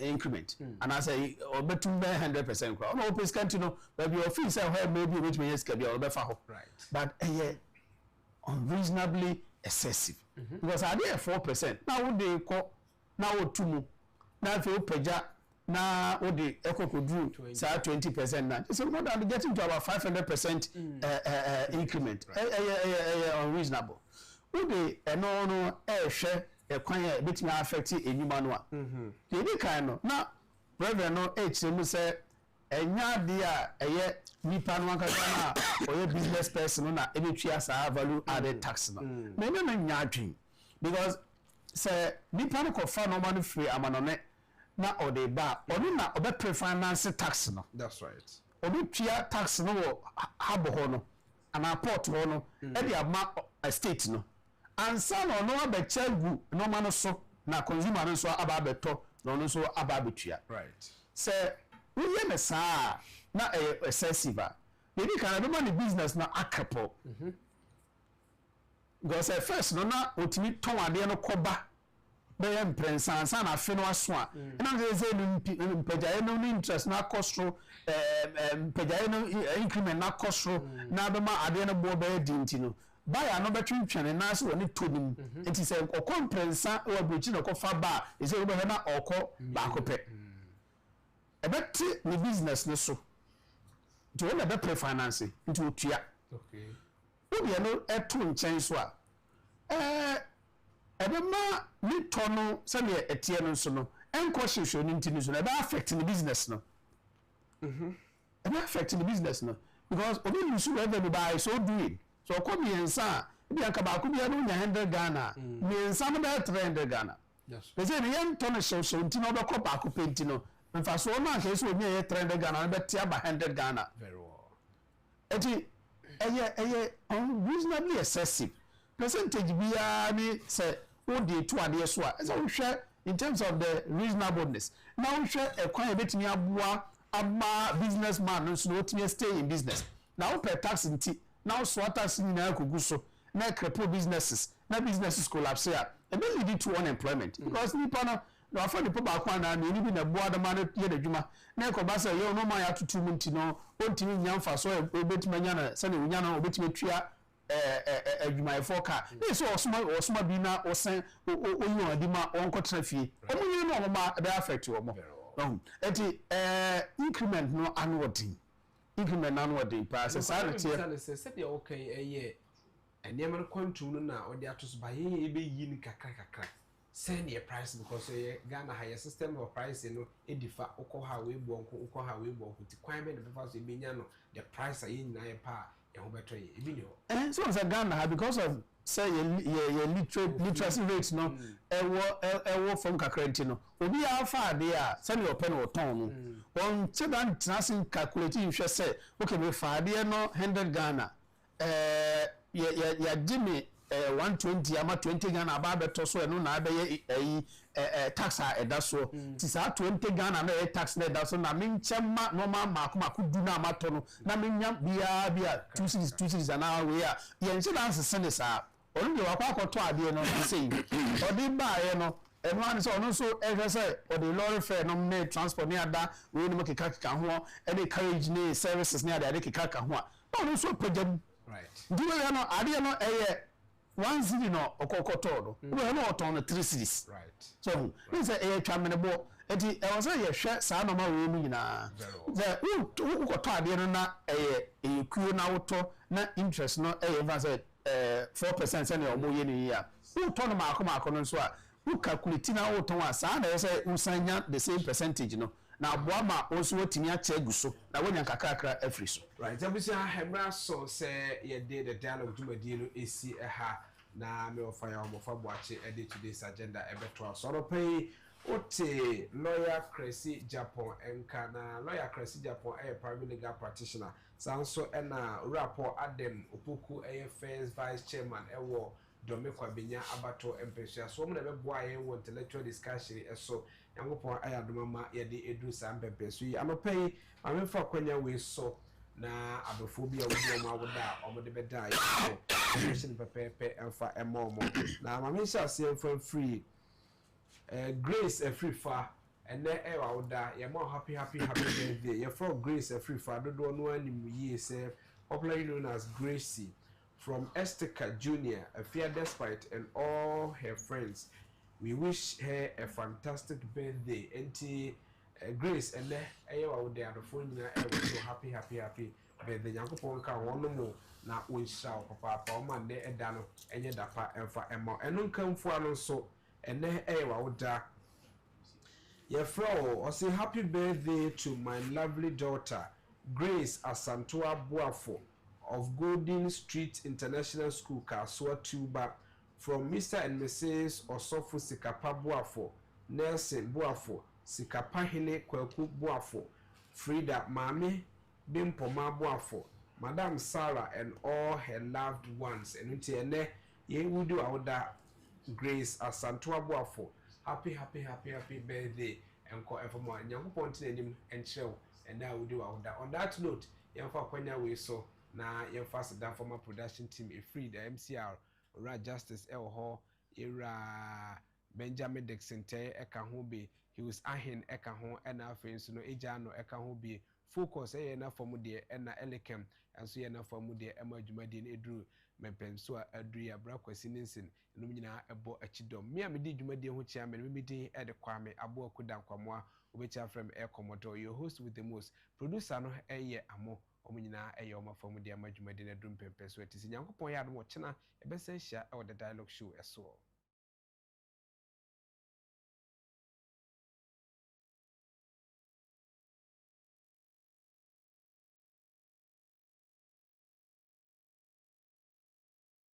increment and I say obetum be 100% kwa ono peska ntino but your fee say how maybe which may yeska be obefa ho, right, but unreasonably excessive because I dey 4% now wo dey ko now wo tumu now if you peja na wo dey ekokodru say 20% now so more than getting to about 500% increment unreasonable wo dey no hwe ekwan ya betimi affect enyuma no a dey kan no na reverend no echemu say enya de a eye nipa no ankasa na oye business person na ebetwi asa value added tax no me no nya adwen because say nipa no ko fa no man free amanone na ode ba onu na obe pre-finance tax no. That's right. Obi tua tax no wo habo ho no ana port ho no e dey ama estate no ansa no no abechagu no man so na consumer no so aba beto no so aba betua, right. Say we me sa na excessive maybe can be man business na akapo because first no na otimi ton ade no koba be imprensa san na fe no aso a na say mpajaye no interest na cost mpajaye no increment na cost na be ma ade no bo be dinti no buyer no betwentwene na so woni tonim enti say okomprensa o abuchi no kofa ba e say we na oko ba kope ebeti ni business no so to wona be pre-finance into otua. Okay. Obi no eto nchen so a ebema ni tono se ne etie no so no enko hwehwe ni ntini so na be affect the business no ebe affect the business no because obi lusu revenue by so doing so come yensa bi aka ba ko bi no nya 100 Ghana yensa no be 300 Ghana. Yes. Be say ne yen tono hwehwe ntini obe ko ba ko penti no mfa so na nke so obi ye 300 Ghana be tia ba 100 Ghana. Very well. Eti unreasonably excessive percentage biya ni say wo dey to ade so a so hwe in terms of the reasonableness now hwe ekwan ebetimi aboa ama businessman no so otimi stay in business now per tax nti now so tax ni na kogu so na crepo businesses collapse a ebe lead to unemployment because nipa no afa nipa ba kwa na ni bi na boa da ma na ye adwuma na ekoba say ye no ma ya tutu mu nti no ontimi nyamfa so ebetimi nya na se na unya na obetimi twia adwuma efoka na so osoma bi na osen onyu adima onkotra fie omunyi no oma be affect omo eti increment no annual pa se sa na tie se de okay eye enema no kwantum no na ode atoso ba ye ebe yi ni kakra send your price because Ghana higher system of price no edifa ukoha we bonko ti kwan be the because e benya no the price ayi na ye pa e ho beto ye e bi no so say Ghana because of say your literacy rate no ewo from kakranti no obi afa de a say your pen or ton no on chedan trasin calculating hwe say okay me fa de no 100 Ghana ya Jimmy 120 ama 20 Ghana aba beto so eno na abe tax a eda so ti sa 20 Ghana na tax na eda so na menchema no ma maku du na amato no na menya bia 2 cities na we a ye nche dan sese ne sa onu de wakwa akoto ade no say odi baaye no enu an so onu so ehwe say odi lorry fare no me transport ne ada we no keka ho e carriage ne services ne ada keka ho a onu so pagam right ndiwe ya no ade no eye 1 city no okokoto do we no oton no 3 cities right so we say eye twamene bo eti e was say ye hwe saa no ma we mu nyina the ukoto ade no na eye kuo na woto na interest no eye va say 4% sɛ na ɔmo yɛ ne yi a wotɔ no maako no nso a wo calculate na wotɔn a saa na yɛ sɛ wosanya the same percentage no na aboa ma nso wotumi akyɛ gu so na wonya kakrakra afiri so right abusia hemra so sɛ yɛde the dialogue dwumadie no esi ɛha na me ofa ya omofa boache edit today's agenda ebeto asoro pay ote lawyer Kencity Agyapong enka na lawyer Kencity Agyapong private legal practitioner sanso ena rapport adem opoku first vice chairman ewo domekwa benya abato empesua so mo na beboa yen wo intellectual discussion eso yankopon ayadoma yede edu sambempe so yi anopay amemfa kwanya we so na abofobia wo ma woda omode beda yi question pepepe emfa emomo na mamisha se emfa free Grace a free fa and then woda ye more happy birthday ye from Grace a free fa do no anim ye say popularly known as Gracie from Estica Junior a fear despite and all her friends. We wish her a fantastic birthday. Enti Grace and then woda the phone so happy birthday. Yankopon ka wono mo na wonsha papa o man de eda no enye dapa emfa emo eno nkamfu ano so ene woda your flow or say happy birthday to my lovely daughter Grace Asantoa Boafo of Golden Street International School Kasua Tuba from Mr. and Mrs. Osofu Sikapa Boafo Nelson Boafo Sikapa Hine Kwaku Boafo Frida Mami Bimpoma Boafo Madam Sarah and all her loved ones and until ye would do our Grace Asantoa Boafo happy birthday and call evermore and young point in and show and now we do our on that note young for Kwenya we so now young fast down from my production team a free the MCR Ra Justice El Ho era Benjamin Dixon Tay Ekahobe he was ahin Ekaho and our friends no Ejano Ekahobe focus na for de na elekem enso ye na for de ema dwumade na edru mempem so adru ya bra kwasi ninsin no nyina ebo achidom me amedi dwumade ho chia me medin e de kwame abo akudan kwamwa obecha from air commodore your host with the most producer no eye amo omunyina eye o mafam de ama dwumade na drum pempem so atisi nyankopon ya adom chena ebesa hia e the dialogue show eso